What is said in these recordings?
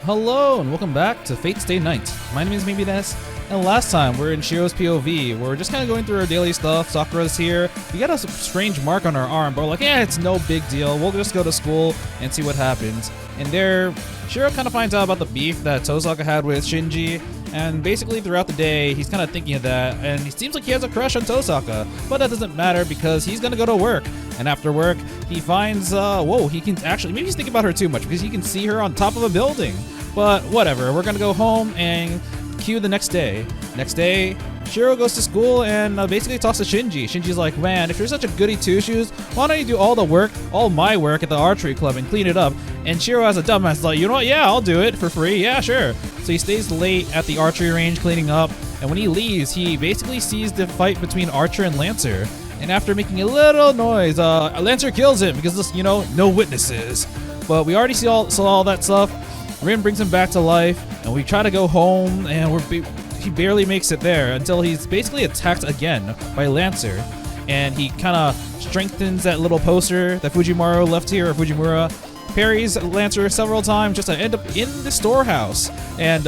Hello and welcome back to Fate Stay Night. My name is Maybe Ness, and last time we're in Shirou's POV. We're just kind of going through our daily stuff. Sakura's here. We got a strange mark on our arm, but we're like, yeah, it's no big deal. We'll just go to school and see what happens. And there, Shirou kind of finds out about the beef that Tosaka had with Shinji, and basically throughout the day, he's kind of thinking of that, and he seems like he has a crush on Tosaka, but that doesn't matter because he's gonna go to work. And after work, he finds, whoa, he can actually, maybe he's thinking about her too much because he can see her on top of a building. But whatever, we're gonna go home and cue the next day. Next day, Shirou goes to school and basically talks to Shinji. Shinji's like, man, if you're such a goody two-shoes, why don't you do all the work, all my work at the archery club and clean it up? And Shirou has a dumbass like, you know what, yeah, I'll do it for free, yeah, sure. So he stays late at the archery range cleaning up, and when he leaves, he basically sees the fight between Archer and Lancer. And after making a little noise, Lancer kills him because, you know, no witnesses. But we already saw all that stuff. Rin brings him back to life, and we try to go home, and he barely makes it there until he's basically attacked again by Lancer. And he kind of strengthens that little poster that Fujimaru left here, or Fujimura, parries Lancer several times just to end up in the storehouse. And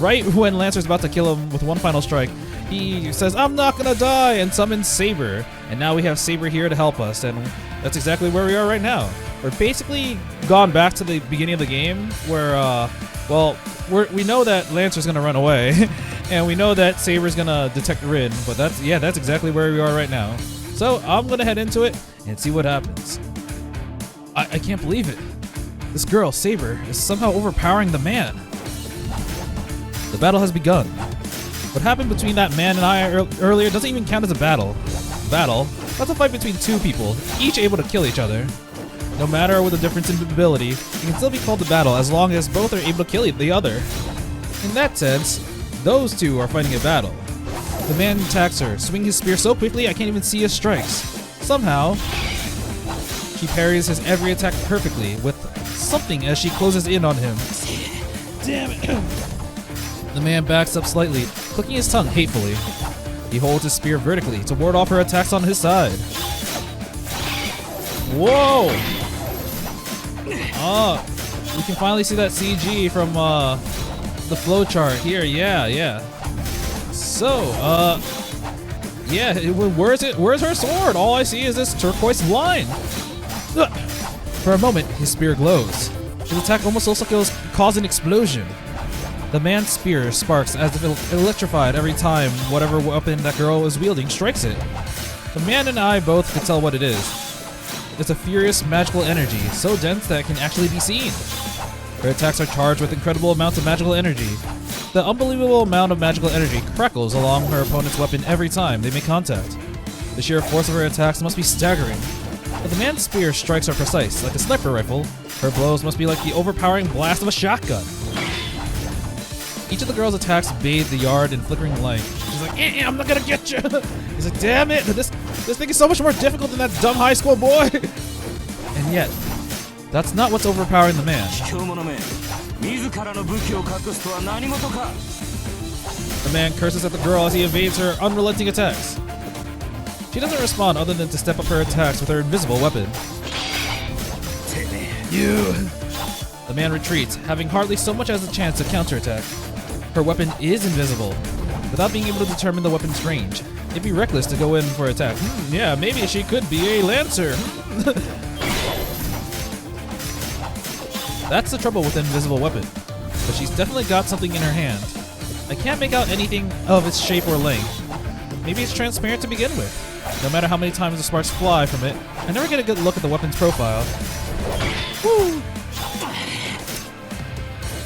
right when Lancer's about to kill him with one final strike, he says, I'm not gonna die, and summons Saber. And now we have Saber here to help us, and that's exactly where we are right now. We're basically gone back to the beginning of the game where, we know that Lancer's gonna run away, and we know that Saber's gonna detect Rin, but that's exactly where we are right now. So I'm gonna head into it and see what happens. I can't believe it. This girl, Saber, is somehow overpowering the man. The battle has begun. What happened between that man and I earlier doesn't even count as a battle. That's a fight between two people, each able to kill each other. No matter what the difference in ability, it can still be called a battle as long as both are able to kill the other. In that sense, those two are fighting a battle. The man attacks her, swinging his spear so quickly I can't even see his strikes. Somehow, she parries his every attack perfectly with something as she closes in on him. Damn it! The man backs up slightly, clicking his tongue hatefully. He holds his spear vertically to ward off her attacks on his side. Whoa! We can finally see that CG from the flowchart here. Yeah. So, yeah, where's it? Where's her sword? All I see is this turquoise line. For a moment, his spear glows. His attack almost looks like it was causing an explosion. The man's spear sparks as if it electrified every time whatever weapon that girl is wielding strikes it. The man and I both could tell what it is. It's a furious magical energy, so dense that it can actually be seen. Her attacks are charged with incredible amounts of magical energy. The unbelievable amount of magical energy crackles along her opponent's weapon every time they make contact. The sheer force of her attacks must be staggering. But the man's spear strikes are precise, like a sniper rifle. Her blows must be like the overpowering blast of a shotgun. Each of the girl's attacks bathe the yard in flickering light. She's like, I'm not gonna get you! He's like, damn it! This thing is so much more difficult than that dumb high school boy! And yet, that's not what's overpowering the man. The man curses at the girl as he evades her unrelenting attacks. She doesn't respond other than to step up her attacks with her invisible weapon. You! The man retreats, having hardly so much as a chance to counterattack. Her weapon is invisible, without being able to determine the weapon's range. It'd be reckless to go in for attack. Yeah, maybe she could be a Lancer. That's the trouble with an invisible weapon, but she's definitely got something in her hand. I can't make out anything of its shape or length. Maybe it's transparent to begin with. No matter how many times the sparks fly from it, I never get a good look at the weapon's profile. Woo!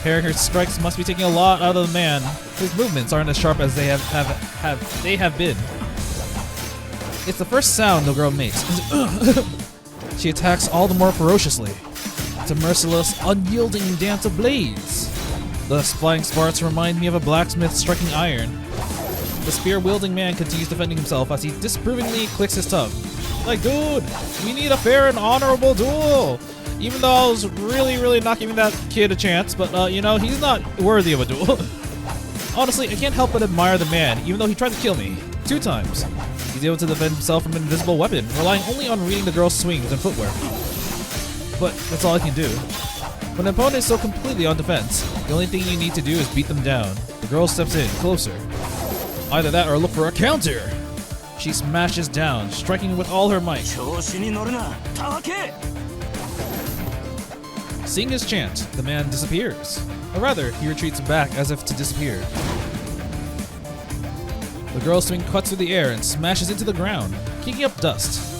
Parrying her strikes must be taking a lot out of the man. His movements aren't as sharp as they have been. It's the first sound the girl makes. She attacks all the more ferociously. It's a merciless, unyielding dance of blades. The flying sparks remind me of a blacksmith striking iron. The spear-wielding man continues defending himself as he disapprovingly clicks his tongue. Like, dude, we need a fair and honorable duel. Even though I was really not giving that kid a chance, but you know, he's not worthy of a duel. Honestly, I can't help but admire the man, even though he tried to kill me 2 times. He's able to defend himself from an invisible weapon, relying only on reading the girl's swings and footwork. But that's all I can do. When an opponent is so completely on defense, the only thing you need to do is beat them down. The girl steps in, closer. Either that or look for a counter! She smashes down, striking with all her might. Seeing his chance, the man disappears. Or rather, he retreats back as if to disappear. The girl's swing cuts through the air and smashes into the ground, kicking up dust.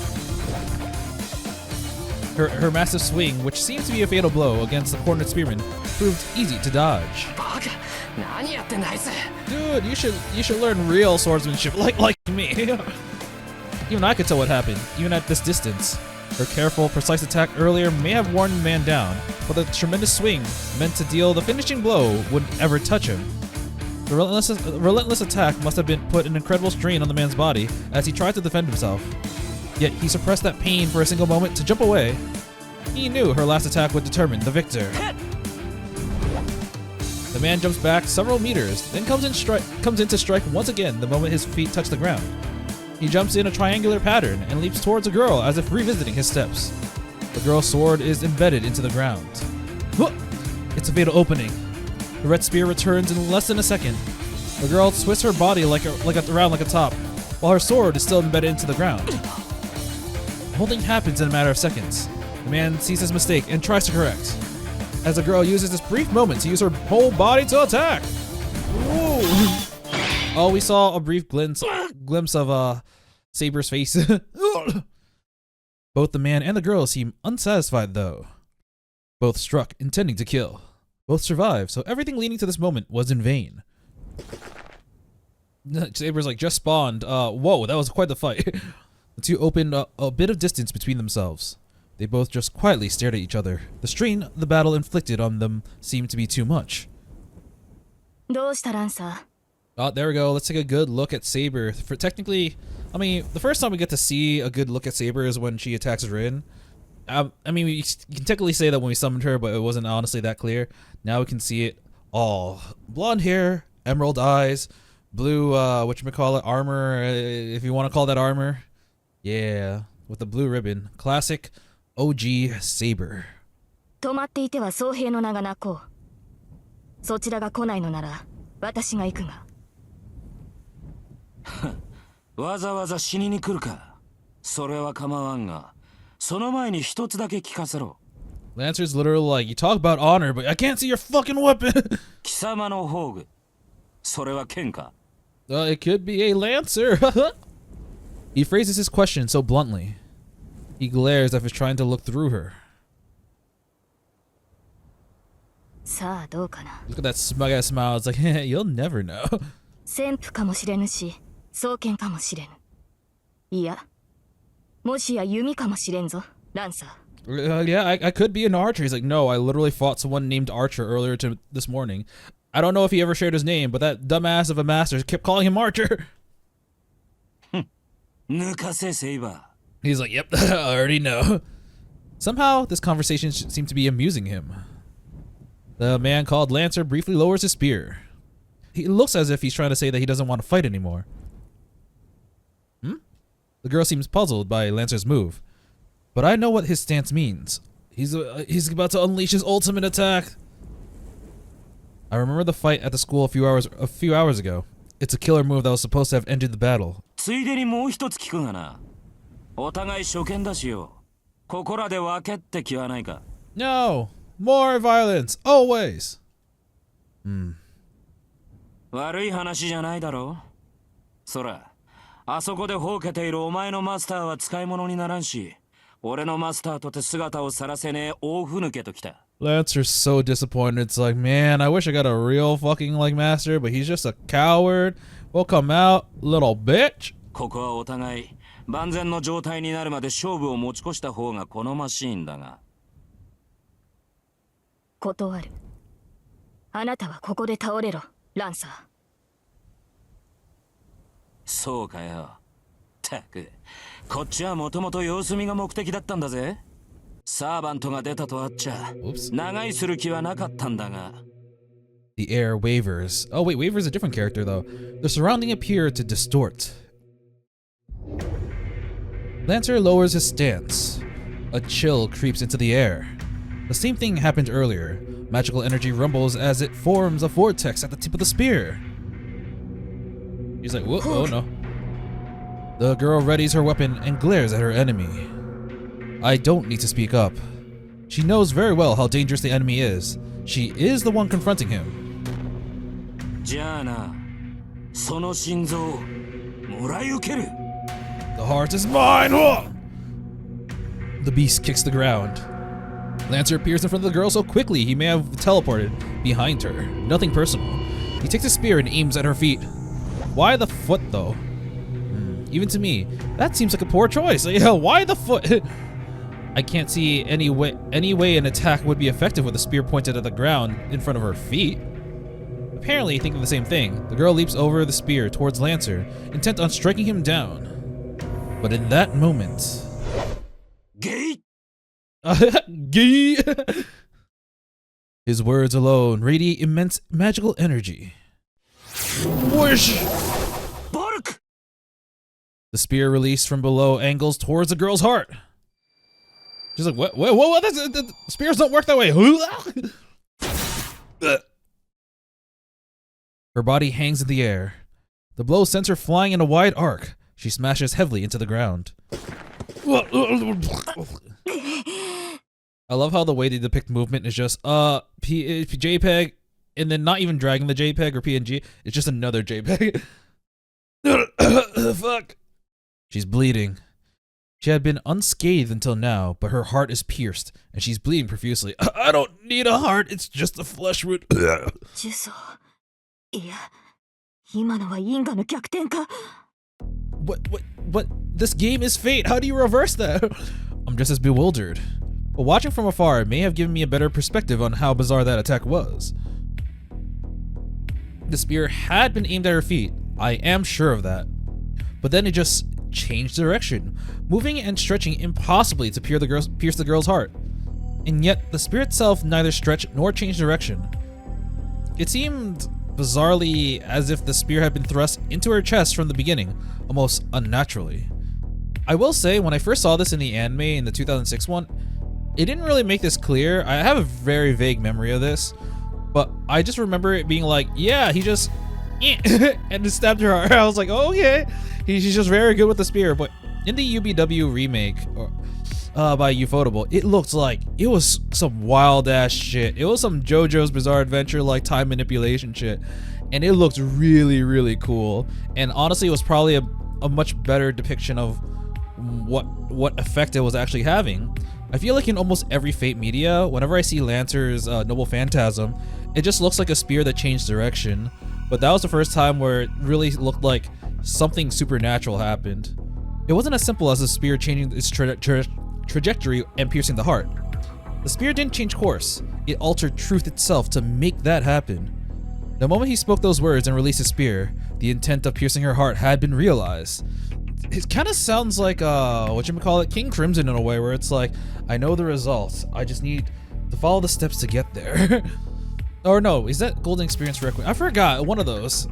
Her massive swing, which seems to be a fatal blow against the cornered spearman, proved easy to dodge. Dude, you should learn real swordsmanship like me. Even I could tell what happened, even at this distance. Her careful, precise attack earlier may have worn the man down, but the tremendous swing meant to deal the finishing blow wouldn't ever touch him. The relentless attack must have put an incredible strain on the man's body as he tried to defend himself. Yet he suppressed that pain for a single moment to jump away. He knew her last attack would determine the victor. The man jumps back several meters, then comes in to strike once again the moment his feet touch the ground. He jumps in a triangular pattern and leaps towards the girl as if revisiting his steps. The girl's sword is embedded into the ground. It's a fatal opening. The red spear returns in less than a second. The girl twists her body around like a top, while her sword is still embedded into the ground. The whole thing happens in a matter of seconds. The man sees his mistake and tries to correct, as the girl uses this brief moment to use her whole body to attack. Ooh. Oh, we saw a brief glimpse of Saber's face. Both the man and the girl seem unsatisfied though. Both struck, intending to kill. Both survived, so everything leading to this moment was in vain. Saber's like, just spawned. Whoa, that was quite the fight. The two opened a bit of distance between themselves. They both just quietly stared at each other. The strain the battle inflicted on them seemed to be too much. Oh, there we go. Let's take a good look at Saber. Technically, I mean, the first time we get to see a good look at Saber is when she attacks Rin. I mean, you can technically say that when we summoned her, but it wasn't honestly that clear. Now we can see it all. Blonde hair, emerald eyes, blue, whatchamacallit, armor, if you want to call that armor. Yeah, with the blue ribbon. Classic OG Saber. 止まっていては僧兵の名が泣こう。そちらが来ないのなら私が行くが。わざわざ死にに来るか。それは構わんが、その前に一つだけ聞かせろ。Lancer's literally like, you talk about honor, but I can't see your fucking weapon. 貴様の宝具。それは剣か。It could be a lancer. He phrases his question so bluntly. He glares as if he's trying to look through her. さあどうかな。Look at that smug ass smile. It's like, you'll never know. 旋風かもしれぬし、双剣かもしれぬ。いや、もしや弓かもしれんぞ、ランサー。Yeah, I could be an archer. He's like, no, I literally fought someone named Archer earlier this morning. I don't know if he ever shared his name, but that dumbass of a master kept calling him Archer. He's like, yep, I already know. Somehow, this conversation seemed to be amusing him. The man called Lancer briefly lowers his spear. He looks as if he's trying to say that he doesn't want to fight anymore. The girl seems puzzled by Lancer's move, but I know what his stance means. He's about to unleash his ultimate attack. I remember the fight at the school a few hours ago. It's a killer move that was supposed to have ended the battle. ついでにもう一つ聞くがな。お互い初見だしよ。ここらで分けって気はないか。No, more violence, always. 悪い話じゃないだろう。そら、あそこでほうけているお前のマスターは使い物にならんし、俺のマスターとて姿を晒せねえ大ふぬけときた。Lancer's so disappointed. It's like, man, I wish I got a real fucking like master, but he's just a coward. We'll come out, little bitch. ここはお互い万全の状態になるまで勝負を持ち越した方が好ましいんだが。断る。あなたはここで倒れろ、ランサー。そうかよ。たく、こっちはもともと様子見が目的だったんだぜ。サーバントが出たとあっちゃ、長居する気はなかったんだが。The air wavers. Oh wait, Waver's a different character though. The surrounding appear to distort. Lancer lowers his stance. A chill creeps into the air. The same thing happened earlier. Magical energy rumbles as it forms a vortex at the tip of the spear. He's like, whoa, oh no. The girl readies her weapon and glares at her enemy. I don't need to speak up. She knows very well how dangerous the enemy is. She is the one confronting him. じゃあな、その心臓もらい受ける。 The heart is mine! Whoa! The beast kicks the ground. Lancer appears in front of the girl so quickly he may have teleported behind her. Nothing personal. He takes a spear and aims at her feet. Why the foot though? Even to me, that seems like a poor choice. Why the foot? I can't see any way an attack would be effective with a spear pointed at the ground in front of her feet. Apparently thinking the same thing, the girl leaps over the spear towards Lancer, intent on striking him down. But in that moment... Gay? Gay! His words alone radiate immense magical energy. Whoosh! Bark! The spear released from below angles towards the girl's heart. She's like, what? The spears don't work that way. Her body hangs in the air. The blow sends her flying in a wide arc. She smashes heavily into the ground. I love how the way they depict movement is just JPEG, and then not even dragging the JPEG or PNG. It's just another JPEG. Fuck. She's bleeding. She had been unscathed until now, but her heart is pierced, and she's bleeding profusely. I don't need a heart, it's just a flesh wound. What? This game is fate. How do you reverse that? I'm just as bewildered. But watching from afar may have given me a better perspective on how bizarre that attack was. The spear had been aimed at her feet. I am sure of that. But then it just changed direction, moving and stretching impossibly to pierce the girl's heart. And yet, the spear itself neither stretched nor changed direction. It seemed bizarrely as if the spear had been thrust into her chest from the beginning, almost unnaturally. I will say, when I first saw this in the anime in the 2006 one, it didn't really make this clear. I have a very vague memory of this, but I just remember it being like, yeah, he just and just stabbed her heart. I was like, oh, okay, he's just very good with the spear. But in the UBW remake by Ufotable, it looked like it was some wild ass shit. It was some JoJo's Bizarre Adventure like time manipulation shit, and it looked really, really cool. And honestly, it was probably a much better depiction of what effect it was actually having. I feel like in almost every Fate media, whenever I see Lancer's Noble Phantasm, it just looks like a spear that changed direction. But that was the first time where it really looked like something supernatural happened. It wasn't as simple as the spear changing its trajectory and piercing the heart. The spear didn't change course, it altered truth itself to make that happen. The moment he spoke those words and released his spear, the intent of piercing her heart had been realized. It kind of sounds like King Crimson in a way, where it's like, I know the results, I just need to follow the steps to get there. Or no, is that Golden Experience Requiem? I forgot, one of those.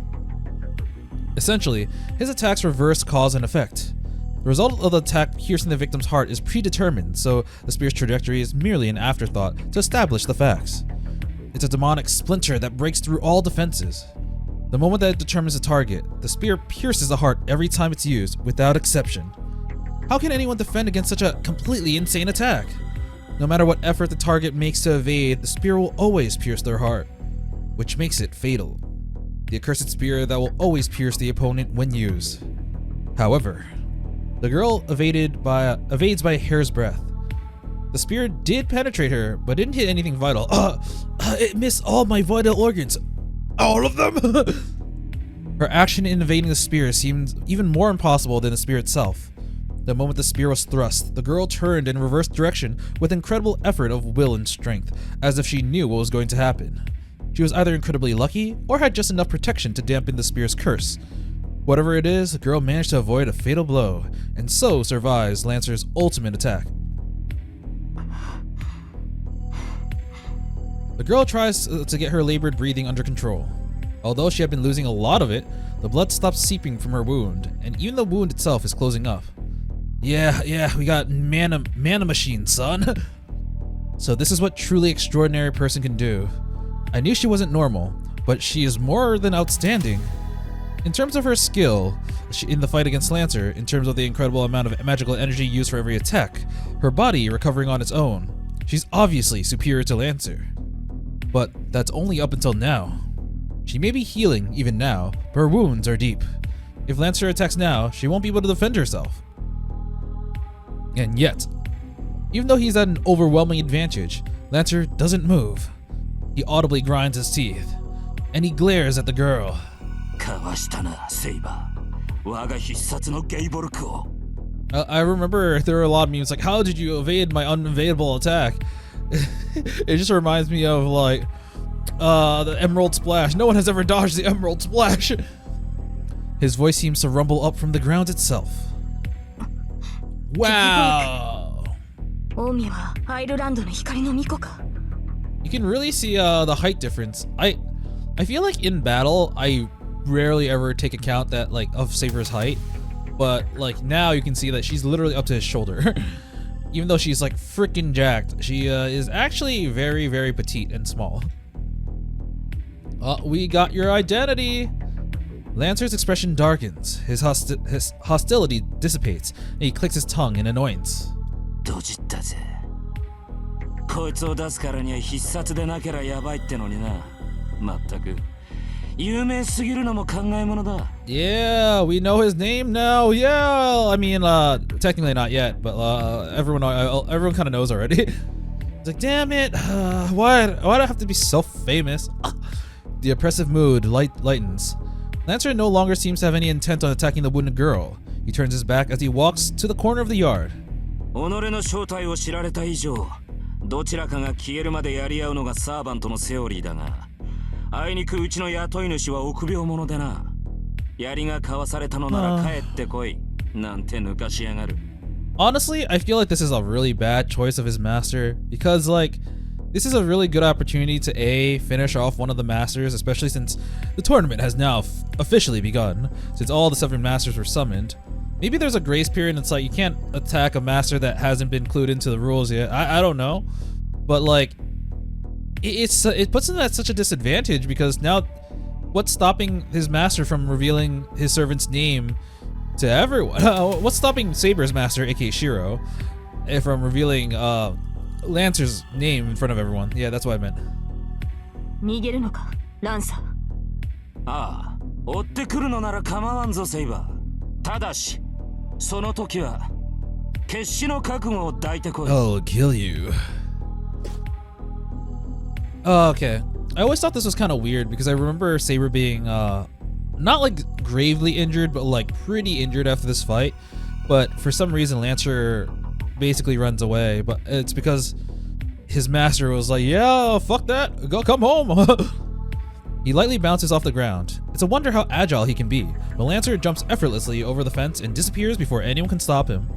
Essentially, his attacks reverse cause and effect. The result of the attack piercing the victim's heart is predetermined, so the spear's trajectory is merely an afterthought to establish the facts. It's a demonic splinter that breaks through all defenses. The moment that it determines the target, the spear pierces the heart every time it's used, without exception. How can anyone defend against such a completely insane attack? No matter what effort the target makes to evade, the spear will always pierce their heart, which makes it fatal. The accursed spear that will always pierce the opponent when used. However, the girl evades by a hair's breadth. The spear did penetrate her, but didn't hit anything vital. It missed all my vital organs. All of them? Her action in evading the spear seemed even more impossible than the spear itself. The moment the spear was thrust, the girl turned in reverse direction with incredible effort of will and strength, as if she knew what was going to happen. She was either incredibly lucky, or had just enough protection to dampen the spear's curse. Whatever it is, the girl managed to avoid a fatal blow, and so survives Lancer's ultimate attack. The girl tries to get her labored breathing under control. Although she had been losing a lot of it, the blood stops seeping from her wound, and even the wound itself is closing up. Yeah, we got mana machine, son. So this is what truly extraordinary person can do. I knew she wasn't normal, but she is more than outstanding. In terms of her skill in the fight against Lancer, in terms of the incredible amount of magical energy used for every attack, her body recovering on its own, she's obviously superior to Lancer. But that's only up until now. She may be healing even now, but her wounds are deep. If Lancer attacks now, she won't be able to defend herself. And yet, even though he's at an overwhelming advantage, Lancer doesn't move. He audibly grinds his teeth, and he glares at the girl. I remember there were a lot of memes like, how did you evade my unevadable attack? It just reminds me of like the Emerald Splash. No one has ever dodged the Emerald Splash. His voice seems to rumble up from the ground itself. Wow. You can really see the height difference. I feel like in battle I rarely ever take account that like of Saber's height, but like now you can see that she's literally up to his shoulder. Even though she's like freaking jacked, she is actually very, very petite and small. We got your identity. Lancer's expression darkens. His hostility dissipates, and he clicks his tongue in annoyance. Yeah, we know his name now. Yeah, I mean, technically not yet, but everyone kind of knows already. It's like, damn it, why do I have to be so famous? The oppressive mood lightens. Lancer no longer seems to have any intent on attacking the wounded girl. He turns his back as he walks to the corner of the yard. Honestly, I feel like this is a really bad choice of his master, because like this is a really good opportunity to finish off one of the masters, especially since the tournament has now officially begun, since all the 7 masters were summoned. Maybe there's a grace period and it's like you can't attack a master that hasn't been clued into the rules yet. I don't know, but like it puts him at such a disadvantage, because now what's stopping his master from revealing his servant's name to everyone? What's stopping Saber's master, aka Shirou, from revealing Lancer's name in front of everyone? Yeah, that's what I meant. I'll kill you. Okay. I always thought this was kind of weird, because I remember Saber being not like gravely injured, but like pretty injured after this fight. But for some reason Lancer basically runs away, but it's because his master was like, yeah, fuck that, come home. He lightly bounces off the ground. It's a wonder how agile he can be, but Lancer jumps effortlessly over the fence and disappears before anyone can stop him.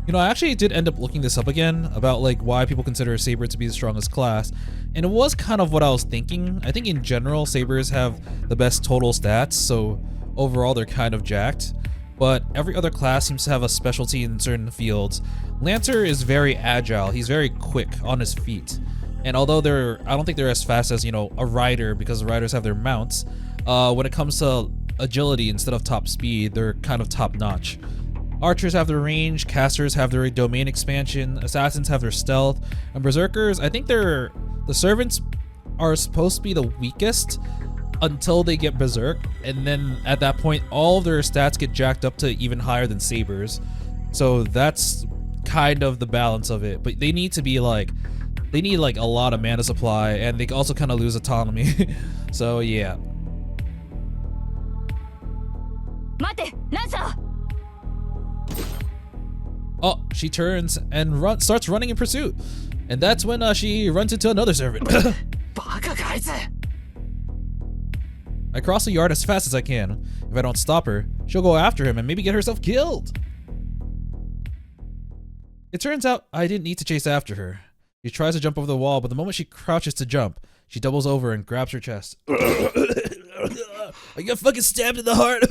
You know, I actually did end up looking this up again about like why people consider Saber to be the strongest class, and it was kind of what I was thinking. I think in general Sabers have the best total stats, so overall they're kind of jacked, but every other class seems to have a specialty in certain fields. Lancer is very agile, he's very quick on his feet, and although I don't think they're as fast as, you know, a rider, because the riders have their mounts, when it comes to agility instead of top speed, they're kind of top notch. Archers have their range, casters have their domain expansion, assassins have their stealth, and berserkers, I think the servants are supposed to be the weakest until they get berserk, and then at that point all of their stats get jacked up to even higher than Sabers. So that's kind of the balance of it, but they need like a lot of mana supply, and they also kind of lose autonomy. So yeah. Oh, she turns and starts running in pursuit, and that's when she runs into another servant. I cross the yard as fast as I can. If I don't stop her, she'll go after him and maybe get herself killed. It turns out I didn't need to chase after her. She tries to jump over the wall, but the moment she crouches to jump, she doubles over and grabs her chest. I got fucking stabbed in the heart.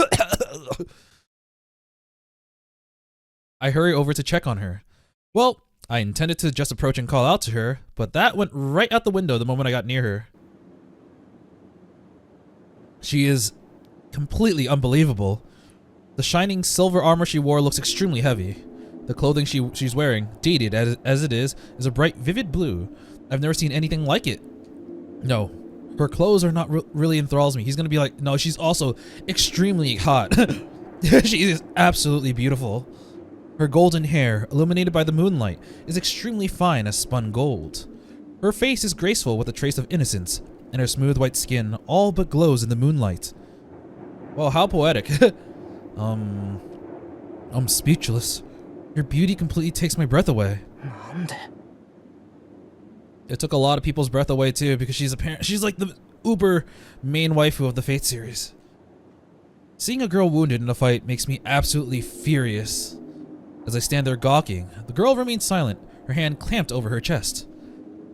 I hurry over to check on her. Well, I intended to just approach and call out to her, but that went right out the window the moment I got near her. She is completely unbelievable. The shining silver armor she wore looks extremely heavy. The clothing she's wearing, dated as it is a bright, vivid blue. I've never seen anything like it. No, her clothes are not really enthralls me. He's gonna be like, no, she's also extremely hot. She is absolutely beautiful. Her golden hair, illuminated by the moonlight, is extremely fine as spun gold. Her face is graceful with a trace of innocence, and her smooth white skin all but glows in the moonlight. Well, how poetic. I'm speechless. Your beauty completely takes my breath away. It took a lot of people's breath away too, because she's like the uber main waifu of the Fate series. Seeing a girl wounded in a fight makes me absolutely furious. As I stand there gawking, the girl remains silent, her hand clamped over her chest.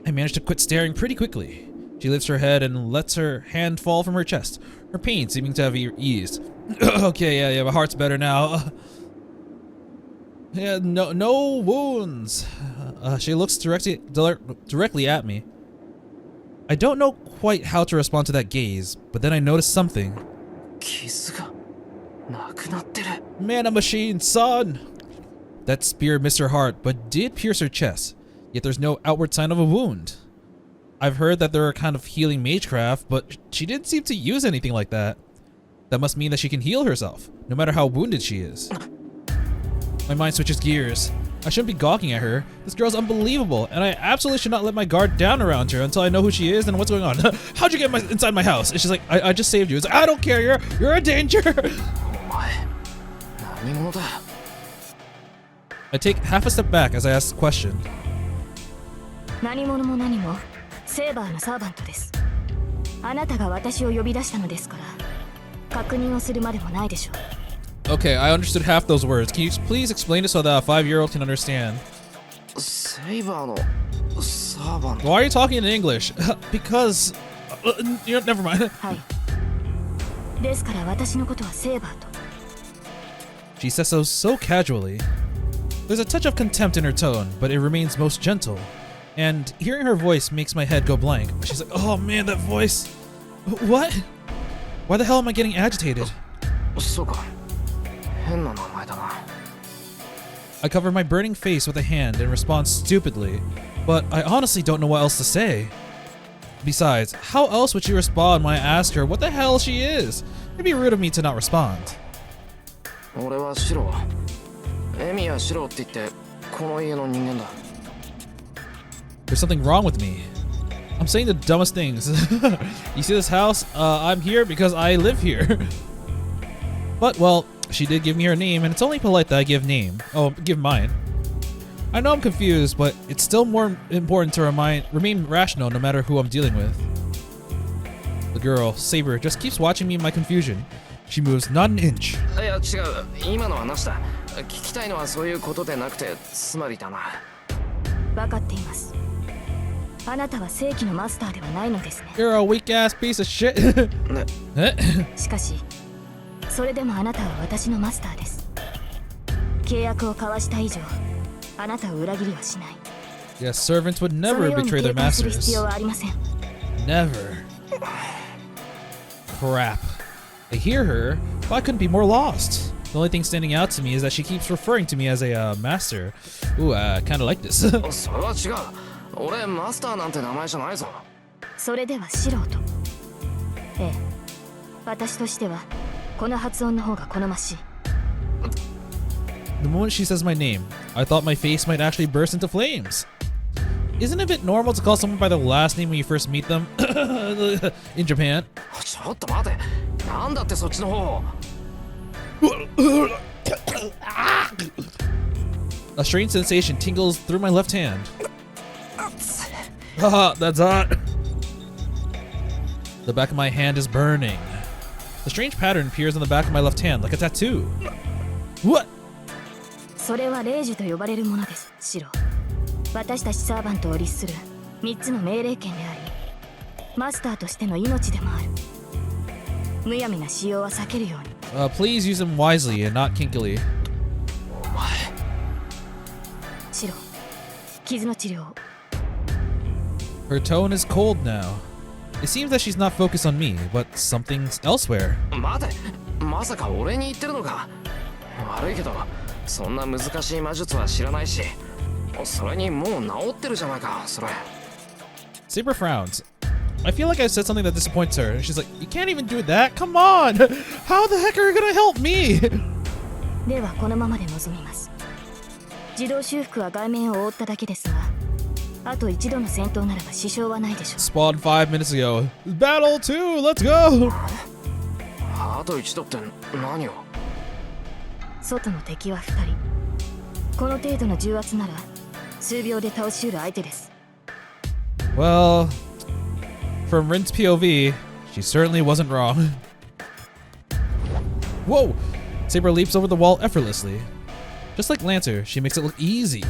I manage to quit staring pretty quickly. She lifts her head and lets her hand fall from her chest, her pain seeming to have eased. Okay, yeah, my heart's better now. Yeah, no wounds. She looks directly at me. I don't know quite how to respond to that gaze, but then I notice something. Man, a machine, son! That spear missed her heart, but did pierce her chest, yet there's no outward sign of a wound. I've heard that there are kind of healing magecraft, but she didn't seem to use anything like that. That must mean that she can heal herself, no matter how wounded she is. My mind switches gears. I shouldn't be gawking at her. This girl's unbelievable, and I absolutely should not let my guard down around her until I know who she is and what's going on. How'd you get inside my house? And she's like, I just saved you. It's like, I don't care, you're a danger. I take half a step back as I ask the question. Okay, I understood half those words. Can you please explain it so that a 5-year-old can understand? Why are you talking in English? Because... never mind. She says so casually. There's a touch of contempt in her tone, but it remains most gentle. And hearing her voice makes my head go blank. She's like, oh man, that voice. What? Why the hell am I getting agitated? I cover my burning face with a hand and respond stupidly, but I honestly don't know what else to say. Besides, how else would she respond when I ask her what the hell she is? It'd be rude of me to not respond. There's something wrong with me. I'm saying the dumbest things. You see this house? I'm here because I live here. But, well, she did give me her name, and it's only polite that I give mine. I know I'm confused, but it's still more important to remain rational no matter who I'm dealing with. The girl, Saber, just keeps watching me in my confusion. She moves not an inch. You're a weak ass piece of shit. Yes, servants would never betray their masters. Never. Crap. I hear her, but I couldn't be more lost. The only thing standing out to me is that she keeps referring to me as a master. Ooh, I kinda like this. The moment she says my name, I thought my face might actually burst into flames. Isn't it a bit normal to call someone by their last name when you first meet them? In Japan? A strange sensation tingles through my left hand. Haha, that's hot. The back of my hand is burning. A strange pattern appears on the back of my left hand, like a tattoo. What? Please use them wisely and not kinkily. 傷の治療を。 Her tone is cold now. It seems that she's not focused on me, but something's elsewhere. 待て、まさか俺に言ってるのか。悪いけどそんな難しい魔術は知らないし、それにもう治ってるじゃないか、それ。 Saber frowns. I feel like I said something that disappoints her. She's like, you can't even do that? Come on! How the heck are you gonna help me? ではこのままで臨みます。自動修復は外面を覆っただけですが、あと一度の戦闘ならば支障はないでしょう。 Spawned 5 minutes ago. Battle 2, let's go! あと一度って何を。外の敵は2人。この程度の重圧なら数秒で倒しうる相手です。 Well, from Rin's POV, she certainly wasn't wrong. Whoa! Saber leaps over the wall effortlessly. Just like Lancer, she makes it look easy.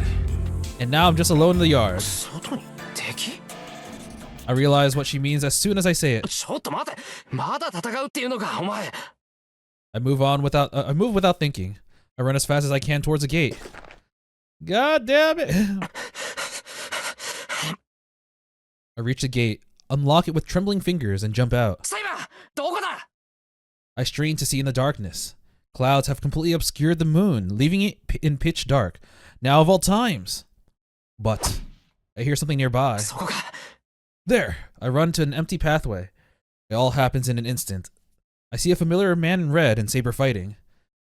And now I'm just alone in the yard. 外に敵？ I realize what she means as soon as I say it. ちょっと待て、まだ戦うっていうのか、お前。I move without thinking. I run as fast as I can towards the gate. God damn it! I reach the gate, unlock it with trembling fingers, and jump out. サイバー、どこだ？ I strain to see in the darkness. Clouds have completely obscured the moon, leaving it in pitch dark. Now of all times. But I hear something nearby. そこか。 There! I run to an empty pathway. It all happens in an instant. I see a familiar man in red and Saber fighting.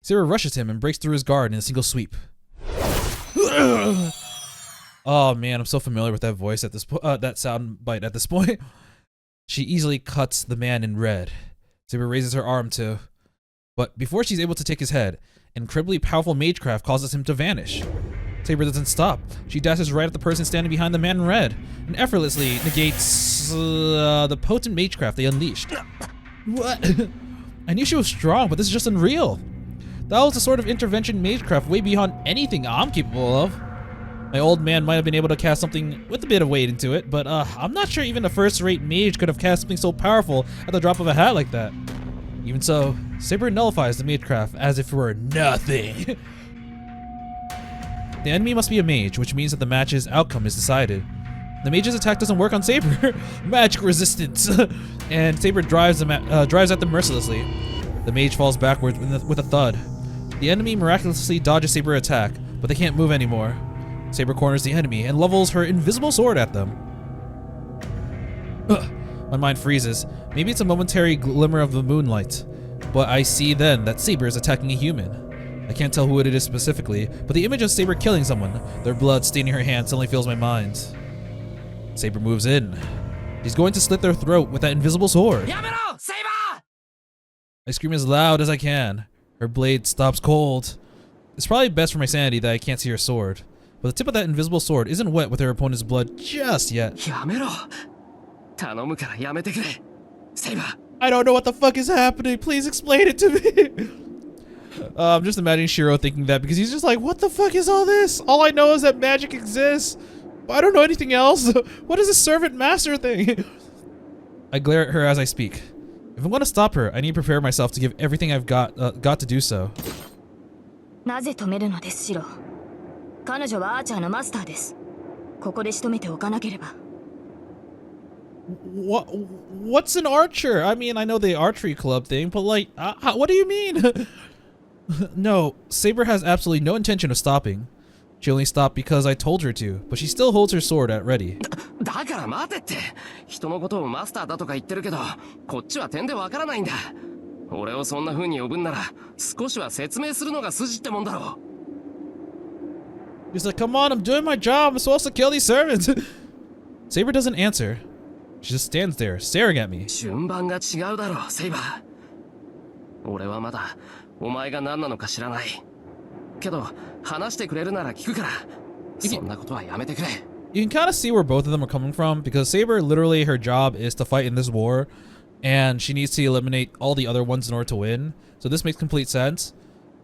Saber rushes him and breaks through his guard in a single sweep. Oh man, I'm so familiar with that voice at this that sound bite at this point. She easily cuts the man in red. Saber raises her arm too. But before she's able to take his head, an incredibly powerful magecraft causes him to vanish. Saber doesn't stop. She dashes right at the person standing behind the man in red and effortlessly negates the potent magecraft they unleashed. What? I knew she was strong, but this is just unreal. That was the sort of intervention magecraft way beyond anything I'm capable of. My old man might have been able to cast something with a bit of weight into it, but I'm not sure even a first-rate mage could have cast something so powerful at the drop of a hat like that. Even so, Saber nullifies the magecraft as if it were nothing. The enemy must be a mage, which means that the match's outcome is decided. The mage's attack doesn't work on Saber. Magic resistance. And Saber drives at them mercilessly. The mage falls backwards with a thud. The enemy miraculously dodges Saber's attack, but they can't move anymore. Saber corners the enemy and levels her invisible sword at them. Ugh. My mind freezes. Maybe it's a momentary glimmer of the moonlight, but I see then that Saber is attacking a human. I can't tell who it is specifically, but the image of Saber killing someone, their blood staining her hand, suddenly fills my mind. Saber moves in. She's going to slit their throat with that invisible sword. Yamero, Saber! I scream as loud as I can. Her blade stops cold. It's probably best for my sanity that I can't see her sword, but the tip of that invisible sword isn't wet with her opponent's blood just yet. Yamero. 頼むからやめてくれ。Saber. I don't know what the fuck is happening. Please explain it to me. I'm just imagining Shirou thinking that because he's just like, what the fuck is all this? All I know is that magic exists. I don't know anything else. What is this servant master thing? I glare at her as I speak. If I'm going to stop her, I need to prepare myself to give everything I've got to do so. なぜ止めるのです、シロ。彼女はアーチャーのマスターです。ここで仕留めておかなければ。What's an archer? I mean, I know the archery club thing, but like, what do you mean? No, Saber has absolutely no intention of stopping. She only stopped because I told her to, but she still holds her sword at ready. だから待てって。人のことをマスターだとか言ってるけど、こっちは点でわからないんだ。俺をそんな風に呼ぶんなら、少しは説明するのが筋ってもんだろう。 He's like, come on, I'm doing my job. I'm supposed to kill these servants. Saber doesn't answer. She just stands there, staring at me. 順番が違うだろう、セイバー。俺はまだお前が何なのか知らない。けど話してくれるなら聞くから。そんなことはやめてくれ。 You can kind of see where both of them are coming from because Saber, literally, her job is to fight in this war, and she needs to eliminate all the other ones in order to win. So this makes complete sense.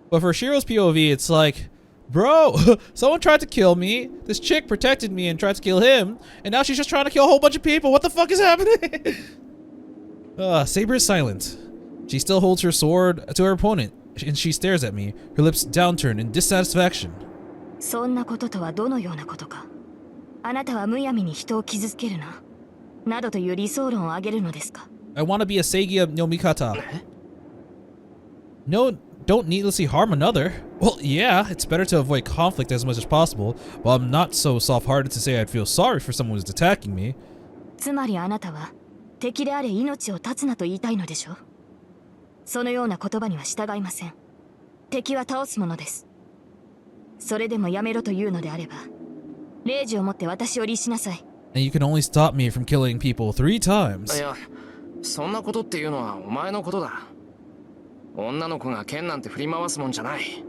But for Shirou's POV, it's like, bro, someone tried to kill me. This chick protected me and tried to kill him, and now she's just trying to kill a whole bunch of people. What the fuck is happening? Saber is silent. She still holds her sword to her opponent, and she stares at me, her lips downturned in dissatisfaction. そんなこととはどのようなことか。あなたはむやみに人を傷つけるななどという理想論を挙げるのですか I want to be a Seiya no Mikata. No, don't needlessly harm another. Well, yeah, it's better to avoid conflict as much as possible, but I'm not so soft-hearted to say I'd feel sorry for someone who's attacking me. つまりあなたは敵であれ命を絶つなと言いたいのでしょそのような言葉には従いません敵は倒すものですそれでもやめろというのであれば令状を持って私を律しなさい And you can only stop me from killing people 3 times. いや、そんなことっていうのはお前のことだ。女の子が剣なんて振り回すもんじゃない。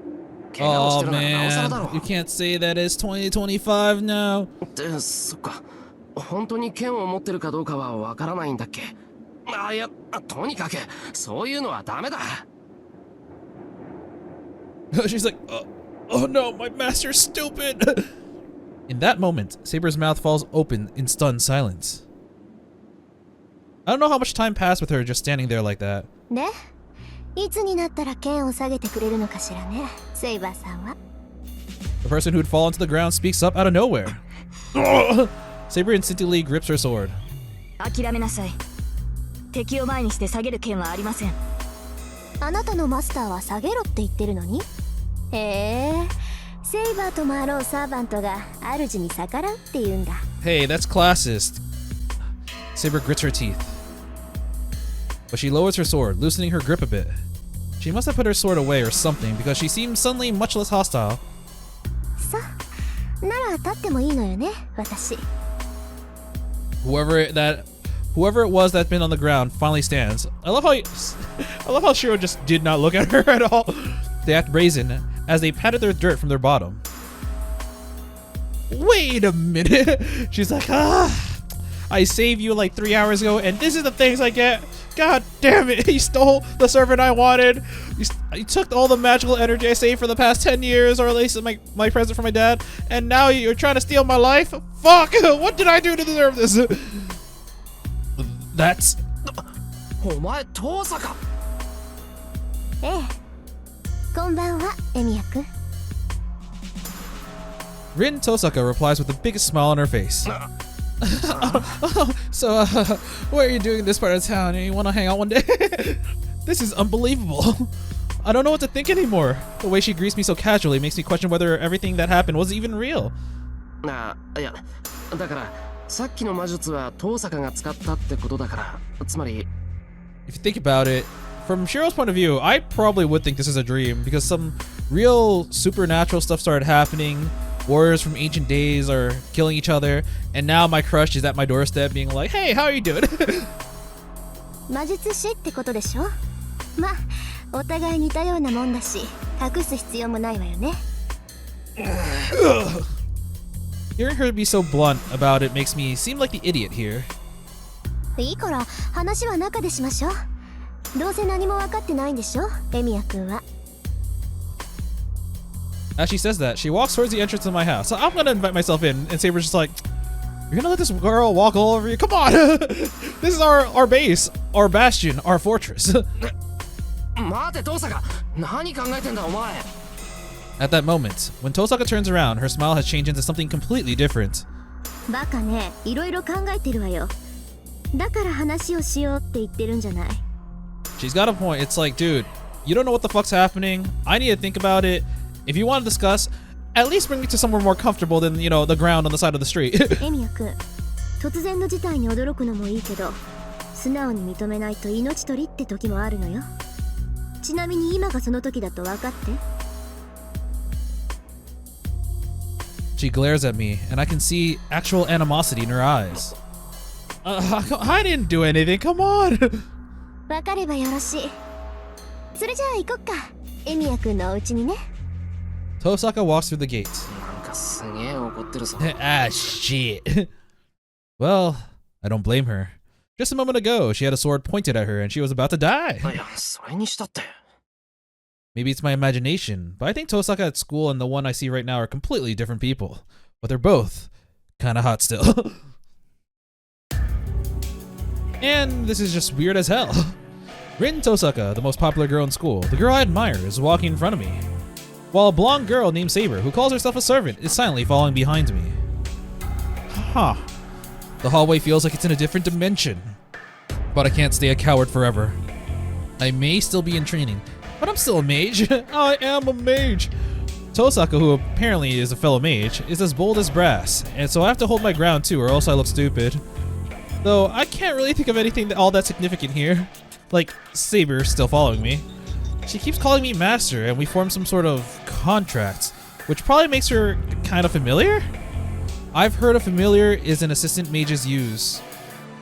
怪我をし Oh てるならなおさらだ man, ろ。 you can't say that it's 2025 now. で、そっか。本当に剣を持ってるかどうかはわからないんだっけ。あ、いや、とにかくそういうのはダメだ。She's like, oh no, my master's stupid. In that moment, Saber's mouth falls open in stunned silence. I don't know how much time passed with her just standing there like that. で、いつになったら剣を下げてくれるのかしらね、セイバーさんは。 The person who'd fallen to the ground speaks up out of nowhere. Saber instinctively grips her sword. 諦めなさい敵を前にして下げる剣はありませんあなたのマスターは下げろって言ってるのに。へえ、セイバーともあろうサーバントが主に逆らうって言うんだ。 Hey, that's classist. Saber grits her teeth. But she lowers her sword, loosening her grip a bit. She must have put her sword away or something because she seems suddenly much less hostile. さ、なら立ってもいいのよね、私。Whoever it was that's been on the ground finally stands. I love how Shirou just did not look at her at all. They act brazen as they patted their dirt from their bottom. Wait a minute. She's like, I saved you like 3 hours ago, and this is the things I get. God damn it! You stole the servant I wanted. You took all the magical energy I saved for the past 10 years, or at least my present from my dad, and now you're trying to steal my life? Fuck! What did I do to deserve this? That's... お前、遠坂か。ええ。こんばんは、エミヤ君。Rin Tosaka replies with the biggest smile on her face. So, what are you doing in this part of town? You want to hang out one day? This is unbelievable. I don't know what to think anymore. The way she greets me so casually makes me question whether everything that happened was even real. あ、いや、だからさっきの魔術は遠坂が使ったってことだから、つまり。If you think about it, from Shirou's point of view, I probably would think this is a dream because some real supernatural stuff started happening. Warriors from ancient days are killing each other, and now my crush is at my doorstep being like, hey, how are you doing? 魔術師ってことでしょ。ま、お互い似たようなもんだし、隠す必要もないわよね。Hearing her be so blunt about it makes me seem like the idiot here. いいから話は中でしましょう。どうせ何も分かってないんでしょ、エミヤ君は。As she says that, she walks towards the entrance of my house. So I'm gonna invite myself in, and Saber's just like, you're gonna let this girl walk all over you? Come on! This is our base, our bastion, our fortress. 待て、遠坂。何考えてんだ、お前。 At that moment, when Tosaka turns around, her smile has changed into something completely different. バカね、いろいろ考えてるわよ。だから話をしようって言ってるんじゃない。She's got a point. It's like, dude, you don't know what the fuck's happening. I need to think about it. If you want to discuss, at least bring me to somewhere more comfortable than, you know, the ground on the side of the street. エミヤ君、突然の事態に驚くのもいいけど、素直に認めないと命取りって時もあるのよ。ちなみに今がその時だと分かって。She glares at me, and I can see actual animosity in her eyes. I didn't do anything. Come on. 分かればよろしい。それじゃあ行こっか。エミヤ君のお家にね。Tosaka walks through the gate. なんかすげえ怒ってるぞ。Ah, shit. Well, I don't blame her. Just a moment ago, she had a sword pointed at her and she was about to die. いや、それにしたって。Maybe it's my imagination, but I think Tosaka at school and the one I see right now are completely different people. But they're both kinda hot still. And this is just weird as hell. Rin Tosaka, the most popular girl in school, the girl I admire, is walking in front of me, while a blonde girl named Saber, who calls herself a servant, is silently following behind me. Huh. The hallway feels like it's in a different dimension. But I can't stay a coward forever. I may still be in training, but I'm still a mage. I am a mage. Tosaka, who apparently is a fellow mage, is as bold as brass, and so I have to hold my ground too, or else I look stupid. Though I can't really think of anything all that significant here. Like, Saber still following me. She keeps calling me master, and we form some sort of contract, which probably makes her kind of familiar? I've heard a familiar is an assistant mages use.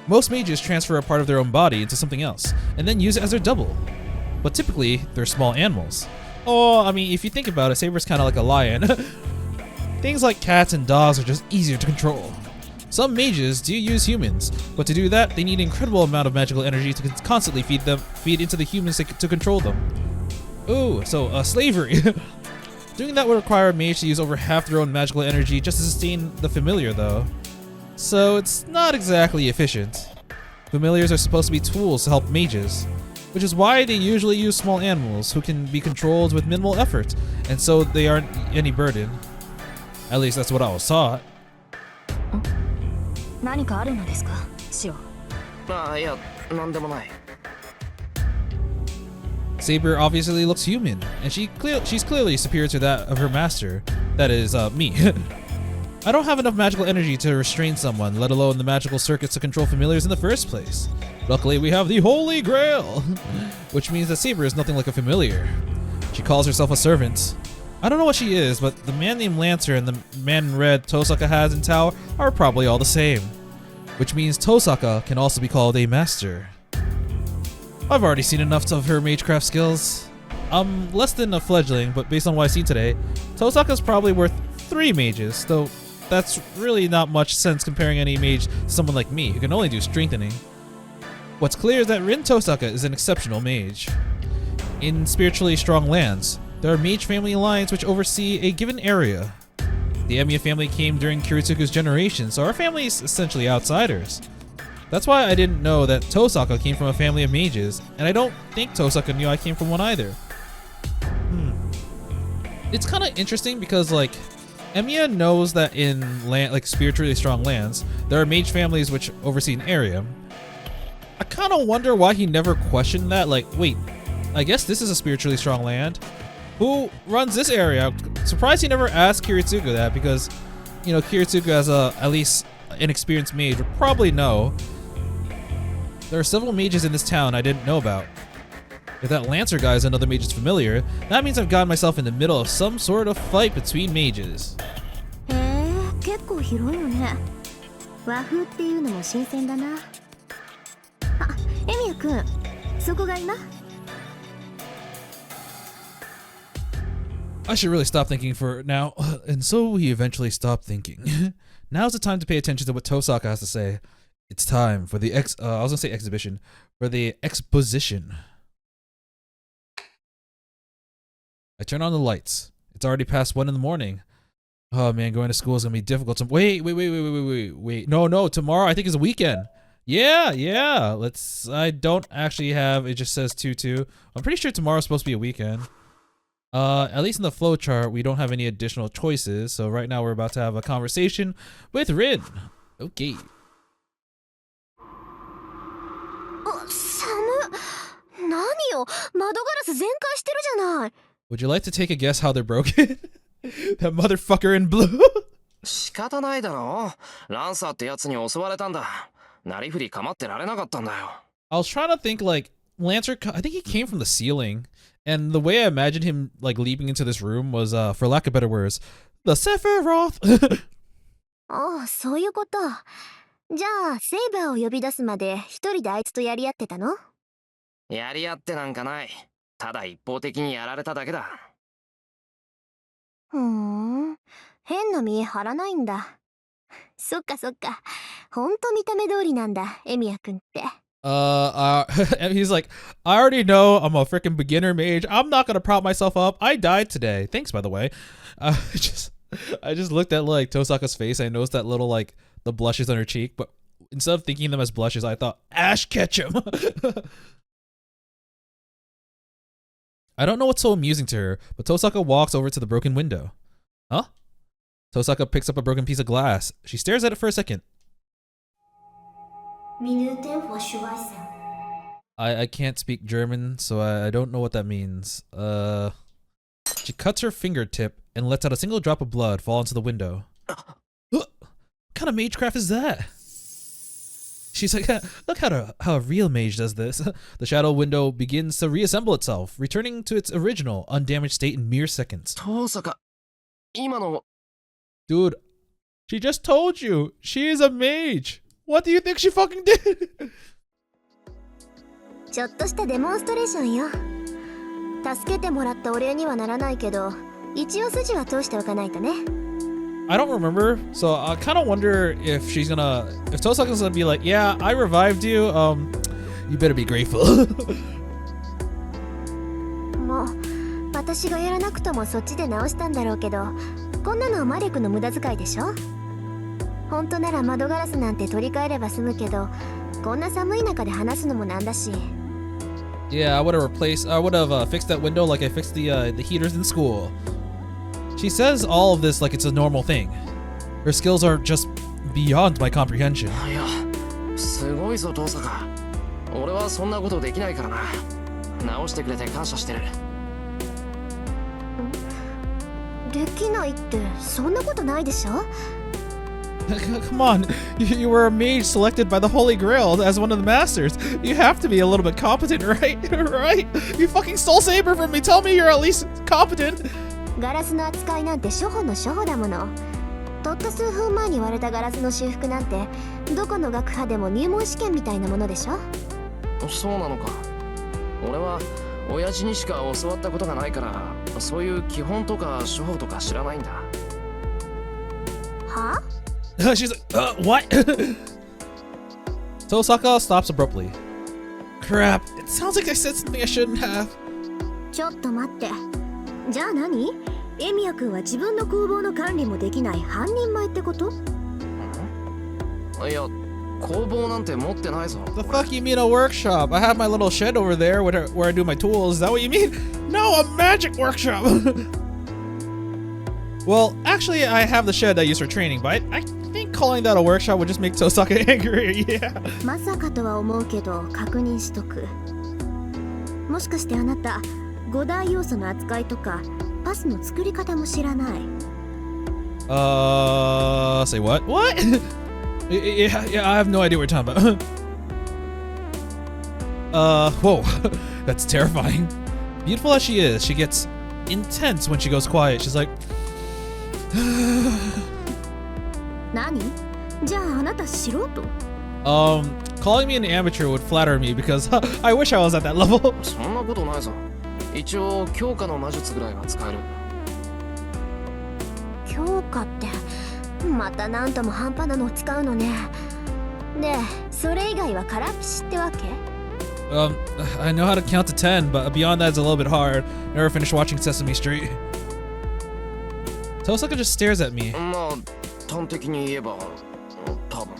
Most mages transfer a part of their own body into something else, and then use it as their double. But typically, they're small animals. Oh, I mean, if you think about it, Saber's kind of like a lion. Things like cats and dogs are just easier to control. Some mages do use humans, but to do that, they need an incredible amount of magical energy to constantly feed into the humans to control them. Ooh, so slavery. Doing that would require a mage to use over half their own magical energy just to sustain the familiar, though. So it's not exactly efficient. Familiars are supposed to be tools to help mages, which is why they usually use small animals who can be controlled with minimal effort, and so they aren't any burden. At least that's what I was taught. 何かあるのですか、シオ。ああ、いや、なんでもない。Saber obviously looks human, and she's clearly superior to that of her master. That is, me. I don't have enough magical energy to restrain someone, let alone the magical circuits to control familiars in the first place. Luckily, we have the Holy Grail, which means that Saber is nothing like a familiar. She calls herself a servant. I don't know what she is, but the man named Lancer and the man in red Tosaka has in Tower are probably all the same. Which means Tosaka can also be called a master. I've already seen enough of her magecraft skills. I'm less than a fledgling, but based on what I've seen today, Tosaka's probably worth 3 mages, though that's really not much sense comparing any mage to someone like me who can only do strengthening. What's clear is that Rin Tosaka is an exceptional mage. In spiritually strong lands, there are mage family lines which oversee a given area. The Emiya family came during Kiritsuku's generation, so our family is essentially outsiders. That's why I didn't know that Tosaka came from a family of mages, and I don't think Tosaka knew I came from one either. It's kind of interesting because, like, Emiya knows that in spiritually strong lands, there are mage families which oversee an area. I kind of wonder why he never questioned that. Like, wait, I guess this is a spiritually strong land. Who runs this area? I'm surprised he never asked Kiritsugu that, because, you know, Kiritsugu as at least an experienced mage would probably know. There are several mages in this town I didn't know about. If that Lancer guy is another mage's familiar, that means I've gotten myself in the middle of some sort of fight between mages. へえ、結構広いのね。和風っていうのも新鮮だな。あ、エミヤくん、そこが今？ I should really stop thinking for now, and so we eventually stopped thinking. Now's the time to pay attention to what Tosaka has to say. It's time for the exhibition, for the exposition. I turn on the lights. It's already past 1 in the morning. Oh man, going to school is gonna be difficult. Wait. No, tomorrow I think is a weekend. Yeah. I don't actually have, it just says 2-2. I'm pretty sure tomorrow's supposed to be a weekend. At least in the flowchart, we don't have any additional choices. So right now we're about to have a conversation with Rin. Okay. 寒っ。何よ、窓ガラス全開してるじゃない。 Would you like to take a guess how they're broken? That motherfucker in blue. 仕方ないだろう。ランサーってやつに襲われたんだ。なりふり構ってられなかったんだよ。I was trying to think like Lancer. I think he came from the ceiling, and the way I imagined him like leaping into this room was, for lack of better words, the Sephiroth. ああ、そういうこと。じゃあ、セイバーを呼び出すまで一人であいつとやり合ってたの？やり合ってなんかない。ただ一方的にやられただけだ。ふーん、変な見え張らないんだ。そっか。ほんと見た目通りなんだ、エミヤくんって。And he's like, I already know I'm a freaking beginner mage. I'm not gonna prop myself up. I died today. Thanks, by the way. I just looked at like Tosaka's face. I noticed that little like the blushes on her cheek, but instead of thinking them as blushes, I thought Ash Ketchum. I don't know what's so amusing to her, but Tosaka walks over to the broken window. Huh? Tosaka picks up a broken piece of glass. She stares at it for a second. I can't speak German, so I don't know what that means. She cuts her fingertip and lets out a single drop of blood fall into the window. What kind of magecraft is that? She's like, look how a real mage does this. The shadow window begins to reassemble itself, returning to its original, undamaged state in mere seconds. 遠坂、今の、 Dude, she just told you. She is a mage. What do you think she fucking did? ちょっとしたデモンストレーションよ。助けてもらったお礼にはならないけど、一応筋は通しておかないとね。I don't remember, so I kind of wonder if Tosaka's gonna be like, yeah, I revived you, you better be grateful. もう、私がやらなくともそっちで直したんだろうけど、こんなのマレクの無駄遣いでしょ。本当なら窓ガラスなんて取り替えれば済むけど、こんな寒い中で話すのもなんだし。Yeah, I would have fixed that window like I fixed the heaters in school. She says all of this like it's a normal thing. Her skills are just beyond my comprehension. いや、すごいぞ遠坂。俺はそんなことできないからな。直してくれて感謝してる。できないってそんなことないでしょ。Come on, you were a mage selected by the Holy Grail as one of the masters. You have to be a little bit competent, right? Right? You fucking stole Saber from me. Tell me you're at least competent. ガラスの扱いなんて初歩の初歩だもの。たった数分前に割れたガラスの修復なんてどこの学派でも入門試験みたいなものでしょ。そうなのか。俺は親父にしか教わったことがないから、そういう基本とか初歩とか知らないんだ。は？She's like, what? Tosaka stops abruptly. Crap, it sounds like I said something I shouldn't have. ちょっと待って。じゃあ何？エミヤ君は自分の工房の管理もできない半人前ってこと？いや、工房なんて持ってないぞ。The fuck you mean a workshop? I have my little shed over there where I do my tools. Is that what you mean? No, a magic workshop! Well, actually, I have the shed I use for training, but I think calling that a workshop would just make Tosaka angry, yeah. まさかとは思うけど確認しとく。もしかしてあなた、5大要素の扱いとかパスの作り方も知らない。Say what? What? Yeah, I have no idea what you're talking about. Whoa, that's terrifying. Beautiful as she is, she gets intense when she goes quiet. She's like, 何？じゃああなた素人？ calling me an amateur would flatter me because I wish I was at that level. そんなことないぞ。一応強化の魔術ぐらいは使える。強化ってまた何とも半端なのを使うのね。で、それ以外は空っぴしってわけ？ I know how to count to 10, but beyond that is a little bit hard. Never finished watching Sesame Street. Tosaka just stares at me. まあ、端的に言えば、多分。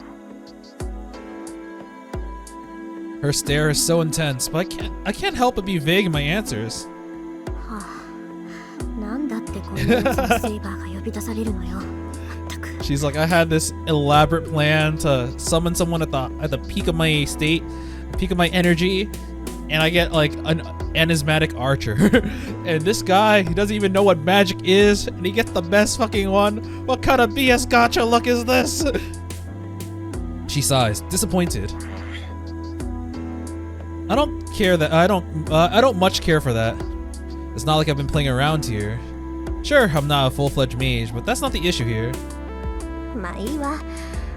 Her stare is so intense, but I can't help but be vague in my answers. はあ、なんだってこんなやつのセイバーが呼び出されるのよ。全く。 She's like, I had this elaborate plan to summon someone at the peak of my state, peak of my energy, and I get like an enigmatic archer. And this guy, he doesn't even know what magic is, and he gets the best fucking one. What kind of BS gotcha look is this? She sighs, disappointed. I don't much care for that. It's not like I've been playing around here. Sure, I'm not a full-fledged mage, but that's not the issue here. まあいいわ。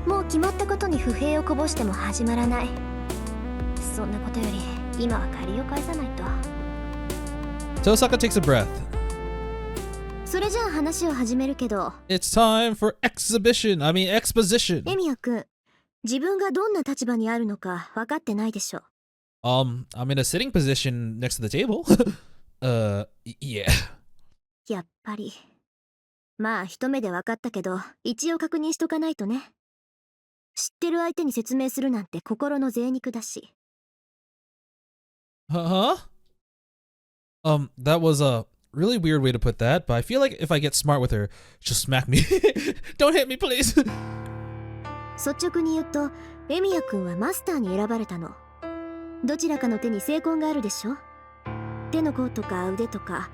もう決まったことに不平をこぼしても始まらない。そんなことより今は借りを返さないと。Tosaka takes a breath. それじゃあ話を始めるけど。It's time for exposition. エミヤ君、自分がどんな立場にあるのか分かってないでしょ。I'm in a sitting position next to the table. Yeah. やっぱり。まあ一目で分かったけど、一応確認しとかないとね。知ってる相手に説明するなんて心の贅肉だし。Huh? That was really weird way to put that, but I feel like if I get smart with her, she'll smack me. Don't hit me, please. 率直に言うとエミヤ君はマスターに選ばれたの。どちらかの手に精魂があるでしょ。手の甲とか腕とか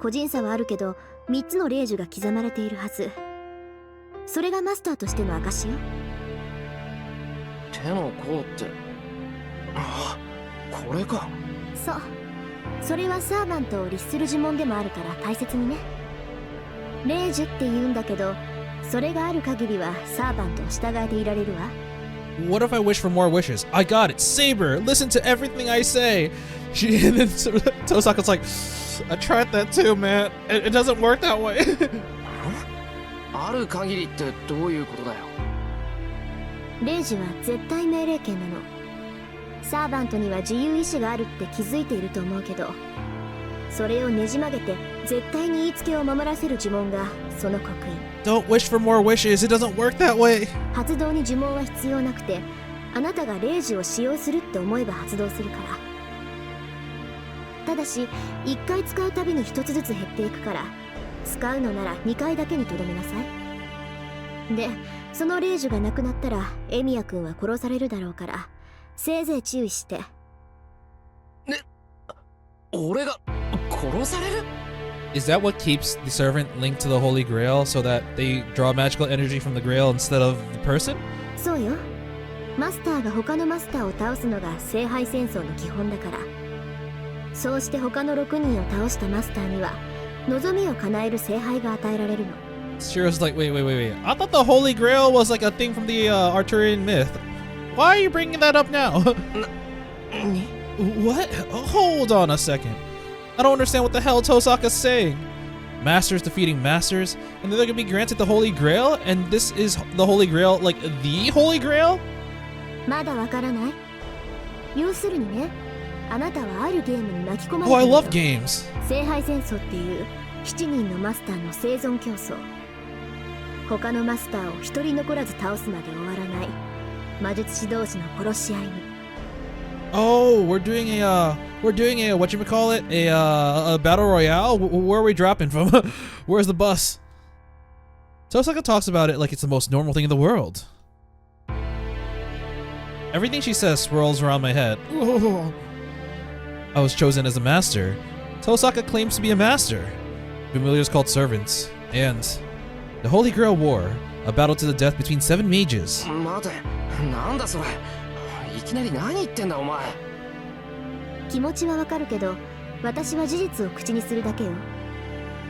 個人差はあるけど3つの霊樹が刻まれているはず。それがマスターとしての証よ。手の甲って、あ、これか。そう、それはサーバントを律する呪文でもあるから大切にね。霊樹って言うんだけど、それがある限りはサーバントを従えていられるわ。What if I wish for more wishes? I got it. Saber, listen to everything I say. And then Tosaka's like, I tried that too, man. It doesn't work that way. ある限りってどういうことだよ。霊樹は絶対命令権なの。サーバントには自由意志があるって気づいていると思うけど、それをねじ曲げて絶対に言いつけを守らせる呪文がその刻印。Don't wish for more wishes. It doesn't work that way. 発動に呪文は必要なくて、あなたが霊樹を使用するって思えば発動するから。ただし1回使うたびに1つずつ減っていくから、使うのなら2回だけにとどめなさい。で、その霊樹がなくなったらエミヤ君は殺されるだろうから、せいぜい注意して。ね、俺が殺される？ Is that what keeps the servant linked to the Holy Grail so that they draw magical energy from the Grail instead of the person? そうよ。マスターが他のマスターを倒すのが聖杯戦争の基本だから。そうして他の6人を倒したマスターには望みを叶える聖杯が与えられるの。Shiro's like, wait. I thought the Holy Grail was like a thing from the Arthurian myth. Why are you bringing that up now? What? Hold on a second. I don't understand what the hell Tosaka's saying. Masters defeating masters, and then they're gonna be granted the Holy Grail, and this is the Holy Grail, like the Holy Grail? まだわからない？要するにね、あなたはあるゲームに巻き込まれているの。Oh, I love games. 聖杯戦争っていう7人のマスターの生存競争。他のマスターを一人残らず倒すまで終わらない魔術師同士の殺し合いに。Oh, we're doing a whatchamacallit? A battle royale? Where are we dropping from? Where's the bus? Tosaka talks about it like it's the most normal thing in the world. Everything she says swirls around my head. I was chosen as a master. Tosaka claims to be a master. Familiars called servants. And the Holy Grail War, a battle to the death between 7 mages. 待て、なんだそれ。いきなり何言ってんだお前。気持ちはわかるけど、私は事実を口にするだけよ。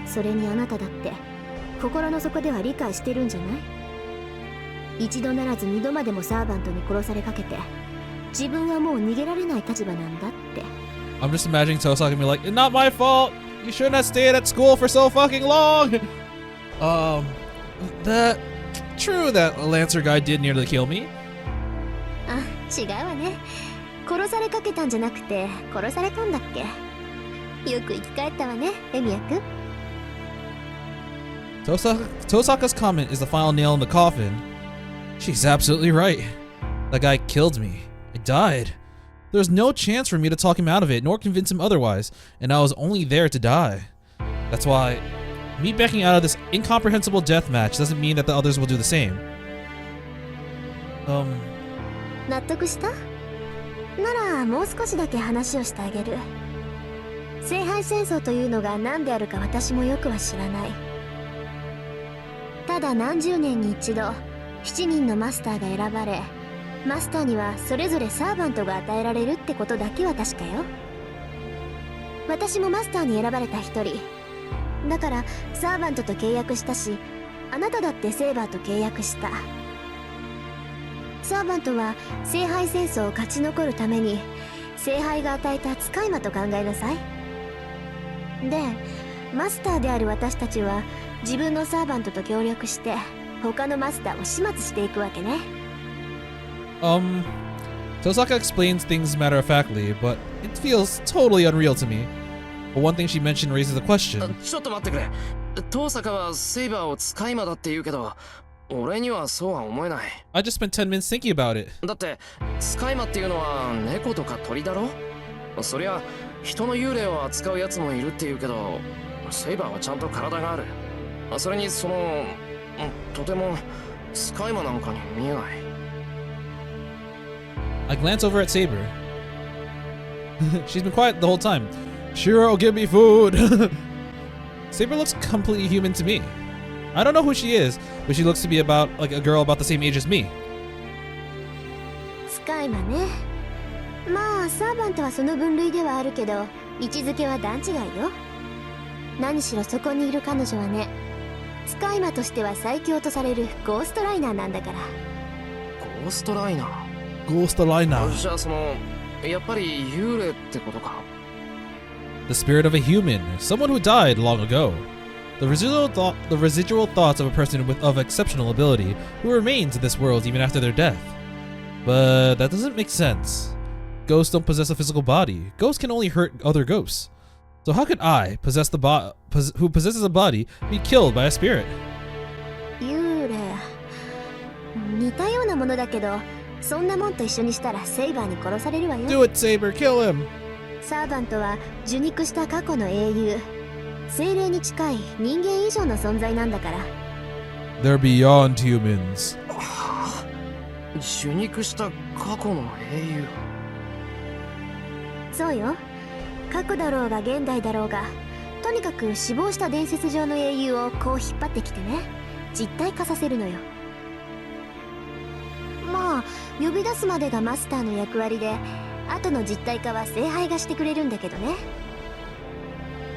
それにあなただって心の底では理解してるんじゃない？一度ならず2度までもサーバントに殺されかけて、自分はもう逃げられない立場なんだって。I'm just imagining Tosaka be like, not my fault. You shouldn't have stayed at school for so fucking long. That true that Lancer guy did nearly kill me. あ、違うわね。殺されかけたんじゃなくて殺されたんだっけ。よく生き返ったわね、エミヤ君。Tosaka's comment is the final nail in the coffin. She's absolutely right. That guy killed me. I died. There's no chance for me to talk him out of it, nor convince him otherwise, and I was only there to die. That's why me backing out of this incomprehensible death match doesn't mean that the others will do the same. 納得した？ならもう少しだけ話をしてあげる。聖杯戦争というのが何であるか私もよくは知らない。ただ何十年に一度7人のマスターが選ばれ、マスターにはそれぞれサーバントが与えられるってことだけは確かよ。私もマスターに選ばれた一人だからサーバントと契約したし、あなただってセーバーと契約した。サーバントは聖杯戦争を勝ち残るために聖杯が与えた使い魔と考えなさい。で、マスターである私たちは自分のサーバントと協力して他のマスターを始末していくわけね。Tosaka explains things matter-of-factly, but it feels totally unreal to me. But one thing she mentioned raises a question. ちょっと待ってくれ。遠坂はセイバーを使い魔だって言うけど、俺にはそうは思えない。I just spent 10 minutes thinking about it. だって使い魔っていうのは猫とか鳥だろ。そりゃ人の幽霊を扱うやつもいるって言うけど、セイバーはちゃんと体がある。それにとてもスカイマなんかに見えない。I glance over at Saber. She's been quiet the whole time. Shirou, give me food! Saber looks completely human to me. I don't know who she is, but she looks to be about like a girl about the same age as me. スカイマね。まあサーバントはその分類ではあるけど、位置づけは段違いよ。何しろそこにいる彼女はね、スカイマとしては最強とされるゴーストライナーなんだから。ゴーストライナー。ゴーストライナー。じゃあやっぱり幽霊ってことか。The spirit of a human, someone who died long ago. The residual thoughts of a person of exceptional ability who remains in this world even after their death. But that doesn't make sense. Ghosts don't possess a physical body. Ghosts can only hurt other ghosts. So how could I, who possesses a body, be killed by a spirit? 幽霊。似たようなものだけど、そんなもんと一緒にしたらセイバーに殺されるわよ。Do it, Saber, kill him! サーバントは受肉した過去の英雄。精霊に近い人間以上の存在なんだから。They're beyond humans. 受肉した過去の英雄。そうよ。過去だろうが現代だろうが、とにかく死亡した伝説上の英雄をこう引っ張ってきてね、実体化させるのよ。まあ呼び出すまでがマスターの役割で、後の実体化は聖杯がしてくれるんだけどね。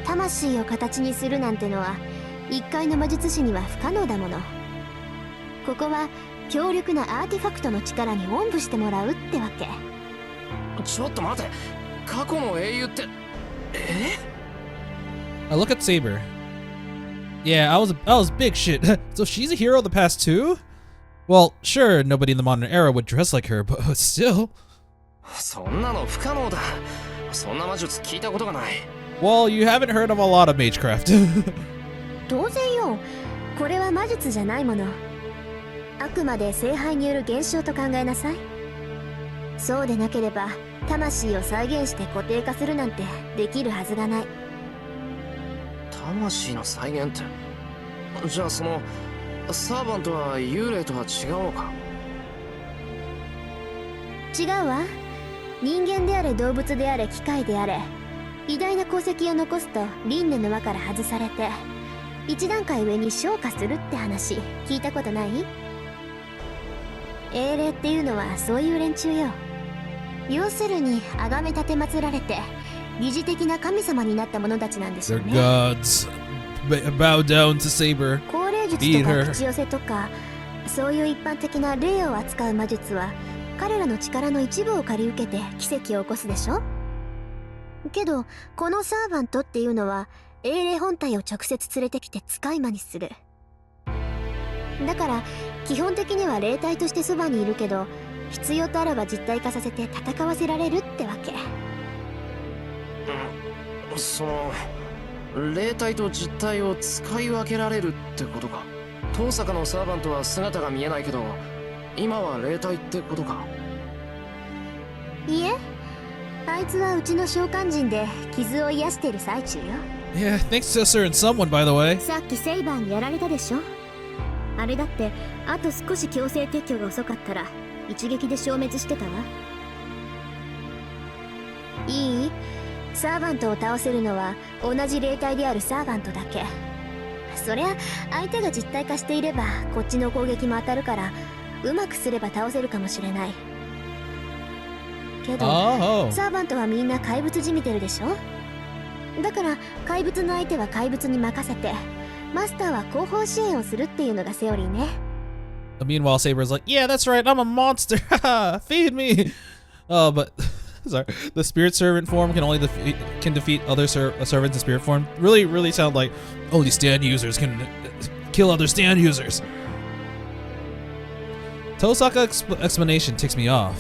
魂を形にするなんてのは一介の魔術師には不可能だもの。ここは強力なアーティファクトの力におんぶしてもらうってわけ。ちょっと待て、過去の英雄って。I look at Saber. Yeah, I was big shit. So she's a hero of the past too? Well, sure, nobody in the modern era would dress like her, but still. そんなの不可能だ。そんな魔術聞いたことがない。Well, you haven't heard of a lot of magecraft. 当然よ。これは魔術じゃないもの。あくまで聖杯による現象と考えなさい。そうでなければ魂を再現して固定化するなんてできるはずがない。魂の再現って。じゃあサーバントは幽霊とは違うのか。違うわ。人間であれ動物であれ機械であれ、偉大な功績を残すと輪廻の輪から外されて一段階上に昇華するって話聞いたことない？英霊っていうのはそういう連中よ。要するに崇め立て祀られて疑似的な神様になった者たちなんでしょう They're ね。 gods. Bow down to Saber. 高霊術とか口寄せとか、そういう一般的な霊を扱う魔術は彼らの力の一部を借り受けて奇跡を起こすでしょ。けどこのサーバントっていうのは英霊本体を直接連れてきて使い魔にする。だから基本的には霊体としてそばにいるけど、必要とあらば実体化させて戦わせられるってわけ。霊体と実体を使い分けられるってことか。遠坂のサーバントは姿が見えないけど、今は霊体ってことか。いえ、あいつはうちの召喚人で傷を癒している最中よ。Yeah, thanks to a certain someone, by the way. さっきセイバーにやられたでしょ。あれだってあと少し強制撤去が遅かったら一撃で消滅してたわ。いい？サーバントを倒せるのは同じ霊体であるサーバントだけ。そりゃ相手が実体化していればこっちの攻撃も当たるから、うまくすれば倒せるかもしれないけど、サーバントはみんな怪物じみてるでしょ。だから怪物の相手は怪物に任せて、マスターは後方支援をするっていうのがセオリーね。Meanwhile, Saber's like, yeah, that's right, I'm a monster. Feed me. But sorry, the spirit servant form can only defeat other servants in spirit form. Really sound like only stand users can kill other stand users. Tosaka's explanation ticks me off.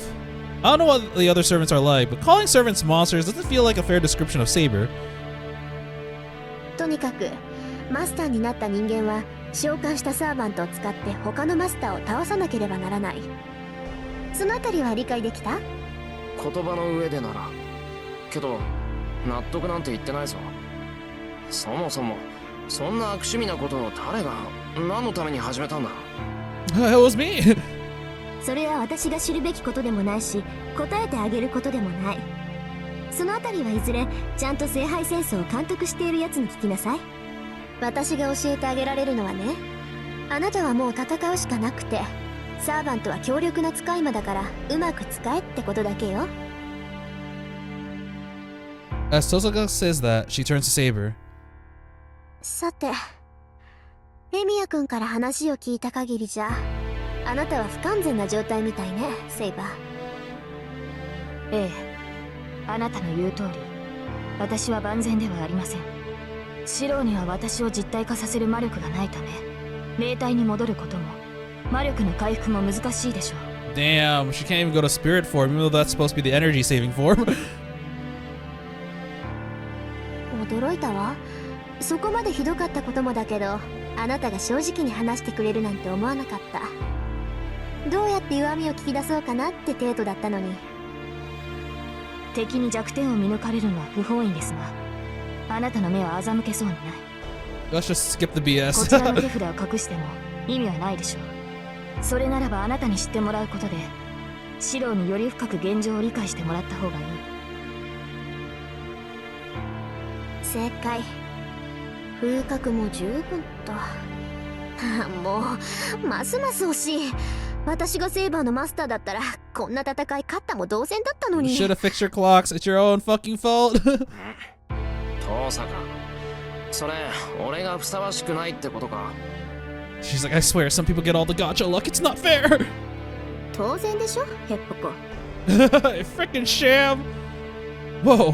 I don't know what the other servants are like, but calling servants monsters doesn't feel like a fair description of Saber. とにかくマスターになった人間は召喚したサーバントを使って他のマスターを倒さなければならない。そのあたりは理解できた？言葉の上でなら。けど納得なんて言ってないぞ。そもそもそんな悪趣味なことを誰が何のために始めたんだ？ It was me. それは私が知るべきことでもないし、答えてあげることでもない。そのあたりはいずれちゃんと聖杯戦争を監督しているやつに聞きなさい。私が教えてあげられるのはね、あなたはもう戦うしかなくて、サーバントは強力な使い魔だからうまく使えってことだけよ。 As Tosaka says that, she turns to Saber. さて、エミヤ君から話を聞いた限りじゃ、あなたは不完全な状態みたいね、セイバー。ええ、あなたの言う通り、私は万全ではありません。シローには私を実体化させる魔力がないため、霊体に戻ることも魔力の回復も難しいでしょう。 Damn, she can't even go to spirit form, even though that's supposed to be the energy saving form. 驚いたわ。そこまでひどかったこともだけど、あなたが正直に話してくれるなんて思わなかった。どうやって弱みを聞き出そうかなって程度だったのに。敵に弱点を見抜かれるのは不本意ですが、あなたの目は欺けそうにない。 Let's just skip the こちらの BS. 手札を隠しても意味はないでしょう。それならばあなたに知ってもらうことで、シローにより深く現状を理解してもらった方がいい。正解。風格も十分と。もうますます惜しい。私がセイバーのマスターだったらこんな戦い勝ったも同然だったの You に。 should have fixed your clocks. It's your own fucking fault. 遠坂、それ俺がふさわしくないってことか？ She's like, I swear, some people get all the gacha luck. It's not fair. 当然でしょ、ヘッポコ。Freaking sham. Whoa.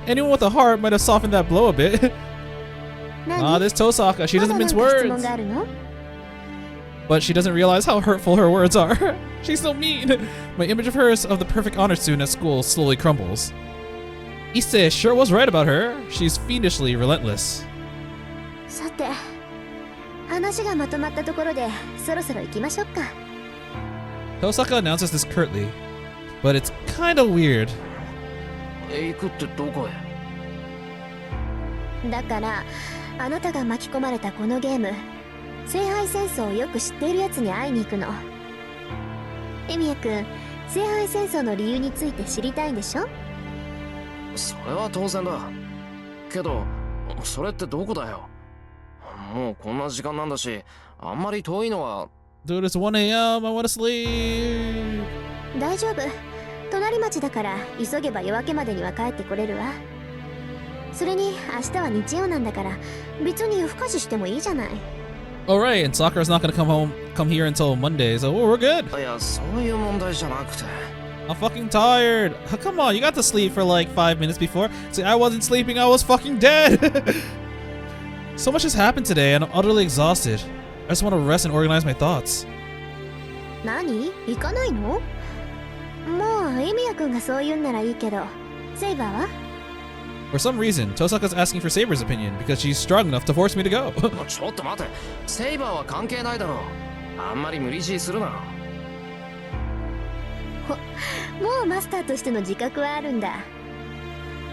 Anyone with a heart might have softened that blow a bit. 何？ This Tosaka, she ま doesn't だなん mince か質問 words. があるの？ But she doesn't realize how hurtful her words are. She's so mean. My image of hers of the perfect honor student at school slowly crumbles. Issei sure was right about her. She's fiendishly relentless. さて、話がまとまったところでそろそろ行きましょうか。 Tosaka announces this curtly, but it's kinda weird. 行くってどこへ？だからあなたが巻き込まれたこのゲーム、聖杯戦争をよく知っているやつに会いに行くの。エミヤ君、聖杯戦争の理由について知りたいんでしょ？それは当然だけど、それってどこだよ？もうこんな時間なんだし、あんまり遠いのは。 Dude, it's 1 a.m. I wanna sleep. 大丈夫、隣町だから急げば夜明けまでには帰ってこれるわ。それに明日は日曜なんだから別に夜更かししてもいいじゃない。 Alright, and Sakura's not gonna come here until Monday, so we're good. いや、そういう問題じゃなくて。I'm fucking tired. Come on, you got to sleep for like 5 minutes before. See, I wasn't sleeping, I was fucking dead. So much has happened today, and I'm utterly exhausted. I just want to rest and organize my thoughts. 何？行かないの？もうエミヤ君がそう言うんならいいけど、セイバーは？ For some reason, Tosaka's asking for Saber's opinion because she's strong enough to force me to go. ちょっと待て、セイバーは関係ないだろう。あんまり無理強いするな。もうマスターとしての自覚はあるんだ。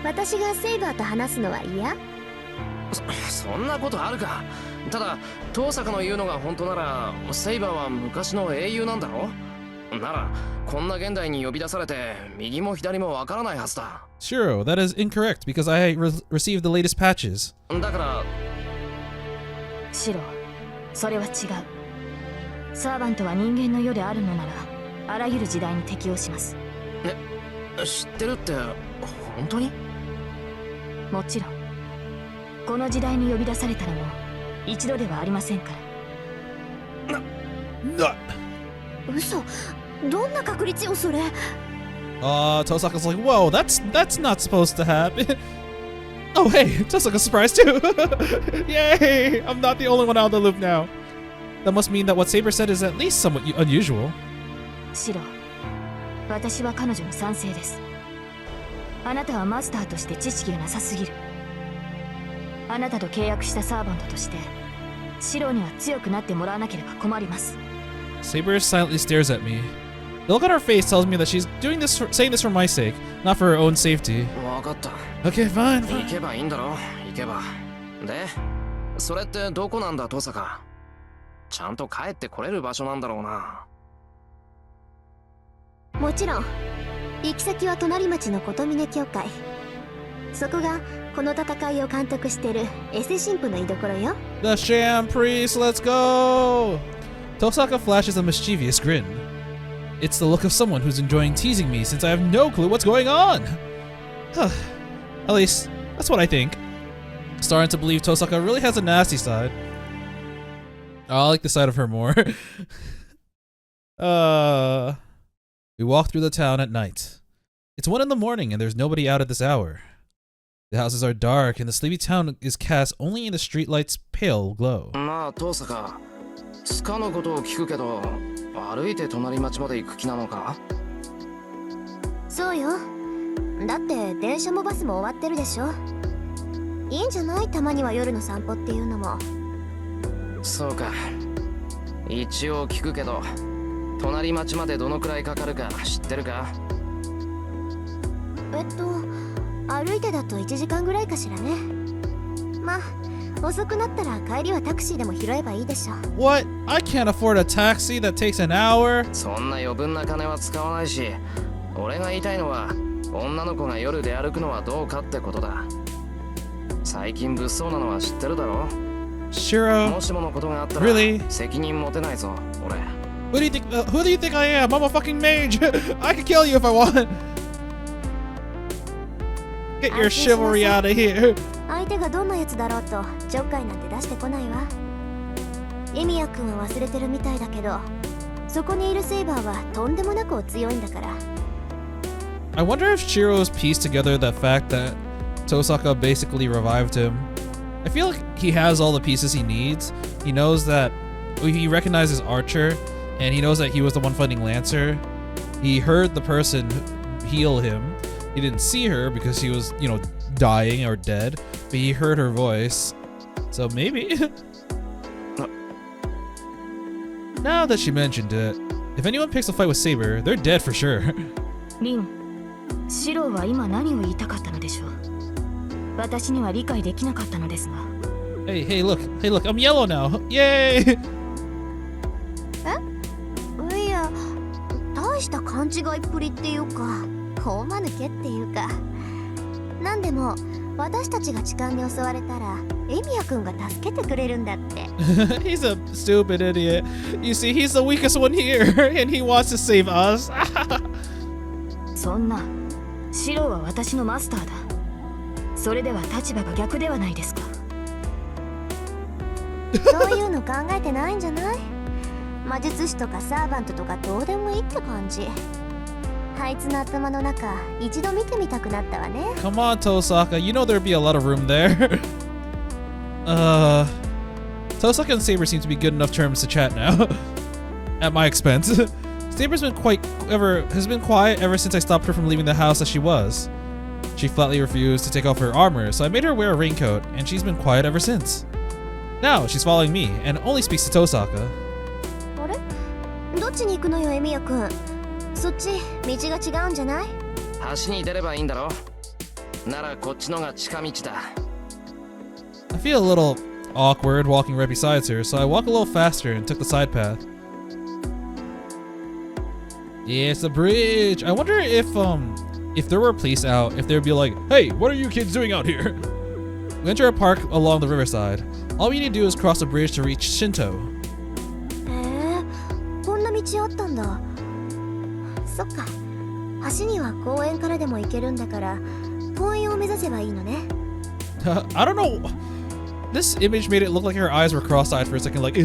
私がセイバーと話すのは嫌？そんなことあるか。ただ遠坂の言うのが本当なら、セイバーは昔の英雄なんだろ？ならこんな現代に呼び出されて右も左もわからないはずだ。 Shirou, that is incorrect because I received the latest patches. だからシロー、それは違う。サーバントは人間の世であるのならあらゆる時代に適応します。知ってるって本当に？もちろんこの時代に呼び出されたのも一度ではありませんから。嘘、どんな確率よそれ。Tosaka's like, whoa, that's not supposed to happen. Oh, hey, Tosaka's surprised too. Yay, I'm not the only one out of the loop now. That must mean that what Saber said is at least somewhat unusual. シロー、私は彼女の賛成です。あなたはマスターとして知識がなさすぎる。あなたと契約したサーバントとしてシローには強くなってもらわなければ困ります。 Saber silently stares at me. The look on her face tells me that she's saying this for my sake, not for her own safety. 分かった。 Okay, fine. 行けばいいんだろ。行けばで、それってどこなんだ登坂。ちゃんと帰ってこれる場所なんだろうな。もちろん行き先は隣町の琴峰教会。そこがこの戦いを監督してるエセ神父の居所よ。 The Sham Priest, let's go! Tosaka flashes a mischievous grin. It's the look of someone who's enjoying teasing me since I have no clue what's going on. At least, that's what I think. Starting to believe Tosaka really has a nasty side. Oh, I like the side of her more. We walk through the town at night. It's 1 in the morning and there's nobody out at this hour. The houses are dark and the sleepy town is cast only in the streetlight's pale glow. まあ登坂、つかのことを聞くけど、歩いて隣町まで行く気なのか？そうよ。だって電車もバスも終わってるでしょ。いいんじゃない？たまには夜の散歩っていうのも。そうか。一応聞くけど、隣町までどのくらいかかるか知ってるか？歩いてだと1時間ぐらいかしらね。まあ遅くなったら帰りはタクシーでも拾えばいいでしょ。 What? I can't afford a taxi that takes an hour? そんな余分な金は使わないし、俺が言いたいのは女の子が夜で歩くのはどうかってことだ。最近物騒なのは知ってるだろ？ Shirou, もしものことがあったら Really? 責任持てないぞ、俺。who do you think I am? I'm a fucking mage. I can kill you if I want. Get your chivalry out of here. 相手がどんなやつだろうとちょっかいなんて出してこないわ。エミヤ君は忘れてるみたいだけど、そこにいるセイバーはとんでもなくお強いんだから。I wonder if Shirou's pieced together the fact that Tosaka basically revived him. I feel like he has all the pieces he needs. He knows that he recognizes Archer, and he knows that he was the one fighting Lancer. He heard the person heal him. He didn't see her because he was, dying or dead, but he heard her voice. So maybe. Now that she mentioned it, if anyone picks a fight with Saber, they're dead for sure. リン、シローは今何を言いたかったのでしょう。私には理解できなかったのですが。Hey, look, I'm yellow now. Yay! いや、大した勘違いっぷりっていうか、大間抜けっていうか。なんでも私たちが痴漢に襲われたらエミヤ君が助けてくれるんだって。He's a stupid idiot. You see, he's the weakest one here, and he wants to save us. そんな、シローは私のマスターだ。それでは立場が逆ではないですか。そういうの考えてないんじゃない？魔術師とかサーバントとかどうでもいいって感じ。あいつの頭の中一度見てみたくなったわね。 Come on, Tosaka, you know there'd be a lot of room there. Tosaka and Saber seem to be good enough terms to chat now. At my expense. Saber's been quiet ever since I stopped her from leaving the house as she was. She flatly refused to take off her armor, so I made her wear a raincoat, and she's been quiet ever since. Now she's following me and only speaks to Tosaka. あれ？どっちに行くのよ、エミヤ君。そっち道が違うんじゃない？橋に出ればいいんだろ。ならこっちのが近道だ。I feel a little awkward walking right beside her, so I walk a little faster and took the side path. Yeah, it's a bridge. I wonder if there were police out, if they'd be like, "Hey, what are you kids doing out here?" We enter a park along the riverside. All we need to do is cross the bridge to reach Shinto. こんな道あったんだ。そっか。橋には公園からでも行けるんだから、公園を目指せばいいのね。I don't know. This image made it look like her eyes were cross-eyed for a second, like,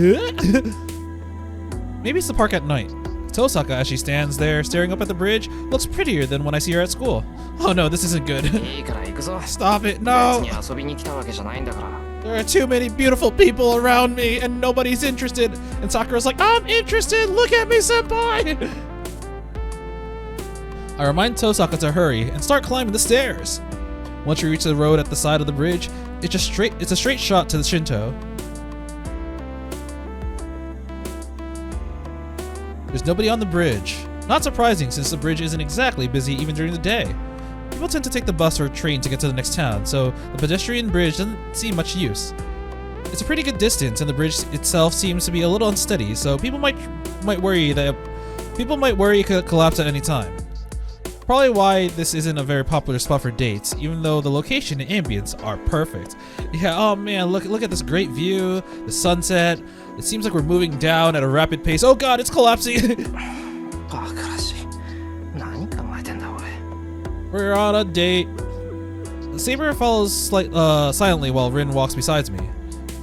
Maybe it's the park at night. Tosaka, as she stands there staring up at the bridge, looks prettier than when I see her at school. Oh no, this isn't good. いいから行くぞ。 Stop it, no! 別に遊びに来たわけじゃないんだから。 There are too many beautiful people around me and nobody's interested. And Sakura's like, I'm interested! Look at me, senpai! I remind Tosaka to hurry and start climbing the stairs. Once we reach the road at the side of the bridge, it's a straight shot to the Shinto. There's nobody on the bridge. Not surprising since the bridge isn't exactly busy even during the day. people tend to take the bus or train to get to the next town, so the pedestrian bridge doesn't see much use. It's a pretty good distance, and the bridge itself seems to be a little unsteady, so people might worry it could collapse at any time. Probably why this isn't a very popular spot for dates, even though the location and ambience are perfect. Yeah, oh man, look at this great view, the sunset. It seems like we're moving down at a rapid pace. Oh god, it's collapsing! We're on a date. Saber follows silently while Rin walks beside me.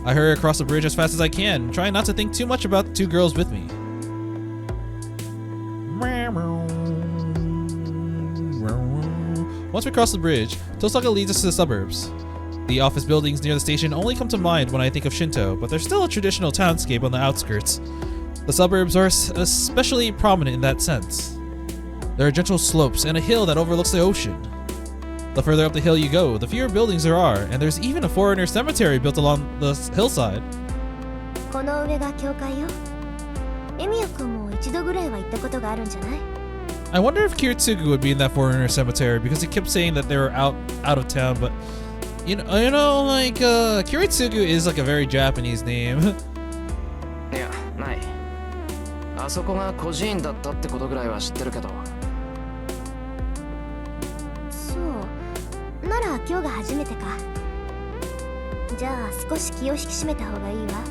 I hurry across the bridge as fast as I can, trying not to think too much about the two girls with me. Once we cross the bridge, Tosaka leads us to the suburbs. The office buildings near the station only come to mind when I think of Shinto, but there's still a traditional townscape on the outskirts. The suburbs are especially prominent in that sense. There are gentle slopes and a hill that overlooks the ocean. The further up the hill you go, the fewer buildings there are, and there's even a foreigner cemetery built along the hillside. この上が教会よ。エミヤ君も一度ぐらいは行ったことがあるんじゃない？ I wonder if Kiritsugu would be in that foreigner cemetery because he kept saying that they were out of town, but you know, like Kiritsugu is like a very Japanese name. いや、ない。あそこが孤児院だったってことぐらいは知ってるけど。そう。なら今日が初めてか。じゃあ少し気を引き締めた方がいいわ。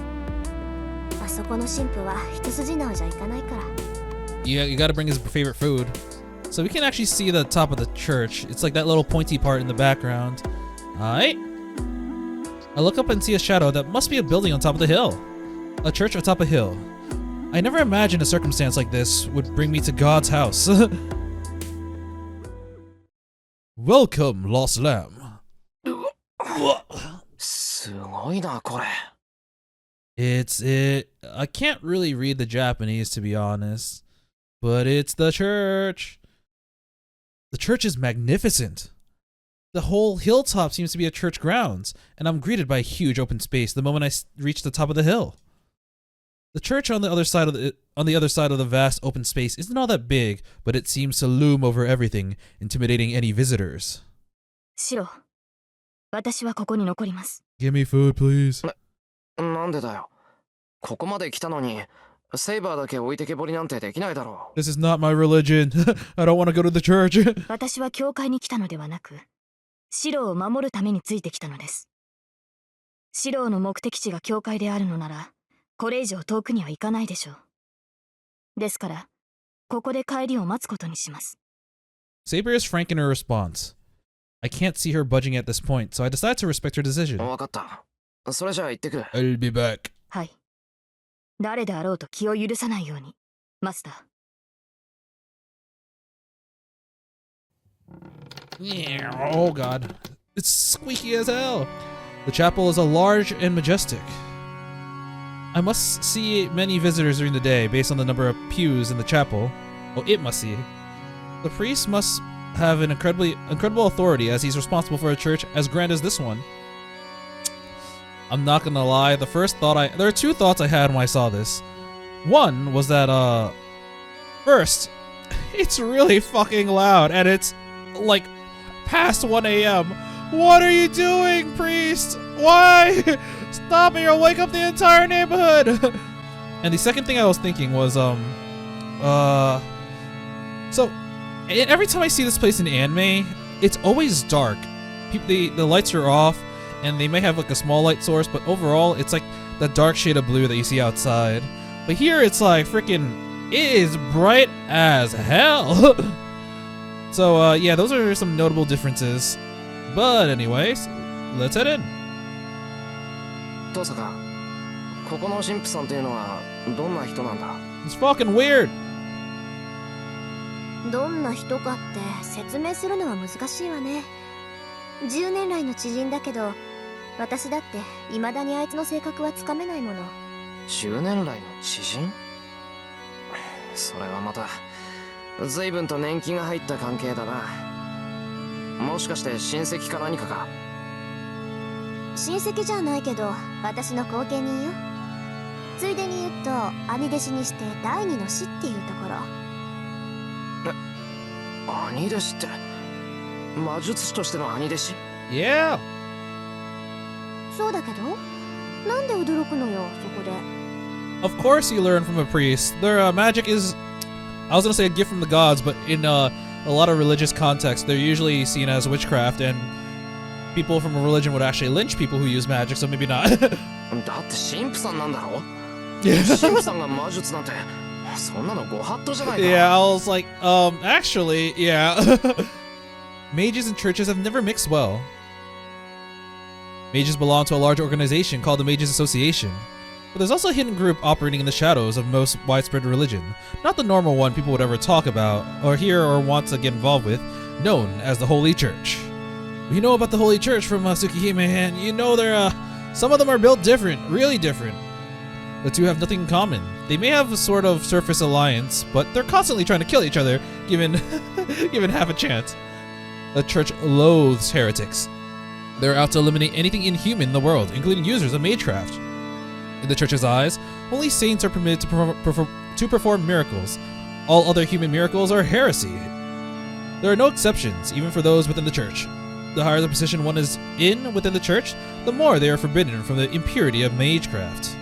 あそこの神父は一筋縄じゃいかないから。Yeah, you gotta bring his favorite food. So we can actually see the top of the church. It's like that little pointy part in the background. Alright. I look up and see a shadow that must be a building on top of the hill. A church atop a hill. I never imagined a circumstance like this would bring me to God's house. Welcome, Lost Lamb. すごいな、これ。I can't really read the Japanese, to be honest. But it's the church. The church is magnificent. The whole hilltop seems to be a church grounds, and I'm greeted by a huge open space the moment I reach the top of the hill. The church on the other side of the vast open space isn't all that big, but it seems to loom over everything, intimidating any visitors. シロ、私はここに残ります。 Give me food, please. なんでだよ。ここまで来たのに、セイバーだけ置いてけぼりなんてできないだろう。This is not my religion. I don't want to go to the church. 私は教会に来たのではなく、シロを守るためについてきたのです。シロの目的地が教会であるのなら、これ以上遠くには行かないでしょう。ですから、ここで帰りを待つことにします。Saber is frank in her response. I can't see her budging at this point, so I decide to respect her decision. わかった。それじゃあ行ってくる。I'll be back. はい。誰であろうと気を許さないように、マスター。Yeah, oh god. It's squeaky as hell. The chapel is a large and majestic. I must see many visitors during the day based on the number of pews in the chapel. Oh, it must see. The priest must have an incredible authority as he's responsible for a church as grand as this one. I'm not gonna lie, there are two thoughts I had when I saw this. One was that, first, it's really fucking loud and it's like past 1 a.m. What are you doing, priest? Why? Stop it, you'll wake up the entire neighborhood. And the second thing I was thinking was, so every time I see this place in anime, it's always dark. The lights are off, and they may have like a small light source, but overall it's like the dark shade of blue that you see outside. But here it's like freaking, it is bright as hell. So yeah, those are some notable differences. But anyways, let's head in. トサカ、ここの神父さんっていうのはどんな人なんだ？ It's fucking weird. どんな人かって説明するのは難しいわね。10年来の知人だけど、私だって未だにあいつの性格はつかめないもの。10年来の知人？それはまた随分と年季が入った関係だな。もしかして親戚か何かか？親戚じゃないけど私の後見人よ。ついでに言うと兄弟子にして第二の師っていうところ。兄弟子って魔術師としての兄弟子？ Yeah. そうだけど、なんで驚くのよ、そこで。Of course you learn from a priest. Their magic is, I was gonna say a gift from the gods, but in a lot of religious contexts, they're usually seen as witchcraft, and people from a religion would actually lynch people who use magic, so maybe not. だって神父さんなんだろ？神父さんが魔術なんて、そんなのご法度じゃないか。 Yeah, I was like, actually, yeah. Mages and churches have never mixed well. Mages belong to a large organization called the Mages Association. But there's also a hidden group operating in the shadows of most widespread religion. Not the normal one people would ever talk about, or hear, or want to get involved with, known as the Holy Church. We know about the Holy Church from Tsukihime, and you know some of them are built different, really different. The two have nothing in common. They may have a sort of surface alliance, but they're constantly trying to kill each other, given half a chance. The church loathes heretics. They're out to eliminate anything inhuman in the world, including users of magecraft. In the church's eyes, only saints are permitted to perform miracles. All other human miracles are heresy. There are no exceptions, even for those within the church. The higher the position one is in within the church, the more they are forbidden from the impurity of magecraft.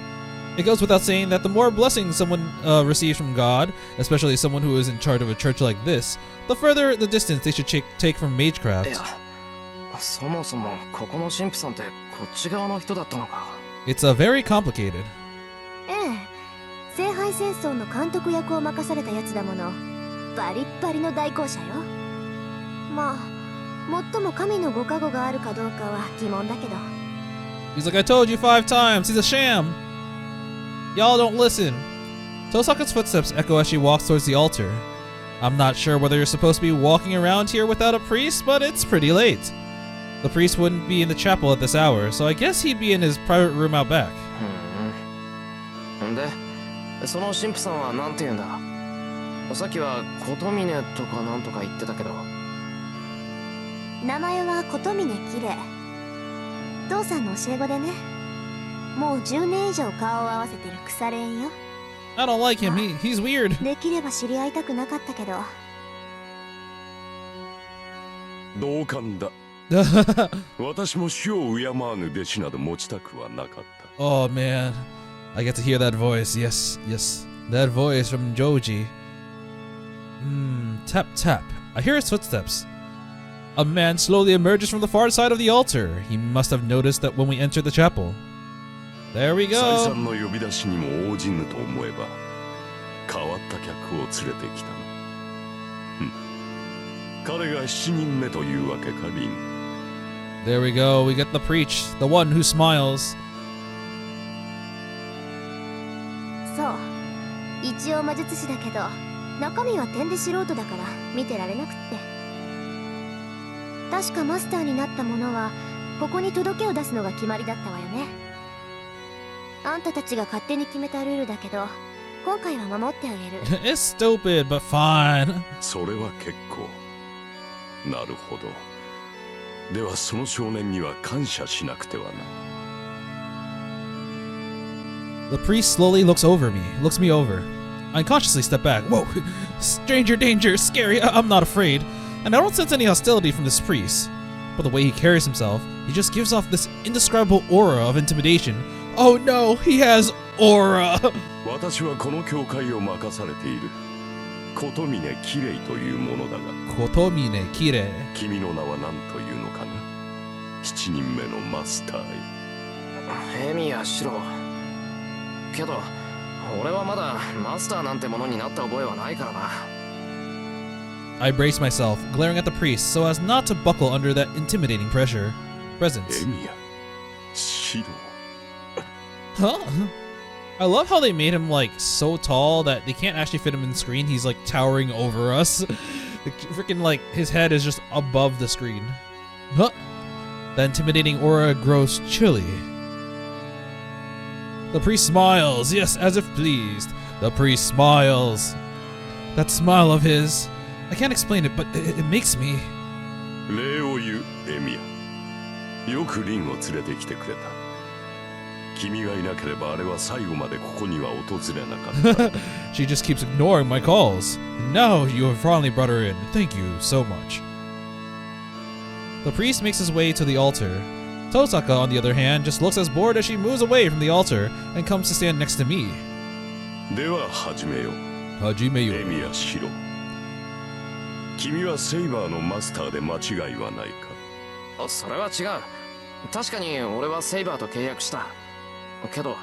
It goes without saying that the more blessings someone receives from God, especially someone who is in charge of a church like this, the further the distance they should take from magecraft. いや、そもそもここの神父さんってこっち側の人だったのか。 It's very complicated. ええ、聖杯戦争の監督役を任されたやつだもの。バリッバリの大公社よ。まあ、最も神のご加護があるかどうかは疑問だけど。 He's like, I told you 5 times, he's a sham. Y'all don't listen. Tosaku's footsteps echo as she walks towards the altar. I'm not sure whether you're supposed to be walking around here without a priest, but it's pretty late. The priest wouldn't be in the chapel at this hour, so I guess he'd be in his private room out back. んで、その神父さんはなんて言うんだ？さっきは琴峰とかなんとか言ってたけど。名前は琴峰綺麗。父さんの教え子でね。もう10年以上顔を合わせてる腐れ縁よ。 I don't like him, he's weird. できれば知り合いたくなかったけど。同感だ。私も死を敬わぬ弟子など持ちたくはなかった。 Oh man, I get to hear that voice. Yes, yes, that voice from Joji. Tap tap. I hear his footsteps. A man slowly emerges from the far side of the altar. He must have noticed that when we entered the chapel. There we 再 go. 三の呼び出しにも応じぬと思えば、変わった客を連れてきたな。彼が7人目というわけか、リン。 There we go. We get the preach, the one who smiles. そう。一応魔術師だけど、中身は点で素人だから見てられなくって。確かマスターになったものは、ここに届けを出すのが決まりだったわよね。あんたたちが勝手に決めたルールだけど、今回は守ってあげる。It's stupid, but fine. それは結構。なるほど。ではその少年には感謝しなくてはな。 The priest slowly looks me over. I unconsciously step back. Whoa, stranger danger, scary. I'm not afraid. And I don't sense any hostility from this priest. But the way he carries himself, he just gives off this indescribable aura of intimidation. Oh no, he has aura. 私はこの教会を任されている。琴峰綺麗というものだが。 Kotomine kire. 君の名は何というのかな。7人目のマスターへ。エミヤシロ。けど、俺はまだマスターなんてものになった覚えはないからな。 I brace myself, glaring at the priest so as not to buckle under that intimidating presence. エミヤ、シロ。 Huh? I love how they made him like so tall that they can't actually fit him in the screen. He's like towering over us. Freaking like his head is just above the screen. Huh? The intimidating aura grows chilly. The priest smiles, yes, as if pleased. The priest smiles. That smile of his, I can't explain it, but it makes me. 礼を言う、エミヤ。よくリンを連れてきてくれた。君がいなければあれは最後までここには訪れなかった。She just keeps ignoring my calls. Now you have finally brought her in. Thank you so much. The priest makes his way to the altar. Tosaka, on the other hand, just looks as bored as she moves away from the altar and comes to stand next to me. では始めよう。 Hajime エミヤシロ。君はセイバーのマスターで間違いはないか？それは違う。確かに俺はセイバーと契約した。けど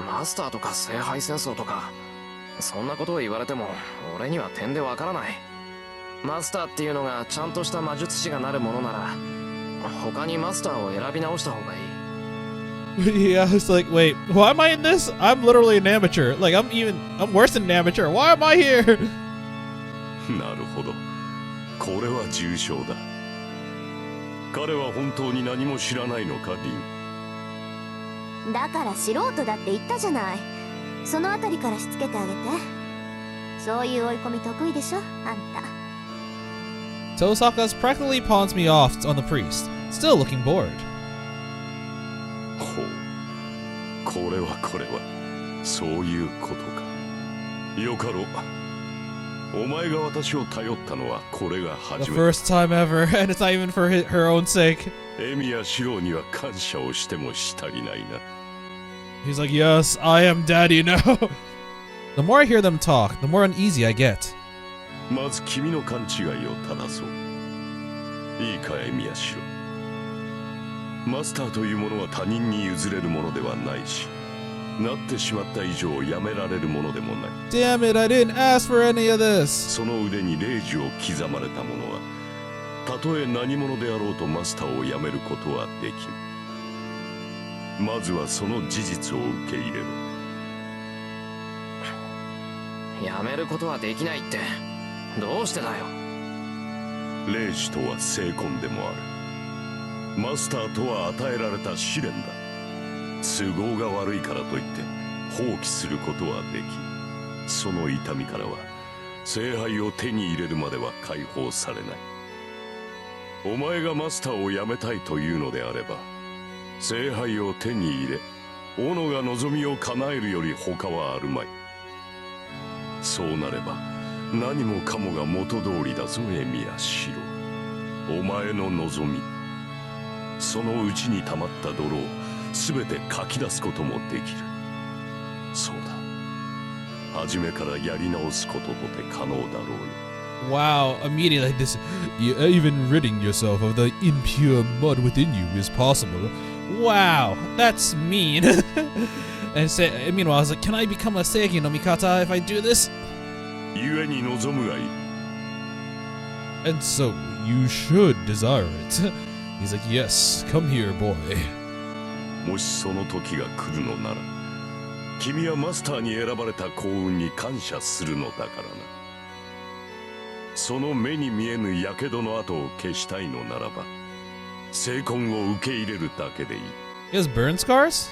マスターとか聖杯戦争とかそんなことを言われても俺には点でわからない。マスターっていうのがちゃんとした魔術師がなるものなら他にマスターを選び直した方がいい。Yeah, it's like, wait, why am I in this? I'm literally an amateur. Like, I'm worse than an amateur. Why am I here? なるほど。これは重症だ。彼は本当に何も知らないのか、リン。だから素人だって言ったじゃない。そのあたりからしつけてあげて。そういう追い込み得意でしょ、あんた。Tosaka's practically pawns me off on the priest, still looking bored. ほう。これはそういうことか。よかろう。お前が私を頼ったのはこれが The 初めて。 first time ever, and it's not even for her own sake. エミヤシロウには感謝をしてもし足りないな。He's like, yes, I am daddy now. The more I hear them talk, the more uneasy I get. まず君の勘違いを正そう。いいか、エミヤシロウ。マスターというものは他人に譲れるものではないし、なってしまった以上やめられるものでもない。 Damn it, I didn't ask for any of this. その腕に令状を刻まれた者は、たとえ何者であろうとマスターを辞めることはできん。まずはその事実を受け入れろ。やめることはできないってどうしてだよ。霊視とは聖魂でもある。マスターとは与えられた試練だ。都合が悪いからといって放棄することはできん。その痛みからは聖杯を手に入れるまでは解放されない。お前がマスターを辞めたいというのであれば、聖杯を手に入れ斧が望みを叶えるより他はあるまい。そうなれば何もかもが元通りだぞ、エミヤシロウ。お前の望み、その内に溜まった泥を全てかき出すこともできる。そうだ、初めからやり直すこととて可能だろうよ。 Wow, immediately like this. Even ridding yourself of the impure mud within you is possible. Wow, that's mean. And meanwhile, I was like, can I become a Seiki no Mikata if I do this? 故に望むがいい。 And so, you should desire it. He's like, yes, come here, boy. もしその時が来るのなら、君はマスターに選ばれた幸運に感謝するのだからな。その目に見えぬ火傷の跡を消したいのならば、聖魂を受け入れるだけでいい。 He has burn scars?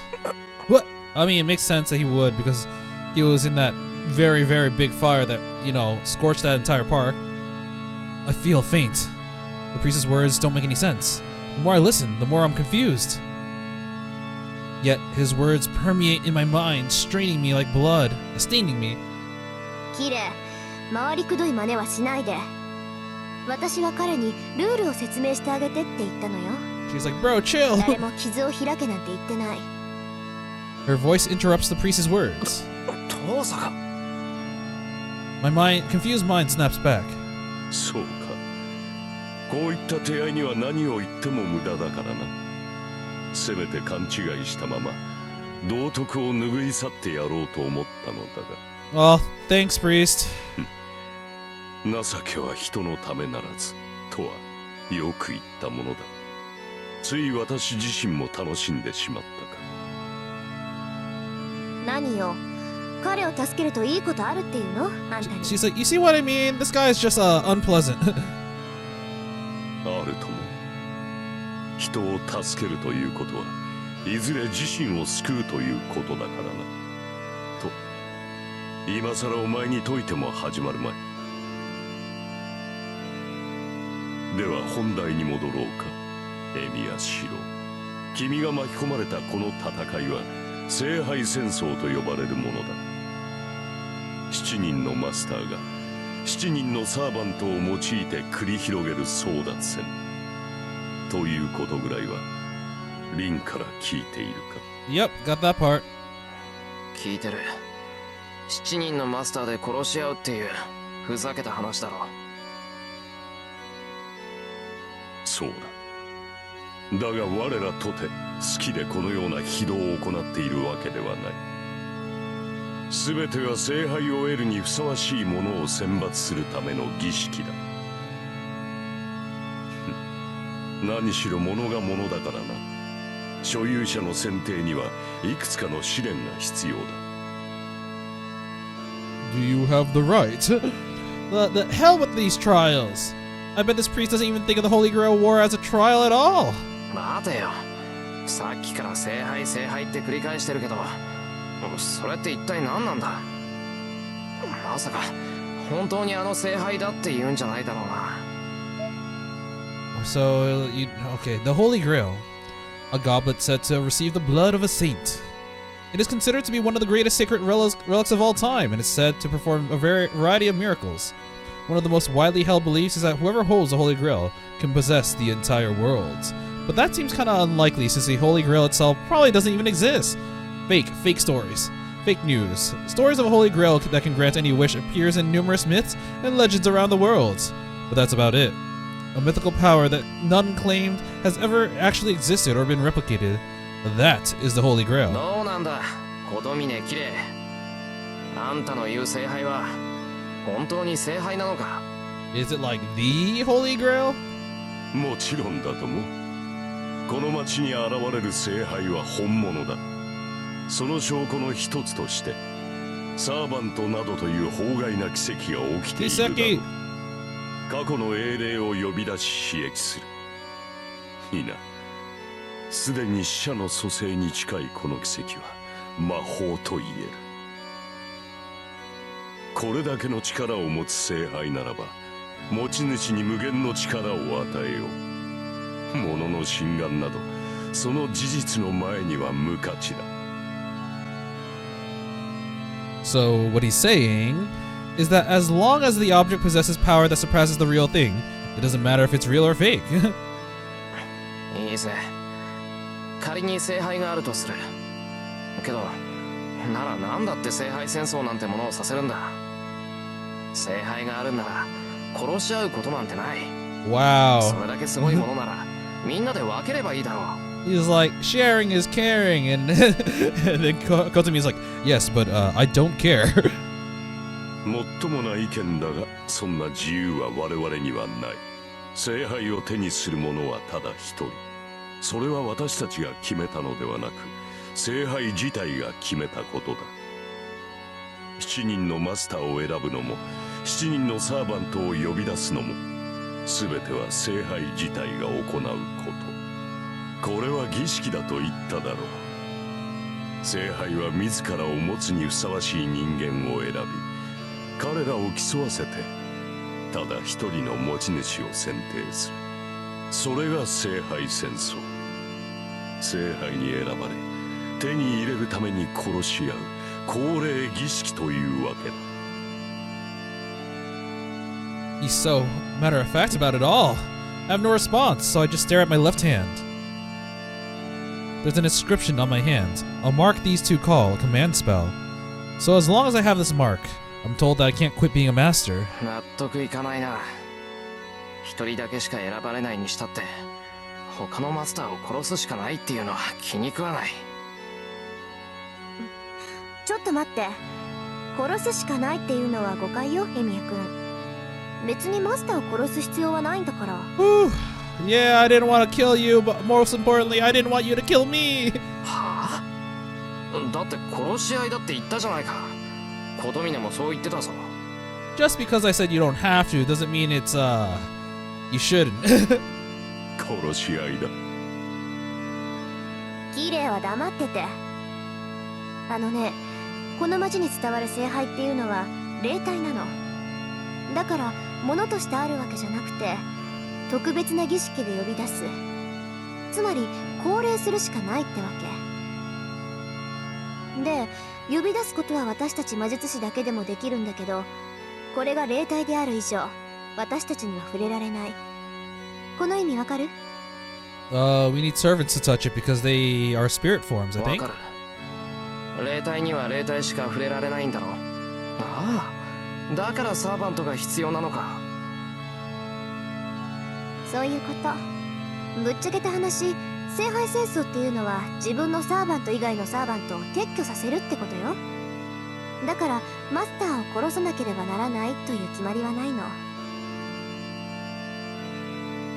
What? I mean, it makes sense that he would because he was in that very, very big fire that, scorched that entire park. I feel faint. The priest's words don't make any sense. The more I listen, the more I'm confused. Yet his words permeate in my mind, straining me like blood, staining me. キレ、回りくどい真似はしないで。私は彼にルールを説明してあげてって言ったのよ。 She's like, bro, chill. 誰も傷を開けなんて言ってない。 Her voice interrupts the priest's words. 父さん。 My confused mind snaps back. そうか。こういった手合いには何を言っても無駄だからな。せめて勘違いしたまま道徳を拭い去ってやろうと思ったのだが。 Oh, thanks, priest. 情けは人のためならずとはよく言ったものだ。つい私自身も楽しんでしまったか。何よ、彼を助けるといいことあるっていうの？あんたに。 She's like, you see what I mean? This guy is just unpleasant. あるとも。人を助けるということはいずれ自身を救うということだからな。と今さらお前に説いても始まるまい。では本題に戻ろうか、エミヤシロウ。君が巻き込まれたこの戦いは聖杯戦争と呼ばれるものだ。7人のマスターが7人のサーバントを用いて繰り広げる争奪戦。ということぐらいはリンから聞いているか。 Yep, got that part. 聞いてる。7人のマスターで殺し合うっていうふざけた話だろ。そうだ。だが我らとて好きでこのような非道を行っているわけではない。全ては聖杯を得るにふさわしいものを選抜するための儀式だ。何しろ物が物だからな。所有者の選定にはいくつかの試練が必要だ。Do you have the right? The hell with these trials. I bet this priest doesn't even think of the Holy Grail War as a trial at all. 待てよ。さっきから聖杯聖杯って繰り返してるけど、それって一体何なんだ。まさか本当にあの聖杯だって言うんじゃないだろうな。So, okay, the Holy Grail, a goblet said to receive the blood of a saint. It is considered to be one of the greatest sacred relics of all time, and is said to perform a variety of miracles. One of the most widely held beliefs is that whoever holds the Holy Grail can possess the entire world. But that seems kind of unlikely, since the Holy Grail itself probably doesn't even exist. Fake stories. Fake news. Stories of a Holy Grail that can grant any wish appears in numerous myths and legends around the world. But that's about it. A mythical power that none claimed has ever actually existed or been replicated. That is the Holy Grail. どうなんだ、小富ね綺麗。あんたの言う聖杯は本当に聖杯なのか？ Is it like the Holy Grail? もちろんだとも。この町に現れる聖杯は本物だ。その証拠の一つとしてサーバントなどという法外な奇跡が起きているだろう。過去の英霊を呼び出し刺激する。いいな。すでに死者の蘇生に近いこの奇跡は魔法と言える。これだけの力を持つ聖杯ならば持ち主に無限の力を与えよう。物の心眼などその事実の前には無価値だ。 So what he's saying is that as long as the object possesses power that surpasses the real thing, it doesn't matter if it's real or fake. いいぜ。仮に聖杯があるとする。けど、ならなんだって聖杯戦争なんてものをさせるんだ。聖杯があるんなら殺し合うことなんてない。Wow. それだけすごいものならみんなで分ければいいだろう。He's like, sharing is caring, and, and then Kotomi is like, yes, but I don't care. もっともな意見だが、そんな自由は我々にはない。聖杯を手にする者はただ一人。それは私たちが決めたのではなく、聖杯自体が決めたことだ。7人のマスターを選ぶのも、7人のサーバントを呼び出すのも、すべては聖杯自体が行うこと。これは儀式だと言っただろう。聖杯は自らを持つにふさわしい人間を選び、彼らを競わせてただ一人の持ち主を選定する。それが聖杯戦争。聖杯に選ばれ手に入れるために殺し合う恒例儀式というわけだ。 He's so matter of fact about it all. I have no response, so I just stare at my left hand. There's an inscription on my hand. I'll mark these two call, a command spell. So as long as I have this mark, I'm told that I can't quit being a master. 納得いかないな。一人だけしか選ばれないにしたって他のマスターを殺すしかないっていうのは気に食わない。ちょっと待って。殺すしかないっていうのは誤解よ、エミヤ君。別にマスターを殺す必要はないんだから。Whew. Yeah, I didn't want to kill you, but most importantly, I didn't want you to kill me. はあ？だって殺し合いだって言ったじゃないか。小富ねもそう言ってたぞ。Just because I said you don't have to doesn't mean it's, you shouldn't. 殺し合いだ。綺麗は黙ってて。あのね、この町に伝わる聖杯っていうのは霊体なの。だから物としてあるわけじゃなくて特別な儀式で呼び出す。つまり降霊するしかないってわけで、呼び出すことは私たち魔術師だけでもできるんだけど、これが霊体である以上私たちには触れられない。この意味わかる？ We need servants to touch it because they are spirit forms, I わ think. かる。霊体には霊体しか触れられないんだろ。ああ、だからサーバントが必要なのか。そういうこと。ぶっちゃけた話、聖杯戦争っていうのは自分のサーバント以外のサーバントを撤去させるってことよ。だからマスターを殺さなければならないという決まりはないの。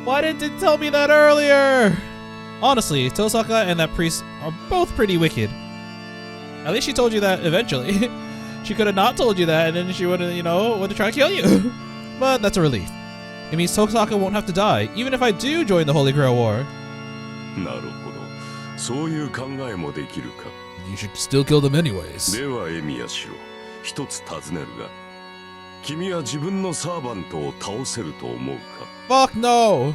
Why didn't it tell me that earlier? Honestly, Tosaka and that priest are both pretty wicked. At least she told you that eventually. She could have not told you that and then she would have, would have tried to kill you. But that's a relief. It means Tosaka won't have to die, even if I do join the Holy Grail War. なるほど。そういう考えもできるか。You should still kill them anyways. ではエミヤシロ、一つ尋ねるが、君は自分のサーバントを倒せると思うか？ Fuck no!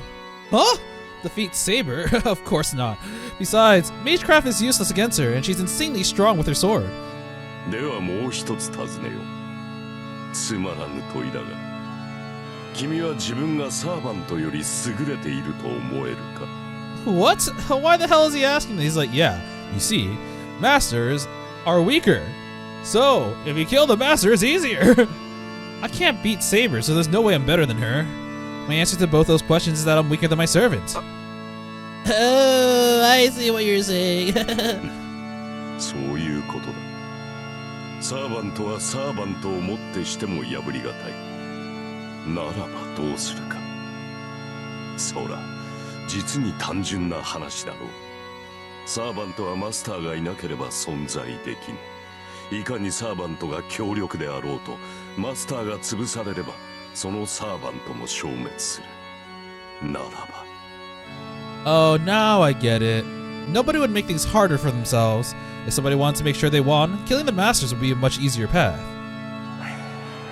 Huh? Defeat Saber? Of course not. Besides, Magecraft is useless against her, and she's insanely strong with her sword. ではもう一つ尋ねよう。つまらぬ問いだが、君は自分がサーバントより優れていると思えるか？ What? Why the hell is he asking? He's like, yeah, you see, masters are weaker. So, if you kill the master, it's easier. I can't beat Saber, so there's no way I'm better than her. My answer to both those questions is that I'm weaker than my servant. Oh, I see what you're saying. そういうことだ。サーバントはサーバントをもってしても破りがたい。ならばどうするか。そら、実に単純な話だろう。サーバントはマスターがいなければ存在できぬ。いかにサーバントが強力であろうと、マスターが潰されれば、そのサーバントも消滅する。ならば。Oh, now I get it. Nobody would make things harder for themselves. If somebody wanted to make sure they won, killing the masters would be a much easier path.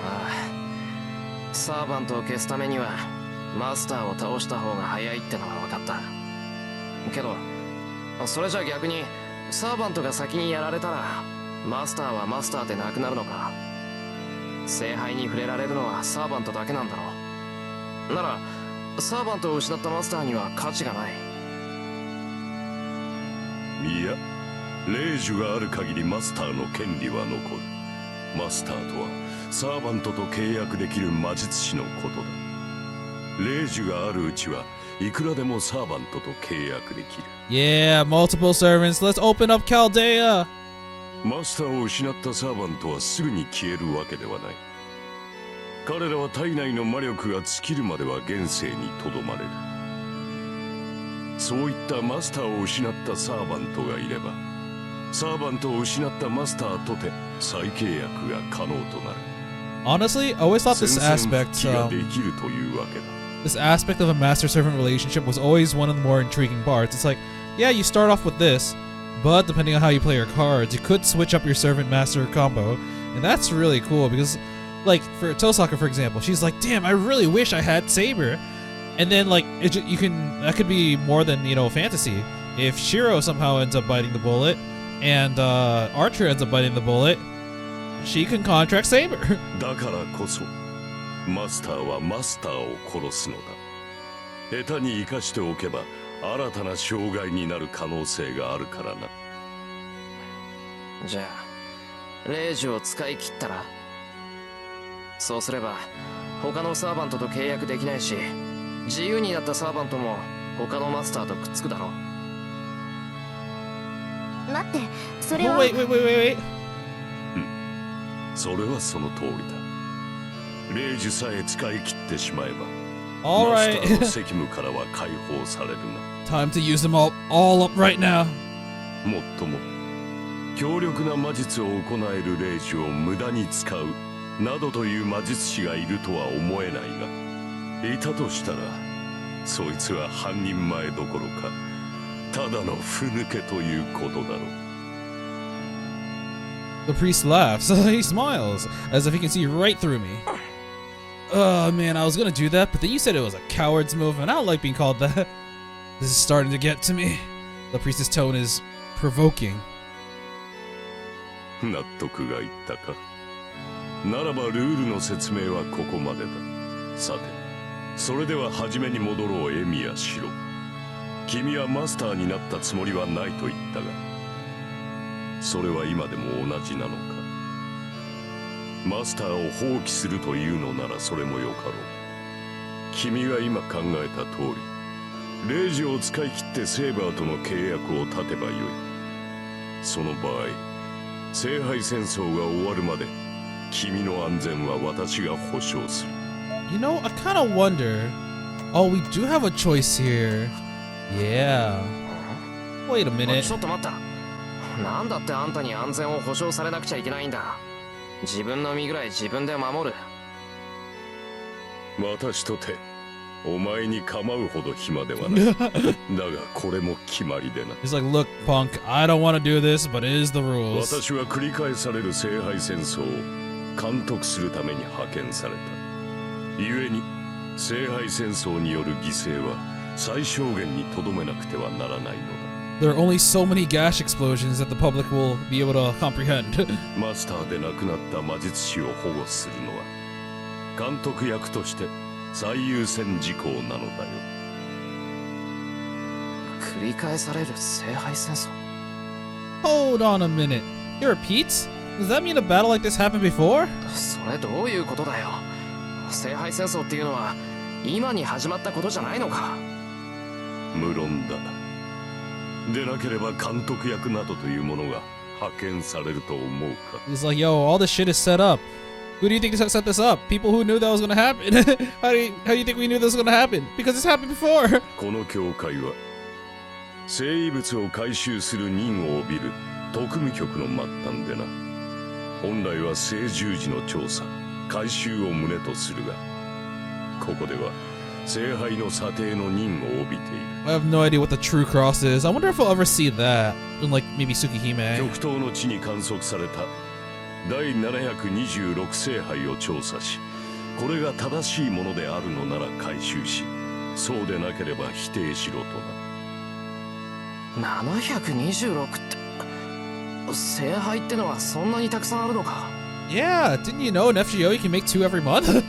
ああ、サーバントを消すためにはマスターを倒した方が早いってのは分かった。けどそれじゃ逆にサーバントが先にやられたらマスターはマスターでなくなるのか。聖杯に触れられるのはサーバントだけなんだろう。ならサーバントを失ったマスターには価値がない。いや、霊樹がある限りマスターの権利は残る。マスターとはサーバントと契約できる魔術師のことだ。霊樹があるうちはいくらでもサーバントと契約できる。Yeah, multiple servants. Let's open up Chaldea. マスターを失ったサーバントはすぐに消えるわけではない。彼らは体内の魔力が尽きるまでは現世にとどまれる。そういったマスターを失ったサーバントがいれば、サーバントを失ったマスターとて再契約が可能となる。 Honestly, I always thought this 宣戦布 aspect, 告ができるというわけだ。this aspect of a master-servant relationship was always one of the more intriguing parts. It's like, yeah, you start off with this, but depending on how you play your cards, you could switch up your servant-master combo, and that's really cool because, like, for Tosaka, for example, she's like, damn, I really wish I had Saber. And then, like, you can, that could be more than, fantasy. If Shirou somehow ends up biting the bullet, and Archer ends up biting the bullet, she can contract Saber. だからこそ、マスターはマスターを殺すのだ。下手に生かしておけば、新たな障害になる可能性があるからな。じゃあ霊樹を使い切ったら、そうすれば他のサーバントと契約できないし、自由になったサーバントも他のマスターとくっつくだろう。待って、それは。 Wait. それはその通りだ。霊樹さえ使い切ってしまえば、All マスター right. の責務からは解放されるな。 Time to use them all up right now. もっとも、強力な魔術を行える霊樹を無駄に使うなどという魔術師がいるとは思えないが、いたとしたら、そいつは半人前どころか、ただのふぬけということだろう。The priest laughs. He smiles, as if he can see right through me. Oh man, I was gonna do that, but then you said it was a coward's move, and I don't like being called that. This is starting to get to me. The priest's tone is provoking. 納得がいったか。ならばルールの説明はここまでだ。さて、それでは初めに戻ろうエミヤシロ。君はマスターになったつもりはないと言ったが、それは今でも同じなのか。マスターを放棄するというのならそれもよかろう。君が今考えた通り、レイジを使い切ってセーバーとの契約を立てばよい。その場合、聖杯戦争が終わるまで君の安全は私が保証する。 You know, I kind of wonder. Oh, we do have a choice here. Yeah. Wait a ち minute. ょっと待った。なんだってあんたに安全を保証されなくちゃいけないんだ。自分の身ぐらい自分で守る。私とてお前に構うほど暇ではない。だがこれも決まりでな。 He's like, look, punk, I don't want to do this, but it is the rules. 私は繰り返される聖杯戦争を監督するために派遣された。故に聖杯戦争による犠牲は最小限にとどめなくてはならないのだ。 There are only so many gash explosions that the public will be able to comprehend. マスターで亡くなった魔術師を保護するのは監督役として最優先事項なのだよ。繰り返される聖杯戦争。 Hold on a minute. It repeats? Does that mean a battle like this happened before? それどういうことだよ。聖杯戦争っていうのは今に始まったことじゃないのか。無論だ。でなければ監督役などというものが派遣されると思うか。 He's like, yo, all this shit is set up. Who do you think set this up? People who knew that was gonna happen. how do you think we knew this was gonna happen? Because it's happened before. この教会は聖遺物を回収する任を帯びる特務局の末端でな。本来は聖十字の調査回収を旨とするが、ここでは聖杯の査定の任を帯びている。 I have no idea what the true cross is. I wonder if we'll ever see that in like maybe Tsukihime. 極東の地に観測された第726聖杯を調査し、これが正しいものであるのなら回収し、そうでなければ否定しろとな。726って聖杯ってのはそんなにたくさんあるのか。 Yeah, didn't you know in FGO you can make 2 every month?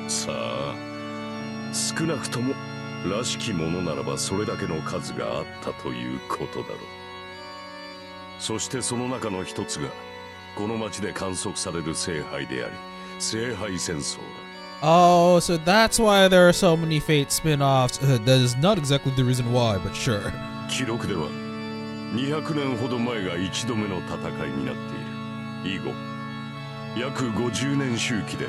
さあ、少なくともらしきものならばそれだけの数があったということだろう。そしてその中の一つがこの町で観測される聖杯であり、聖杯戦争だ。 Oh, so that's why there are so many Fate spin-offs. That is not exactly the reason why, but sure. 記録では200年ほど前が一度目の戦いになっている。以後約50年周期で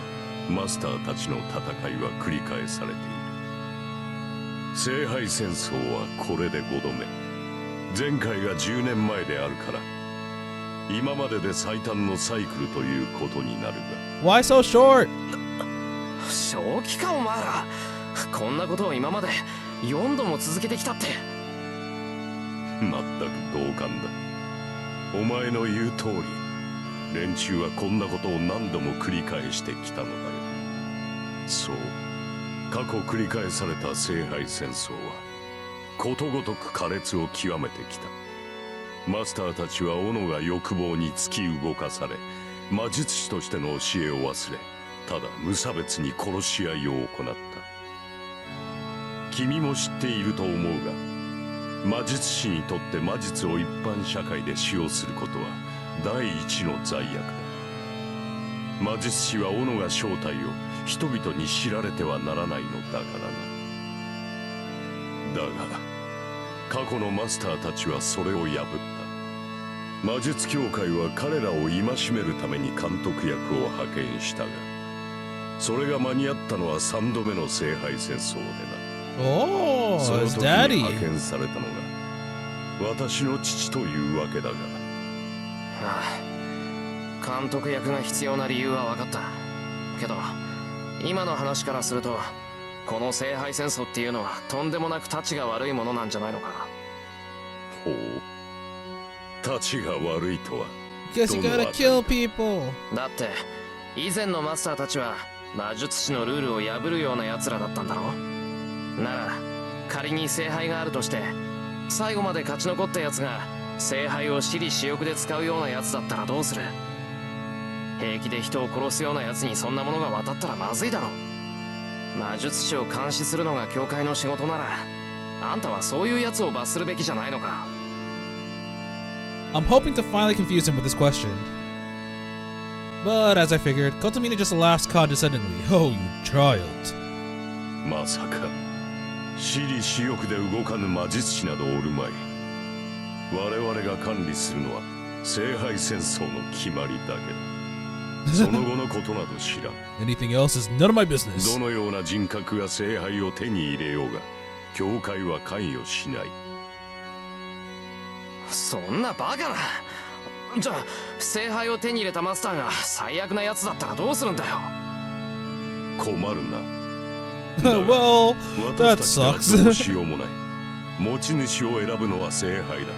マスターたちの戦いは繰り返されている。聖杯戦争はこれで5度目。前回が10年前であるから今までで最短のサイクルということになるが。 Why so short? 正気かお前ら。こんなことを今まで4度も続けてきたって。まったく同感だ。お前の言う通り、連中はこんなことを何度も繰り返してきたのだよ。そう、過去繰り返された聖杯戦争はことごとく苛烈を極めてきた。マスターたちは斧が欲望に突き動かされ、魔術師としての教えを忘れ、ただ無差別に殺し合いを行った。君も知っていると思うが、魔術師にとって魔術を一般社会で使用することは第一の罪悪だ。魔術師は斧が正体を人々に知られてはならないのだからな。だが過去のマスターたちはそれを破った。魔術協会は彼らを戒めるために監督役を派遣したが、それが間に合ったのは3度目の聖杯戦争でな。Oh, その it's 時に daddy. 派遣されたのが私の父というわけだが。ああ、監督役が必要な理由は分かった。けど今の話からするとこの聖杯戦争っていうのはとんでもなくタチが悪いものなんじゃないのか。ほう、タチが悪いとは。 Guess you gotta kill people. だって以前のマスターたちは魔術師のルールを破るような奴らだったんだろ。なら仮に聖杯があるとして最後まで勝ち残った奴が聖杯を私利私欲で使うような奴だったらどうする。平気で人を殺すような奴にそんなものが渡ったらまずいだろ。魔術師を監視するのが教会の仕事ならあんたはそういうやつを罰するべきじゃないのか。 I'm hoping to finally confuse him with this question. But as I figured, Kotomina just laughs condescendingly. Oh, you child. まさか私利私欲で動かぬ魔術師などおるまい。我々が管理するのは聖杯戦争の決まりだけだ。その後のことなど知らん。Anything else is none of my business. どのような人格が聖杯を手に入れようが教会は関与しない。そんなバカな。じゃあ聖杯を手に入れたマスターが最悪なやつだったらどうするんだよ。困るな。Well, that 私たち sucks. はどうしようもない。持ち主を選ぶのは聖杯だ。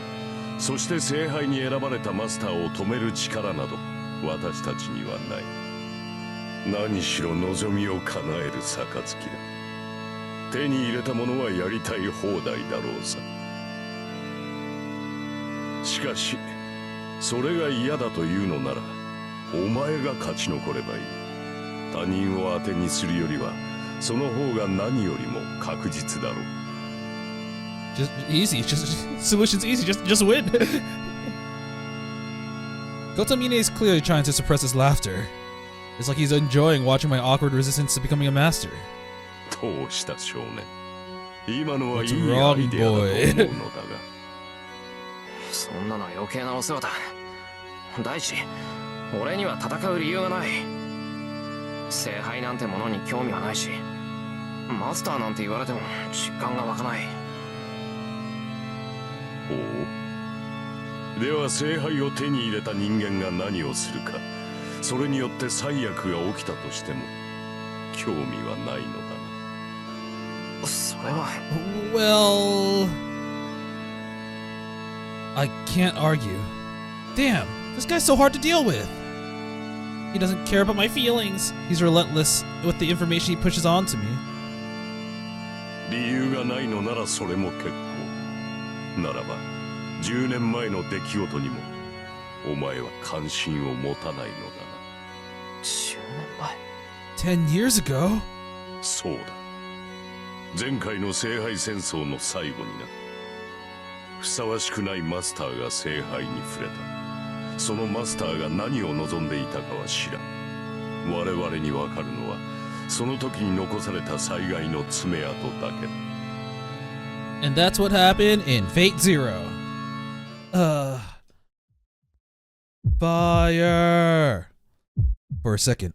そして聖杯に選ばれたマスターを止める力など私たちにはない。何しろ望みを叶える暁だ。手に入れたものはやりたい放題だろうさ。しかしそれが嫌だというのならお前が勝ち残ればいい。他人を当てにするよりはその方が何よりも確実だろう。Just easy. Solution's easy. Just win. Kotomine is clearly trying to suppress his laughter. It's like he's enjoying watching my awkward resistance to becoming a master. どうした少年。今のはいい What's ア wrong, イデアだと思う boy? のだが。そんなの余計なお世話だ。第一、俺には戦う理由がない。聖杯なんてものに興味はないし、マスターなんて言われても実感が湧かない。ほう。では聖杯を手に入れた人間が何をするか、それによって最悪が起きたとしても興味はないのだな。それは。Well, I can't argue. Damn, this guy's so hard to deal with. He doesn't care about my feelings. He's relentless with the information he pushes on to me. 理由がないのならそれも結構。ならば10年前の出来事にもお前は関心を持たないのだな。10年前。10 years ago? そうだ。前回の聖杯戦争の最後にな。ふさわしくないマスターが聖杯に触れた。そのマスターが何を望んでいたかは知らん。我々にわかるのはその時に残された災害の爪痕だけだ。And that's what happened in Fate Zero. Fire! For a second,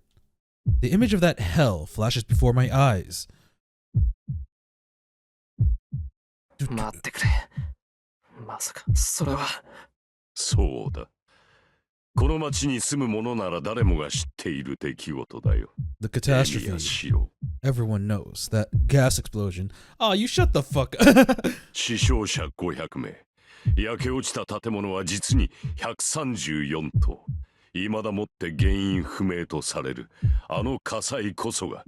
the image of that hell flashes before my eyes. 待ってくれ。まさかそれは。そうだ。この町に住む者なら誰もが知っている出来事だよ。 The エミヤ catastrophe. シロ。 Everyone knows that gas explosion. Oh, you shut the fuck up. 死傷者500名。焼け落ちた建物は実に134棟。未だもって原因不明とされるあの火災こそが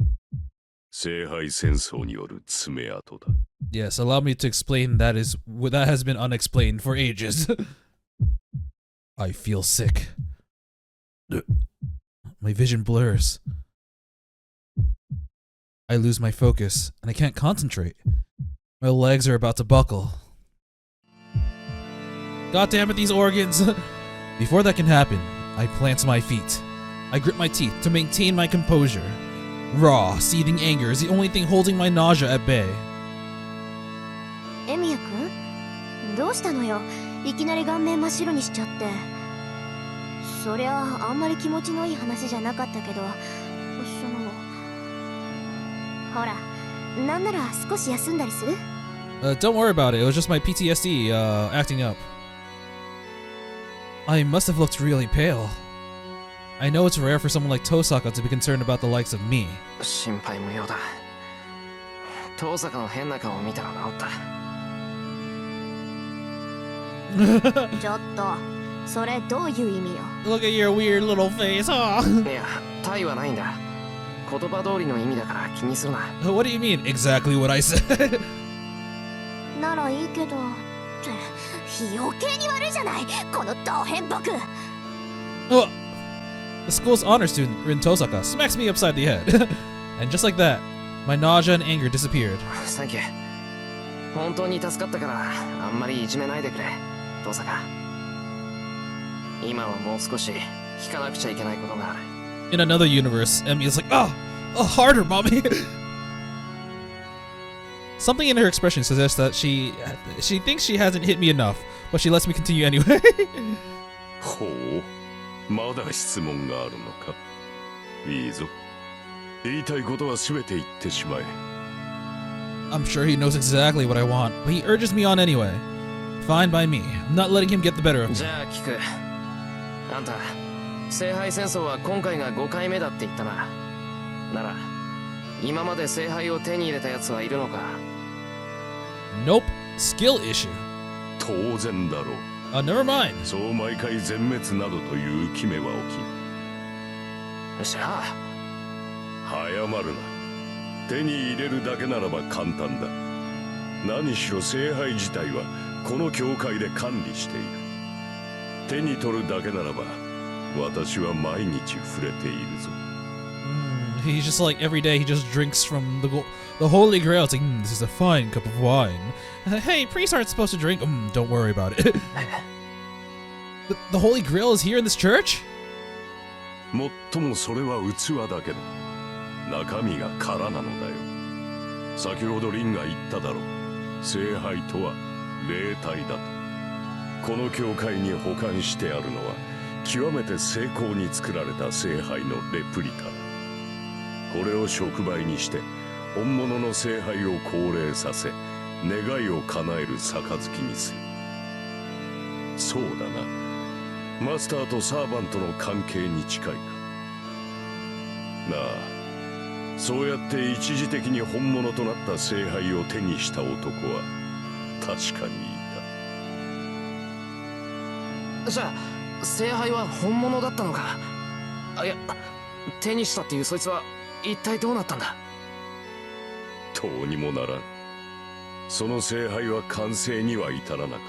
聖杯戦争による爪痕だ。Yes, allow me to explain that has been unexplained for ages. I feel sick. My vision blurs. I lose my focus, and I can't concentrate. My legs are about to buckle. God damn it, these organs! Before that can happen, I plant my feet. I grit my teeth to maintain my composure. Raw, seething anger is the only thing holding my nausea at bay. エミヤ君、どうしたのよ。いきなり顔面真っ白にしちゃって。そりゃあんまり気持ちのいい話じゃなかったけど、ほら、なんなら少し休んだりする？ Don't worry about it. It was just my PTSD acting up. I must have looked really pale. I know it's rare for someone like Tosaka to be concerned about the likes of me. 心配無用だ。遠坂の変な顔を見たら治った。ちょっと、それどういう意味よ。 Look at your weird little face, huh? いや、タイはないんだ。言葉通りの意味だから気にするな。What do you mean? Exactly what I said. ならいいけど、余計に悪いじゃない、このド変僕。Oh, the school's honor student, Rin Tosaka, smacks me upside the head. And just like that, my nausea and anger disappeared. Thank you. 本当に助かったからあんまりいじめないでくれ登坂。今はもう少し聞かなくちゃいけないことがある。 In another universe, Emiya's like, harder, mommy. Something in her expression suggests that she thinks she hasn't hit me enough, but she lets me continue anyway. ほう、まだ質問があるのか。いいぞ。言いたいことは全て言ってしまえ。I'm sure he knows exactly what I want, but he urges me on anyway. Fine by me. I'm not letting him get the better of me. じゃあ聞く。あんた、聖杯戦争は今回が5回目だって言ったな。なら、今まで聖杯を手に入れた奴はいるのか？ Nope. Skill issue. 当然だろう。Never mind. そう毎回全滅などという決めは起きん。じゃあ早まるな。手に入れるだけならば簡単だ。何しろ聖杯自体はこの教会で管理している。手に取るだけならば私は毎日触れているぞ。He's just like every day he just drinks from the Holy Grail. It's like, this is a fine cup of wine. Hey, priests aren't supposed to drink. Don't worry about it. The Holy Grail is here in this church? もっともそれは器だけだ。中身が空なのだよ。先ほどリンが言っただろう。聖杯とは霊体だと。この教会に保管してあるのは極めて精巧に作られた聖杯のレプリカ。これを触媒にして本物の聖杯を降霊させ願いを叶える杯にする。そうだな。マスターとサーバントの関係に近いか。なあ、そうやって一時的に本物となった聖杯を手にした男は確かにいじゃあ聖杯は本物だったのか？いや、手にしたっていうそいつは一体どうなったんだ？た。どうにもならん。その聖杯は完成には至らなかっ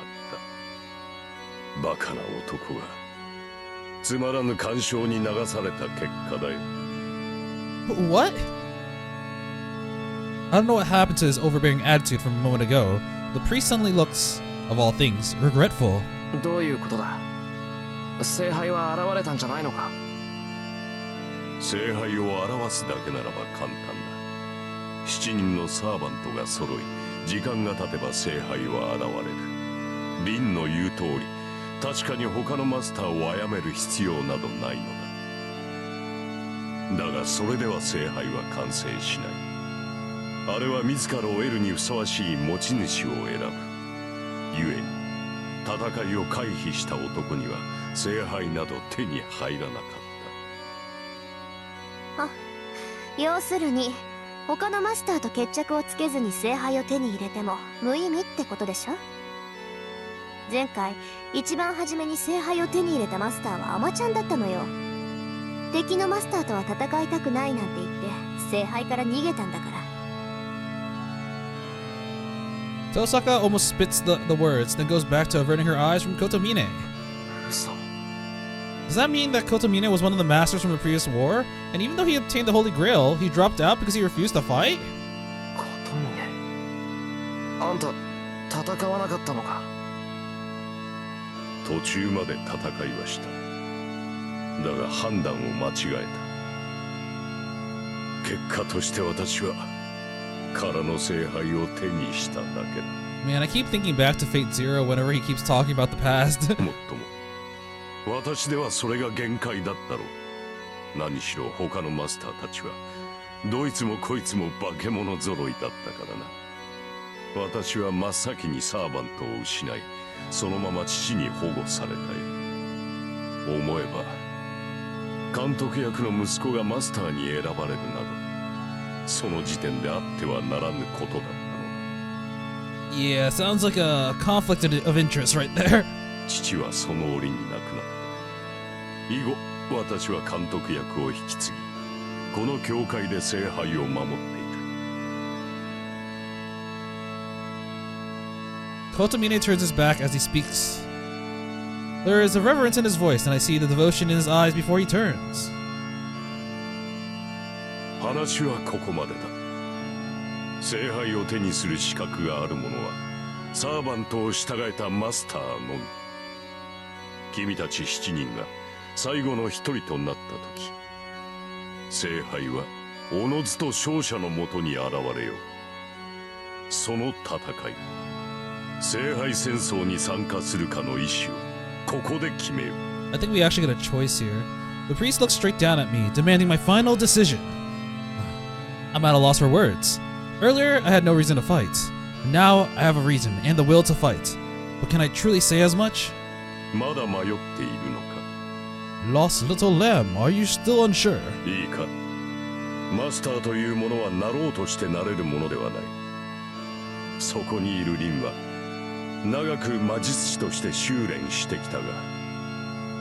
た。バカな男がつまらぬ干渉に流された結果だよ。What? I don't know what happened to his overbearing attitude from a moment ago. The priest suddenly looks, of all things, regretful. どういうことだ？聖杯は現れたんじゃないのか？聖杯を表すだけならば簡単だ。7人のサーバントが揃い、時間が経てば聖杯は現れる。リンの言う通り、確かに他のマスターを殺める必要などないのだ。だがそれでは聖杯は完成しない。あれは自らを得るにふさわしい持ち主を選ぶ。故に戦いを回避した男には聖杯など手に入らなかった。あ、要するに他のマスターと決着をつけずに聖杯を手に入れても無意味ってことでしょ？前回一番初めに聖杯を手に入れたマスターはアマちゃんだったのよ。敵のマスターとは戦いたくないなんて言って聖杯から逃げたんだから。Tosaka almost spits the words, then goes back to averting her eyes from Kotomine. 嘘。 Does that mean that Kotomine was one of the masters from the previous war? And even though he obtained the Holy Grail, he dropped out because he refused to fight? ことみね。あんた戦わなかったのか？途中まで戦いはした。だが判断を間違えた。結果として私は空の聖杯を手にしただけだ。Man, I keep thinking back to Fate Zero whenever he keeps talking about the past. もっとも私ではそれが限界だったろう。何しろ他のマスターたちはどいつもこいつも化け物揃いだったからな。私は真っ先にサーバントを失い、そのまま父に保護されたよ。思えば監督役の息子がマスターに選ばれるなど、その時点であってはならぬことだったのだ。 Yeah, sounds like a conflict of interest right there. 父はその折に亡くなった。以後私は監督役を引き継ぎ、この教会で聖杯を守っている。 Kotomine turns his back as he speaks. There is a reverence in his voice, and I see the devotion in his eyes before he turns. 話はここまでだ。聖杯を手にする資格がある者はサーバントを従えたマスターのみ。君たち7人が最後の一人となった時、聖杯はおのずと勝者のもとに現れよう。その戦い、聖杯戦争に参加するかの意思をここで決めよう。 I think we actually get a choice here. The priest looks straight down at me, demanding my final decision. I'm at a loss for words. Earlier, I had no reason to fight. Now, I have a reason and the will to fight. But can I truly say as much? まだ迷っているのか。 Lost little lamb, are you still unsure? いいか、マスターというものはなろうとしてなれるものではない。そこにいるリンは長く魔術師として修練してきたが、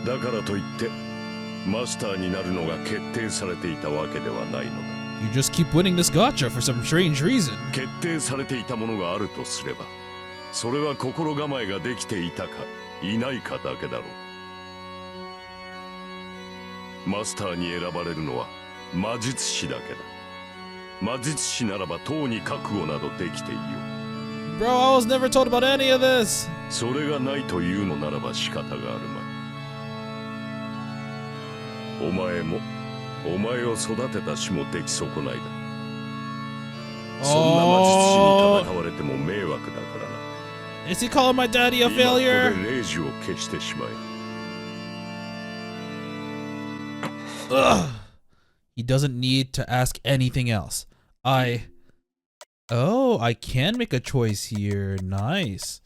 だからといってマスターになるのが決定されていたわけではないのだ。 You just keep winning this gacha for some strange reason. 決定されていたものがあるとすれば、それは心構えができていたかいないかだけだろう。マスターに選ばれるのは魔術師だけだ。魔術師ならばとうに覚悟などできていよう。 Bro, I was never told about any of this. それがないというのならば仕方があるまい。お前もお前を育てたしも出来損ないだ。そんな魔術師に戦われても迷惑だからな。 Is he calling my daddy a 今ここ failure? でレイジを消してしまえ。 Ugh. He doesn't need to ask anything else. Oh, I can make a choice here. Nice.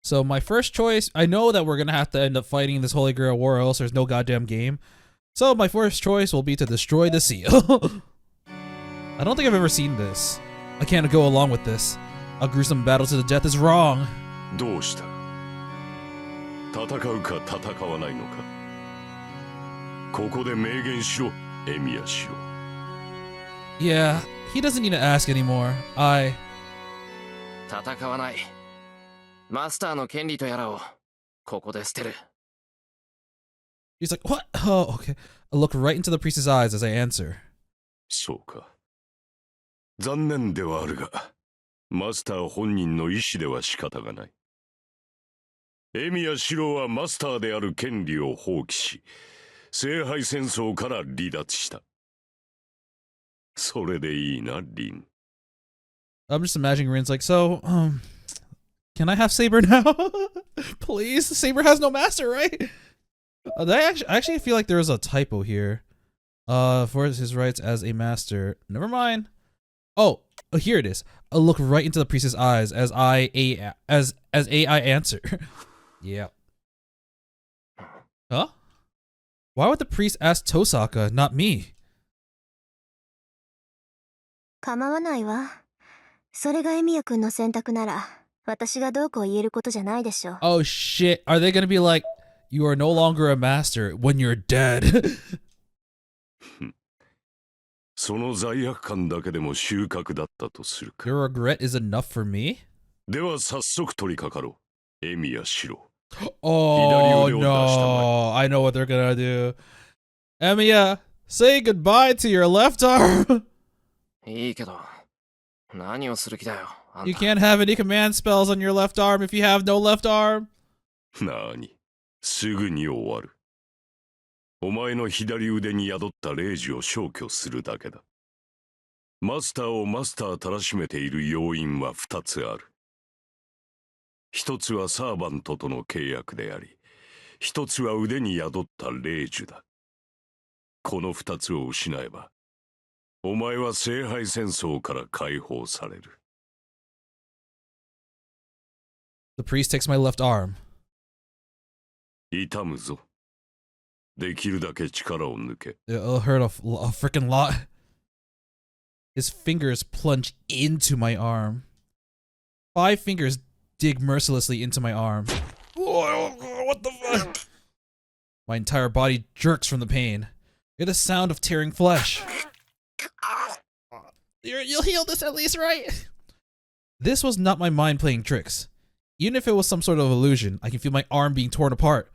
So my first choice, I know that we're gonna have to end up fighting this Holy Grail war, or else there's no goddamn game. So my first choice will be to destroy the seal. I don't think I've ever seen this. I can't go along with this. A gruesome battle to the death is wrong. どうした？戦うか戦わないのか。ここで明言しろ、エミヤシロ。 Yeah, he doesn't need to ask anymore. 戦わない。マスターの権利とやらをここで捨てる。 He's like, what? Oh, okay. I look right into the priest's eyes as I answer. そうか。残念ではあるが、マスター本人の意思では仕方がない。エミヤシロはマスターである権利を放棄し、聖杯戦争から離脱した。それでいいな、リン。 I'm just imagining Rin's like, so, can I have Saber now? Please? Saber has no master, right? I actually feel like there was a typo here. For his rights as a master. Never mind. Oh, here it is. I look right into the priest's eyes as I answer. Yeah. Huh? Why would the priest ask Tosaka, not me? 構わないわ。それがエミヤ君の選択なら、私がどうこう言えることじゃないでしょう。 Oh shit, are they gonna be like, you are no longer a master when you're dead? その罪悪感だけでも収穫だったとするか。 Your regret is enough for me? では早速取り掛かろう、エミヤシロ。 Oh no, I know what they're gonna do. Emiya, say goodbye to your left arm. いいけど、何をする気だよ。あん You た can't have any command spells on your left arm if you have no left arm. なに、すぐに終わる。お前の左腕に宿った霊樹を消去するだけだ。マスターをマスターたらしめている要因は2つある。一つはサーバントとの契約であり、一つは腕に宿った霊樹だ。この2つを失えば、お前は聖杯戦争から解放される。The priest takes my left arm. 痛むぞ。できるだけ力を抜け。 It'll hurt a freaking lot. His fingers plunge into my arm. 5 fingers dig mercilessly into my arm. What the fuck? My entire body jerks from the pain. Hear the sound of tearing flesh. You'll heal this at least, right? This was not my mind playing tricks. Even if it was some sort of illusion, I can feel my arm being torn apart.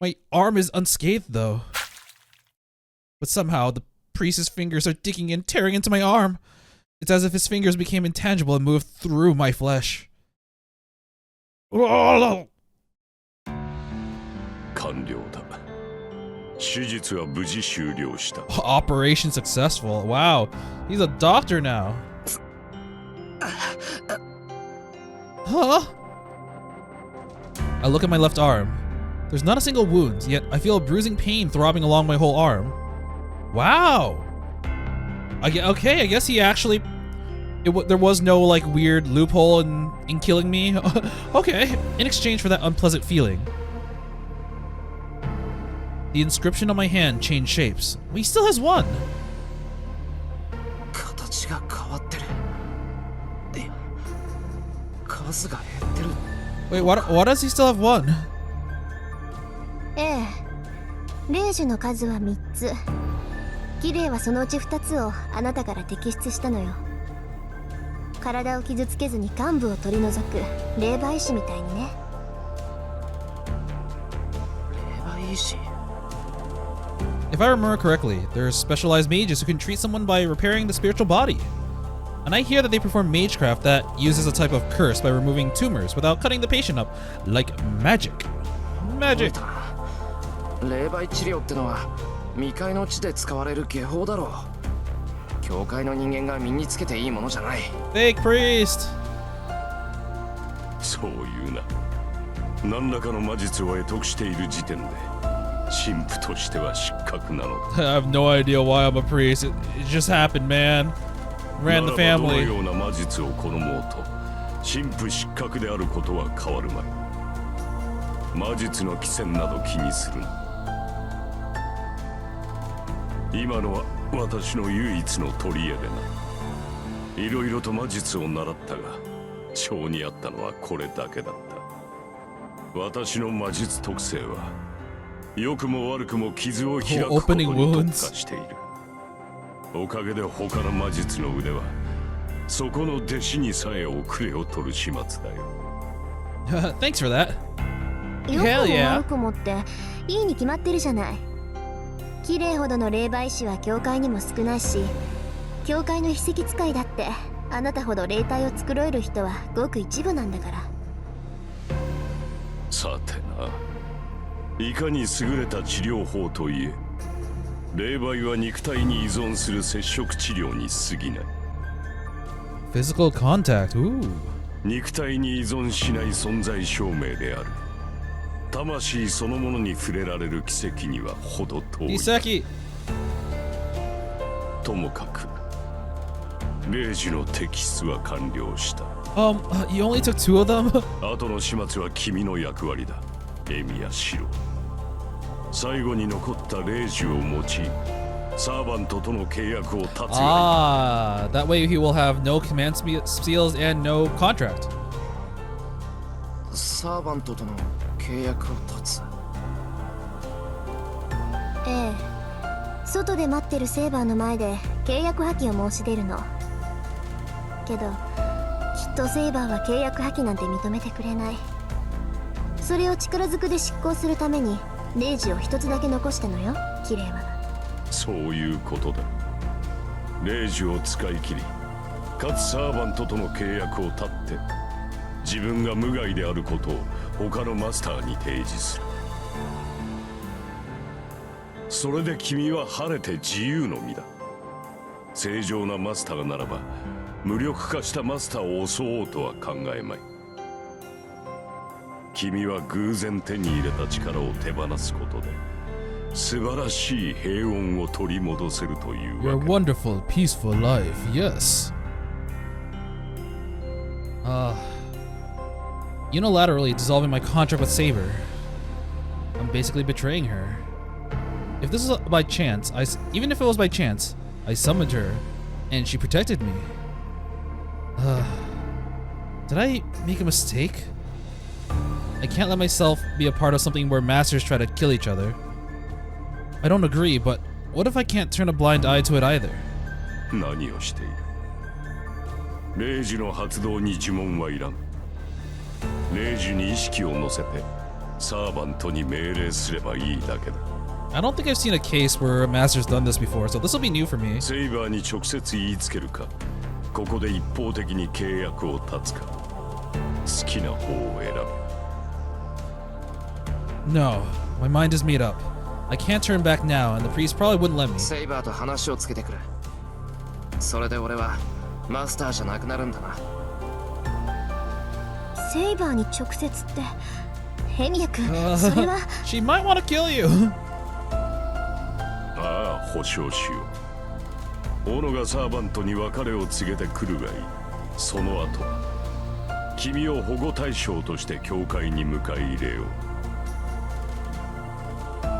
My arm is unscathed though. But somehow, the priest's fingers are digging and tearing into my arm. It's as if his fingers became intangible and moved through my flesh. Oh, 完了だ。手術は無事終了した。 Operation successful. Wow, he's a doctor now. Huh? I look at my left arm. There's not a single wound, yet I feel a bruising pain throbbing along my whole arm. Wow. Okay, I guess he actually... there was no, like, weird loophole in killing me. Okay, in exchange for that unpleasant feeling. The inscription on my hand changed shapes. He still has one. 形が変わってる。で、数が減ってる。 Wait, why does he still have one? ええ、霊樹の数は3つ。キレイはそのうち2つをあなたから摘出したのよ。体を傷つけずに幹部を取り除く霊媒師みたいにね。霊媒師。 If I remember correctly, there are specialized mages who can treat someone by repairing the spiritual body. And I hear that they perform magecraft that uses a type of curse by removing tumors without cutting the patient up, like magic. Magic. 霊媒治療ってのは未開の地で使われる技法だろう。教会の人間が身につけていいものじゃない。 Fake priest. そういうな。何らかの魔術を得得している時点で神父としては失格なのだ。 I have no idea why I'm a priest. It just happened, man. Ran the ならばどの family. ような魔術を好もうと神父失格であることは変わるまい。魔術の起線など気にするな。今のは私の唯一の取り柄でな。いろいろと魔術を習ったが性に合ったのはこれだけだった。私の魔術特性は良くも悪くも傷を開くことに特化している。おかげで他の魔術の腕はそこの弟子にさえ遅れを取る始末だよ。Thanks for that. 良 Hell くも yeah. 悪くもっていいに決まってるじゃない。綺麗ほどの霊媒師は教会にも少ないし、教会の秘跡使いだってあなたほど霊体を繕える人はごく一部なんだから。さてな、いかに優れた治療法といえ、霊媒は肉体に依存する接触治療に過ぎない。 Physical contact. Ooh. 肉体に依存しない存在証明である。魂そのものに触れられる奇跡には程遠い。 Iseki. ともかく霊樹の摘出は完了した。 You only took 2 of them? 後の始末は君の役割だ、エミヤ・シロ。最後に残った霊樹を用いサーバントとの契約を断つ。 Ah, that way he will have no command seals and no contract. サーバントとの契約を断つ。ええ、外で待ってるセーバーの前で契約破棄を申し出るの。けどきっとセーバーは契約破棄なんて認めてくれない。それを力ずくで執行するために霊樹を一つだけ残したのよ、キレイは。そういうことだ。霊樹を使い切り、かつサーバントとの契約を断って自分が無害であることを他のマスターに提示する。それで君は晴れて自由の身だ。正常なマスターならば無力化したマスターを襲おうとは考えまい。君は偶然手に入れた力を手放すことで素晴らしい平穏を取り戻せるという Your わけだ。 wonderful, peaceful life. Yes. Unilaterally dissolving my contract with Saber. I'm basically betraying her. If this was by chance, even if it was by chance, I summoned her, and she protected me. Did I make a mistake? I can't let myself be a part of something where masters try to kill each other. I don't agree, but what if I can't turn a blind eye to it either? 何をしている？霊樹の発動に呪文はいらん。霊樹に意識を乗せてサーバントに命令すればいいだけだ。 I don't think I've seen a case where a master's done this before, so this will be new for me. セイバーに直接言いつけるか、ここで一方的に契約を断つか、好きな方を選べ。 No, my mind is made up. I can't turn back now, and the priest probably wouldn't let me. セイバーと話をつけてくれ。それで俺はマスターじゃなくなるんだな。セイバーに直接ってヘミヤ君、それは She might want to kill you. ああ、保証しよう。オノがサーバントに別れを告げてくるがいい。その後君を保護対象として教会に迎え入れよう。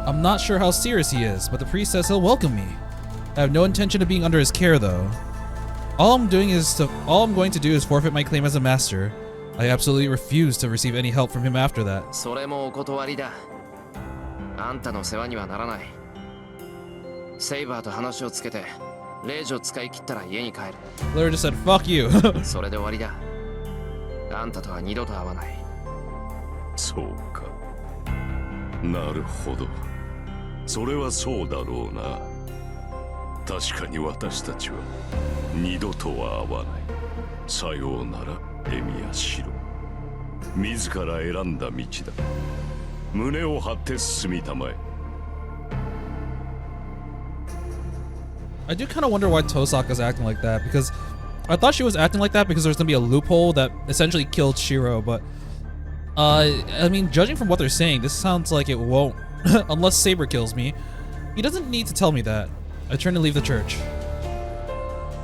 I'm not sure how serious he is, but the priest says he'll welcome me. I have no intention of being under his care, though. All I'm going to do is forfeit my claim as a master. I absolutely refuse to receive any help from him after that. それもお断りだ。あんたの世話にはならない。セイバーと話をつけてレイジを使い切ったら家に帰る。 Blair just said, fuck you. それで終わりだ。あんたとは二度と会わない。そうか。なるほど。それはそうだろうな。確かに私たちは二度とは会わない。さようなら、エミヤシロ。自ら選んだ道だ。胸を張って進みたまえ。 I do kind of wonder why Tosaka's acting like that, because I thought she was acting like that because there's gonna be a loophole that essentially killed Shirou, but I mean, judging from what they're saying, this sounds like it won't, unless Saber kills me. He doesn't need to tell me that. I turn to leave the church.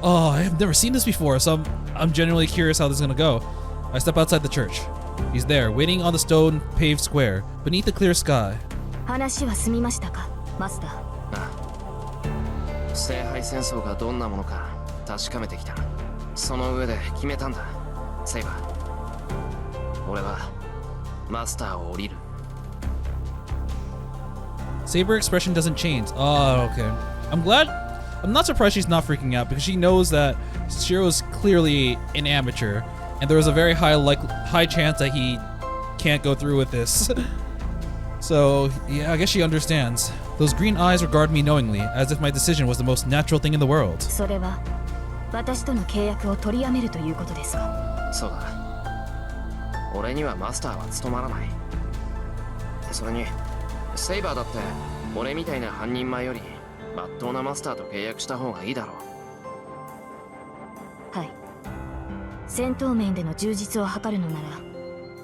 Oh, I have never seen this before, so I'm genuinely curious how this is gonna go. I step outside the church. He's there, waiting on the stone paved square, beneath the clear sky. 話は済みましたか、マスター。聖杯戦争がどんなものか確かめてきた。その上で決めたんだ。セイバー、俺はマスターを降りる。 Saber expression doesn't change. Oh, okay. I'm not surprised she's not freaking out, because she knows that Shirou's clearly an amateur, and there was a very high chance that he can't go through with this. So, yeah, I guess she understands. Those green eyes regard me knowingly, as if my decision was the most natural thing in the world. それは私との契約を取りやめるということですか。そうだ。俺にはマスターは務まらない。それにセイバーだって俺みたいな半人前よりまっとうなマスターと契約した方がいいだろう。はい。戦闘面での充実を図るのなら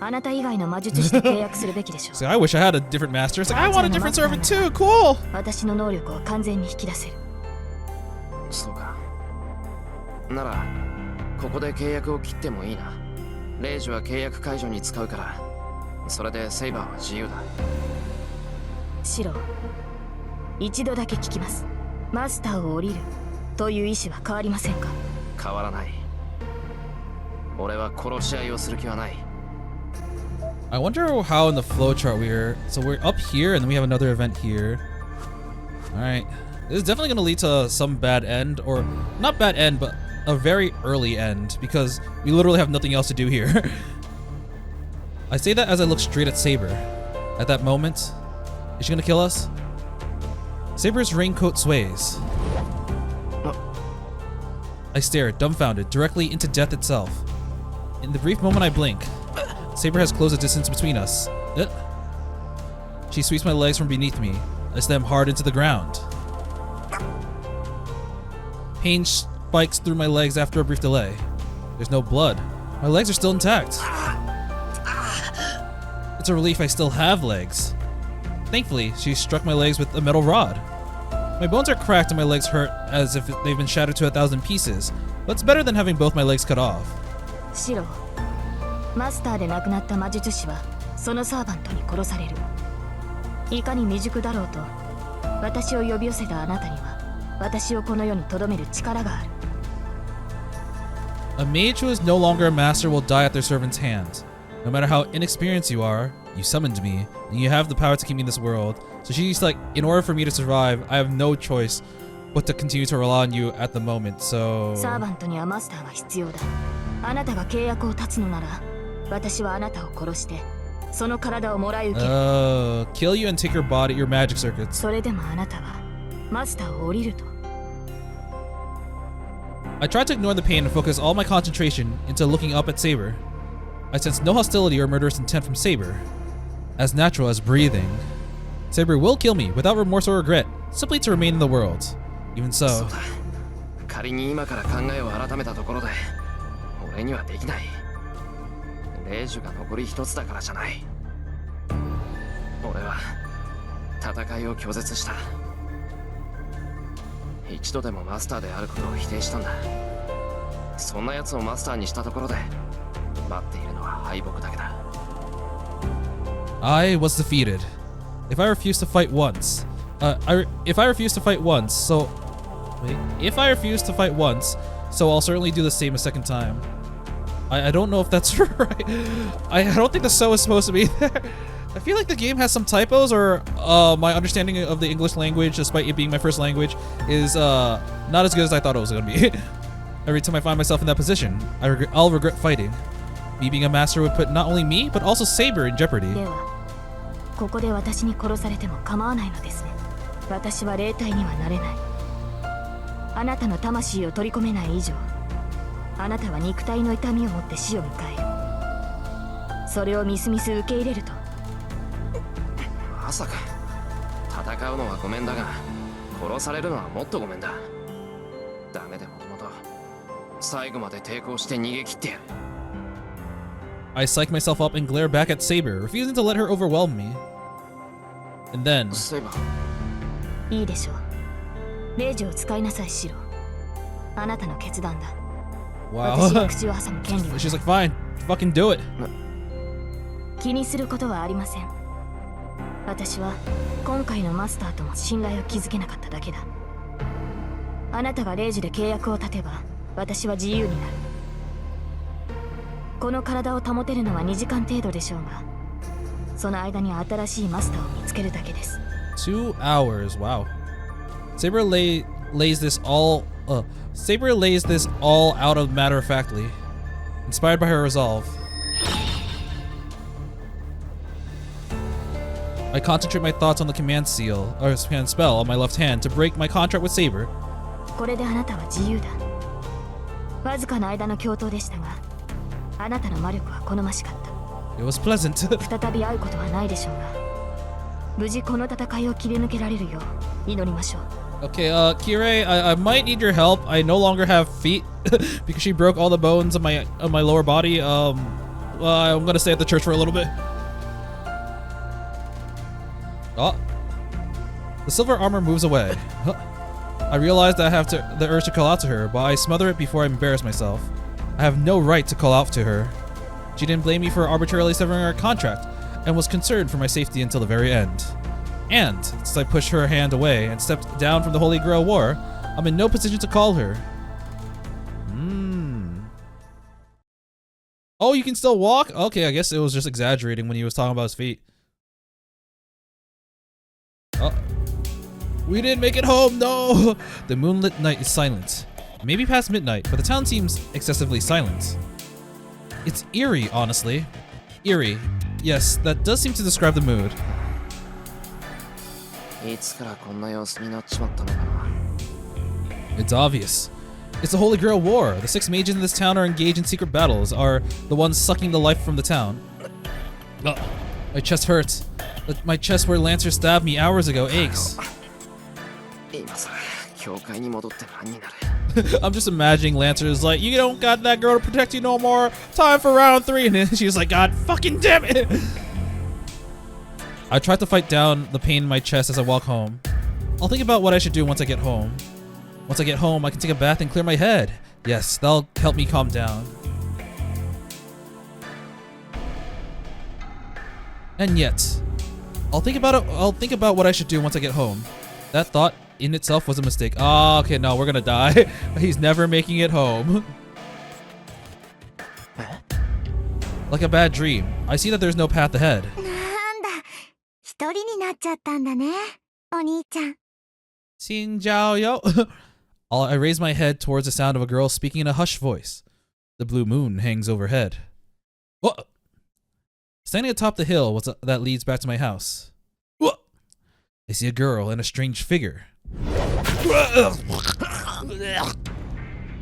あなた以外の魔術師と契約するべきでしょう。So I wish I had a different master. It's like, I want a different servant too. Cool. 私の能力を完全に引き出せる。そうか。ならここで契約を切ってもいいな。レイジは契約解除に使うから、それでセイバーは自由だ。シロ、一度だけ聞きます。マスターを降りるという意思は変わりませんか。変わらない。俺は殺し合いをする気はない。I wonder how in the flowchart we're up here and then we have another event here. Alright. This is definitely gonna lead to some bad end, or not bad end, but a very early end, because we literally have nothing else to do here. I say that as I look straight at Saber. At that moment, is she gonna kill us? Saber's raincoat sways. I stare, dumbfounded, directly into death itself. In the brief moment I blink, Saber has closed the distance between us. She sweeps my legs from beneath me. I slam hard into the ground. Pain spikes through my legs after a brief delay. There's no blood. My legs are still intact. It's a relief I still have legs. Thankfully, she struck my legs with a metal rod. My bones are cracked and my legs hurt as if they've been shattered to 1,000 pieces, but it's better than having both my legs cut off. シロ、マスターで亡くなった魔術師はそのサーバントに殺される。いかに未熟だろうと、私を呼び寄せたあなたには私をこの世に留める力がある。A mage who is no longer a master will die at their servant's hand. No matter how inexperienced you are, you summoned me, and you have the power to keep me in this world. So she's like, in order for me to survive, I have no choice but to continue to rely on you at the moment, so... サーバントにはマスターが必要だ。あなたが契約を断つのなら、私はあなたを殺して、その体をもらい受ける。Kill you and take your body, your magic circuits. それでもあなたは、マスターを降りると。I tried to ignore the pain and focus all my concentration into looking up at Saber. I sensed no hostility or murderous intent from Saber. As natural as breathing. Saber will kill me without remorse or regret, simply to remain in the world. Even so. そうだ。仮に今から考えを改めたところで、俺にはできない。霊樹が残り一つだからじゃない。俺は戦いを拒絶した。一度でもマスターであることを否定したんだ。そんな奴をマスターにしたところで待っているのは敗北だけだ。I was defeated. If I refuse to fight once, if I refuse to fight once, so I'll certainly do the same a second time. I don't know if that's right. I don't think the so is supposed to be there. I feel like the game has some typos, or my understanding of the English language, despite it being my first language, is not as good as I thought it was going to be. Every time I find myself in that position, I'll regret fighting. Me being a master would put not only me, but also Saber in jeopardy. ではここで私に殺されても構わないのですね。私は霊体にはなれない。あなたの魂を取り込めない以上、あなたは肉体の痛みを持って死を迎える。それをみすみす受け入れると。まさか戦うのはごめんだが、殺されるのはもっとごめんだ。ダメでもともと最後まで抵抗して逃げ切ってやる。I psych myself up and glare back at Saber, refusing to let her overwhelm me. And then... そういえばいいでしょう。霊樹を使いなさい、シロ。あなたの決断だ。私が Wow. 口を挟む権利はない。 She's like, fine, fucking do it. 気にすることはありません。私は今回のマスターとも信頼を築けなかっただけだ。あなたが霊樹で契約を立てば私は自由になる。この体を保てるのは2時間程度でしょうが、その間に新しいマスターを見つけるだけです。 2 hours, wow. Saber lays this all out of matter-of-factly, inspired by her resolve. I concentrate my thoughts on the command seal, or command spell on my left hand to break my contract with Saber. これであなたは自由だ。わずかな間の共闘でしたが、あなたの魔力は好ましかった。It was pleasant. 再び会うことはないでしょうが、無事この戦いを切り抜けられるよう祈りましょう。Okay, Kirei, I might need your help. I no longer have feet because she broke all the bones of my lower body. I'm gonna stay at the church for a little bit. Oh, the silver armor moves away. I realize that I have the urge to call out to her, but I smother it before I embarrass myself. I have no right to call out to her. She didn't blame me for arbitrarily severing our contract, and was concerned for my safety until the very end. And, since I pushed her hand away and stepped down from the Holy Grail War, I'm in no position to call her. Oh, you can still walk? Okay, I guess it was just exaggerating when he was talking about his feet. Oh. We didn't make it home, no! The moonlit night is silent. Maybe past midnight, but the town seems excessively silent. It's eerie, honestly. Eerie. Yes, that does seem to describe the mood. いつからこんな様子になっちまったのかな。 It's obvious. It's the Holy Grail War. The 6 mages in this town are engaged in secret battles, are the ones sucking the life from the town. Ugh. My chest hurts. My chest where Lancer stabbed me hours ago aches. 今さ、教会に戻って何になる。 I'm just imagining Lancer is like, you don't got that girl to protect you no more. Time for round 3. And then she's like, God fucking damn it. I try to fight down the pain in my chest as I walk home. I'll think about what I should do once I get home. Once I get home, I can take a bath and clear my head. Yes, that'll help me calm down. And yet, I'll think about what I should do once I get home. That thought in itself was a mistake. Ah, okay, no, we're gonna die. He's never making it home. Like a bad dream. I see that there's no path ahead. なんだ、一人になっちゃったんだね、お兄ちゃん。 Xinjiao. I raise my head towards the sound of a girl speaking in a hushed voice. The blue moon hangs overhead. What? Standing atop the hill that leads back to my house. What? I see a girl and a strange figure.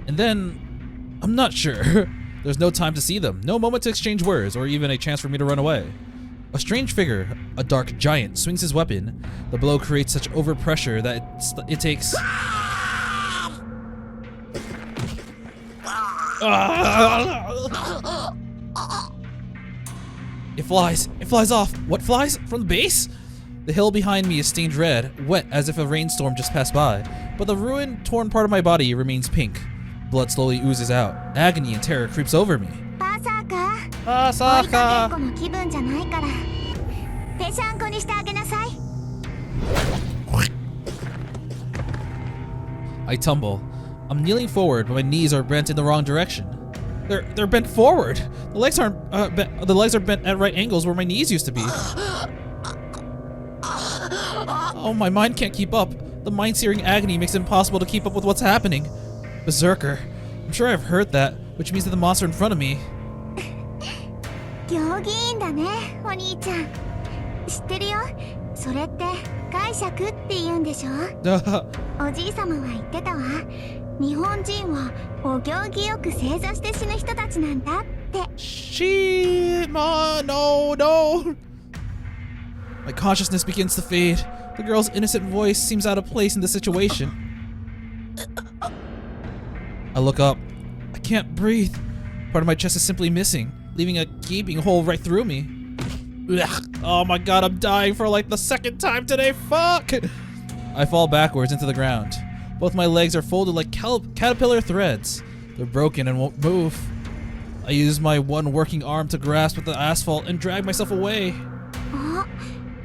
And then, I'm not sure. There's no time to see them, no moment to exchange words, or even a chance for me to run away. A strange figure, a dark giant, swings his weapon. The blow creates such overpressure that it takes... It flies off. What flies? From the base? The hill behind me is stained red, wet as if a rainstorm just passed by, but the ruined, torn part of my body remains pink. Blood slowly oozes out. Agony and terror creeps over me. Pasaka! I tumble. I'm kneeling forward, but my knees are bent in the wrong direction. They're bent forward. The legs aren't the legs are bent at right angles where my knees used to be. Oh, my mind can't keep up. The mind-searing agony makes it impossible to keep up with what's happening. Berserker. I'm sure I've heard that, which means that the monster in front of me. 行儀いいんだね、お兄ちゃん。知ってるよ。それって解釈って言うんでしょ。おじい様は言ってたわ。日本人はお行儀よく正座して死ぬ人たちなんだって。No. My consciousness begins to fade. The girl's innocent voice seems out of place in the situation. I look up. I can't breathe. Part of my chest is simply missing, leaving a gaping hole right through me. Ugh. Oh my god, I'm dying for like the second time today. Fuck! I fall backwards into the ground. Both my legs are folded like caterpillar threads. They're broken and won't move. I use my one working arm to grasp at the asphalt and drag myself away.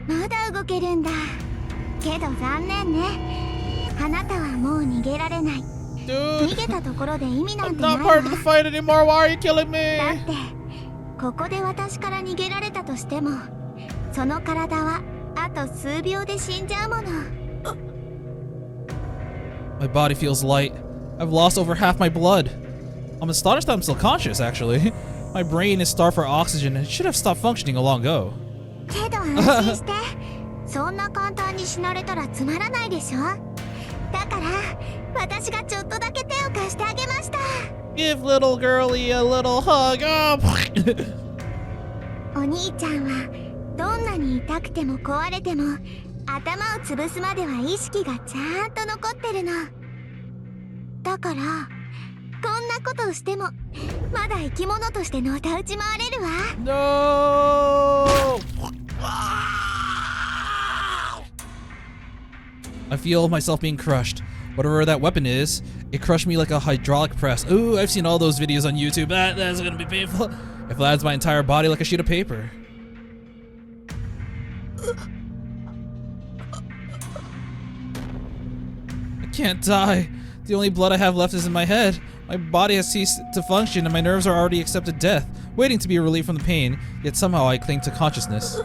まだ動けるんだ。けど残念ね。あなたはもう逃げられない。Dude, 逃げたところで意味なん I'm てない not わ。 part of the fight anymore. Why are you killing だっ me? てここで私から逃げられたとしても、その体はあと数秒で死んじゃうもの。My body feels light. I've lost over half my blood. I'm astonished that I'm still conscious, actually. My brain is starved for oxygen and should have stopped functioning a long ago. けど安心して。そんな簡単に死なれたらつまらないでしょ。だから私がちょっとだけ手を貸してあげました。Give little girlie a little hug. Oh. お兄ちゃんはどんなに痛くても壊れても頭を潰すまでは意識がちゃんと残ってるの。だからこんなことをしてもまだ生き物としてのたうち回れるわ。No! I feel myself being crushed. Whatever that weapon is, it crushed me like a hydraulic press. Ooh, I've seen all those videos on YouTube. That's gonna be painful. It flattens my entire body like a sheet of paper. I can't die. The only blood I have left is in my head. My body has ceased to function and my nerves are already accepted death, waiting to be relieved from the pain, yet somehow I cling to consciousness.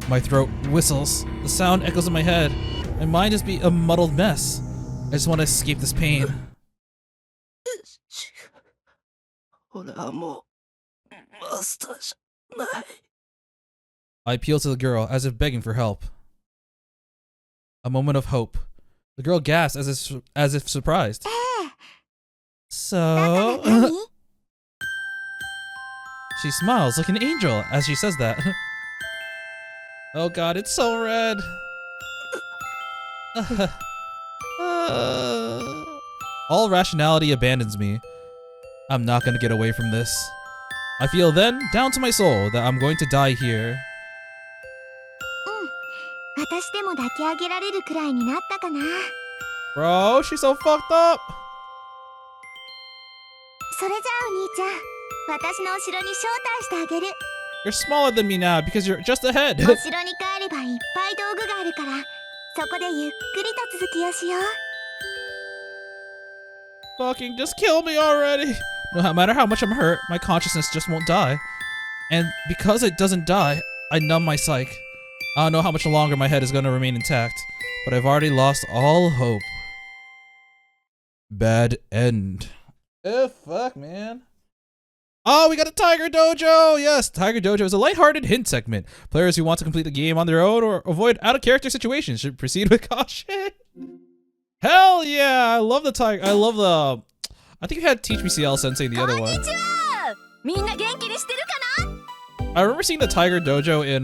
My throat whistles. The sound echoes in my head. My mind is a muddled mess. I just want to escape this pain. I appeal to the girl as if begging for help. A moment of hope. The girl gasps as if surprised. So... She smiles like an angel as she says that. Oh god, it's so red. All rationality abandons me. I'm not gonna get away from this. I feel then, down to my soul, that I'm going to die here. 私でも抱き上げられるくらいになったかな。 Bro, she's so fucked up. それじゃあお兄ちゃん、私の後ろに招待してあげる。 You're smaller than me now because you're just ahead. お城に帰ればいっぱい道具があるから、そこでゆっくりと続きをしよう。 Fucking just kill me already. No matter how much I'm hurt, my consciousness just won't die. And because it doesn't die, I numb my psyche. I don't know how much longer my head is going to remain intact, but I've already lost all hope. Bad end. Oh, fuck, man. Oh, we got a Tiger Dojo! Yes, Tiger Dojo is a lighthearted hint segment. Players who want to complete the game on their own or avoid out-of-character situations should proceed with caution. Hell yeah! I love the tiger. I love the. I think you had Teach Me CL Sensei in the other one. みんな元気にしてるかな I remember seeing the Tiger Dojo in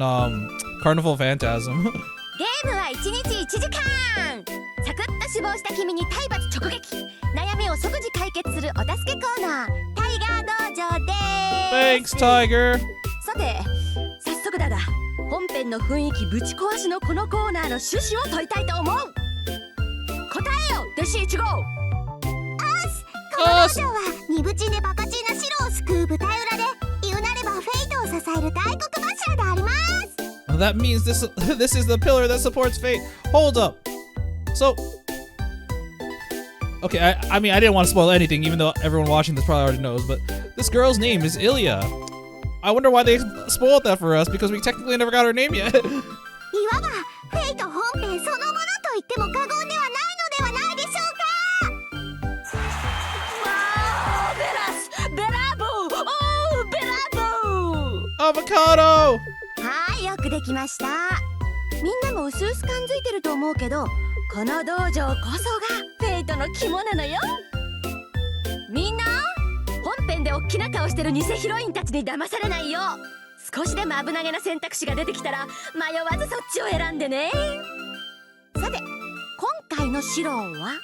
Carnival Phantasm. ゲームは1日1時間。サクッと死亡した君に体罰直撃。悩みを即時解決するお助けコーナー、タイガー道場でー Thanks, Tiger. さて早速だが本編の雰囲気ぶち壊しのこのコーナーの趣旨を問いたいと思う。答えよ弟子1号。この道場はニブチンでバカチンな城を救う舞台裏で、言うなればフェイトを支える大黒柱であります。 Well, that means this is the pillar that supports fate. Hold up. So, okay, I mean I didn't want to spoil anything, even though everyone watching this probably already knows. But this girl's name is Ilya. I wonder why they spoiled that for us because we technically never got her name yet. いわばフェイト本編そのものと言っても過言ではないのではないでしょうか。ベラボー、おーベラボー。 Avocado. はいよくできました。みんなも薄々感づいてると思うけど、この道場こそがフェイトの肝なのよ。みんな本編でおっきな顔してる偽ヒロインたちに騙されないよう、少しでも危なげな選択肢が出てきたら迷わずそっちを選んでね。さて今回のシローはあっ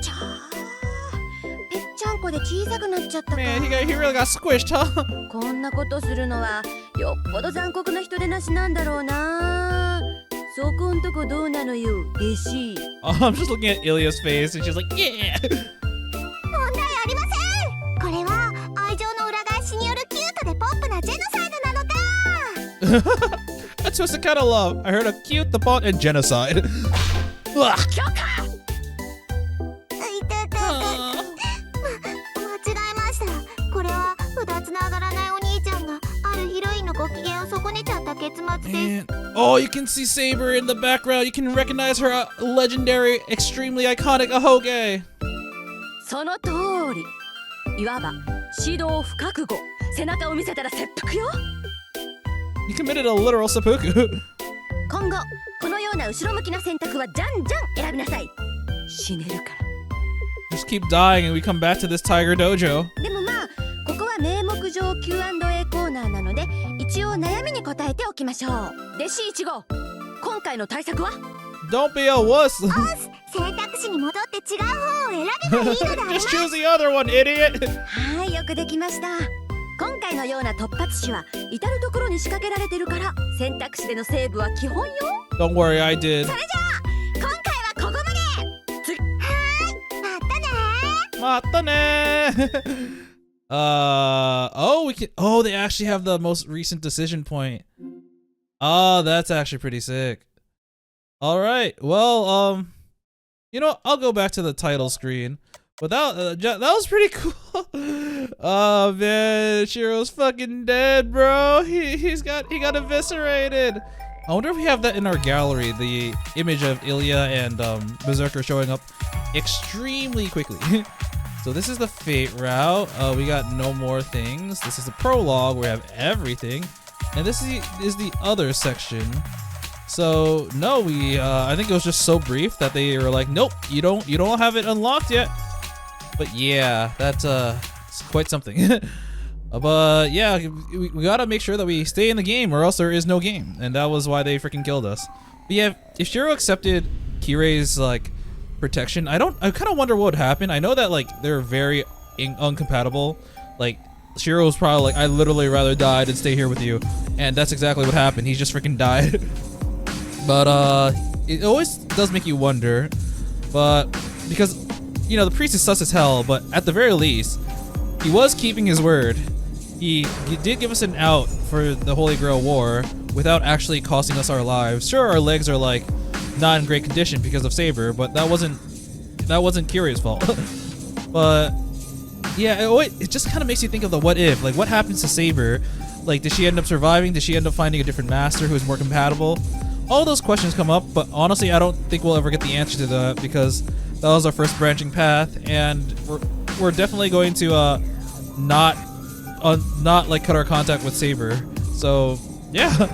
ちゃー、ぺっちゃんこで小さくなっちゃったか。 Man, he really got squished, huh? こんなことするのはよっぽど残酷な人でなしなんだろうな。そこんとこどうなのよ弟子。 I'm just looking at Ilya's face and she's like, yeah. 問題ありません。これは愛情の裏返しによるキュートでポップなジェノサイドなのだ。 That's just the kind of love. I heard of cute, the pot, and genocide. Ugh. 許可。いてて間違えました。これは二つの上がらないお兄ちゃんがあるヒロインのご機嫌を損ねちゃった結末です。 And, oh, you can see Saber in the background. You can recognize her legendary, extremely iconic ahoge. その通り。いわば指導不覚悟。背中を見せたら切腹よ。 You committed a literal seppuku. 今後このような後ろ向きな選択はじゃんじゃん選びなさい。死ねるから。 Just keep dying and we come back to this Tiger Dojo. でもまあここは名目上 Q&A コーナーなので一応悩みに答えておきましょう。弟子1号、今回の対策は？ Don't be a wuss. 選択肢に戻って違う方を選べばいいのでありま Just す。 choose the other one, idiot. はい、よくできました。今回のような突発詞は至る所に仕掛けられてるから選択肢でのセーブは基本よ。 Don't worry, I did. それじゃあ今回はここまで。またねー。 Matane. Oh, we can. Oh, they actually have the most recent decision point. Oh, that's actually pretty sick. All right. Well, you know, I'll go back to the title screen. But that was pretty cool. Oh man, Shirou's fucking dead, bro. He got eviscerated. I wonder if we have that in our gallery, the image of Ilya and Berserker showing up extremely quickly. So this is the fate route. We got no more things. This is the prologue where we have everything. And this is the other section. So no, I think it was just so brief that they were like, nope, you don't have it unlocked yet. But yeah, that's it's quite something. But yeah, we gotta make sure that we stay in the game or else there is no game. And that was why they freaking killed us. But yeah, if Shirou accepted Kirei's like protection, I kind of wonder what would happen. I know that like they're very uncompatible. Like Shirou's probably like, I literally rather die than stay here with you. And that's exactly what happened. He just freaking died. But it always does make you wonder. But because, you know, the priest is sus as hell, but at the very least, he was keeping his word. He did give us an out for the Holy Grail War without actually costing us our lives. Sure, our legs are like not in great condition because of Saber, but that wasn't Kirei's fault. But yeah, it just kind of makes you think of the what if. Like, what happens to Saber? Like, did she end up surviving? Did she end up finding a different master who is more compatible? All those questions come up, but honestly, I don't think we'll ever get the answer to that because that was our first branching path, and we're definitely going to not like cut our contact with Saber. So yeah,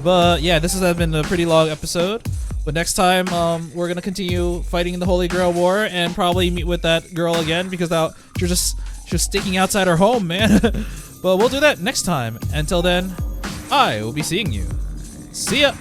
but yeah, this has been a pretty long episode. But next time, we're gonna continue fighting the Holy Grail War and probably meet with that girl again because she was staking outside her home, man. But we'll do that next time. Until then, I will be seeing you. See ya!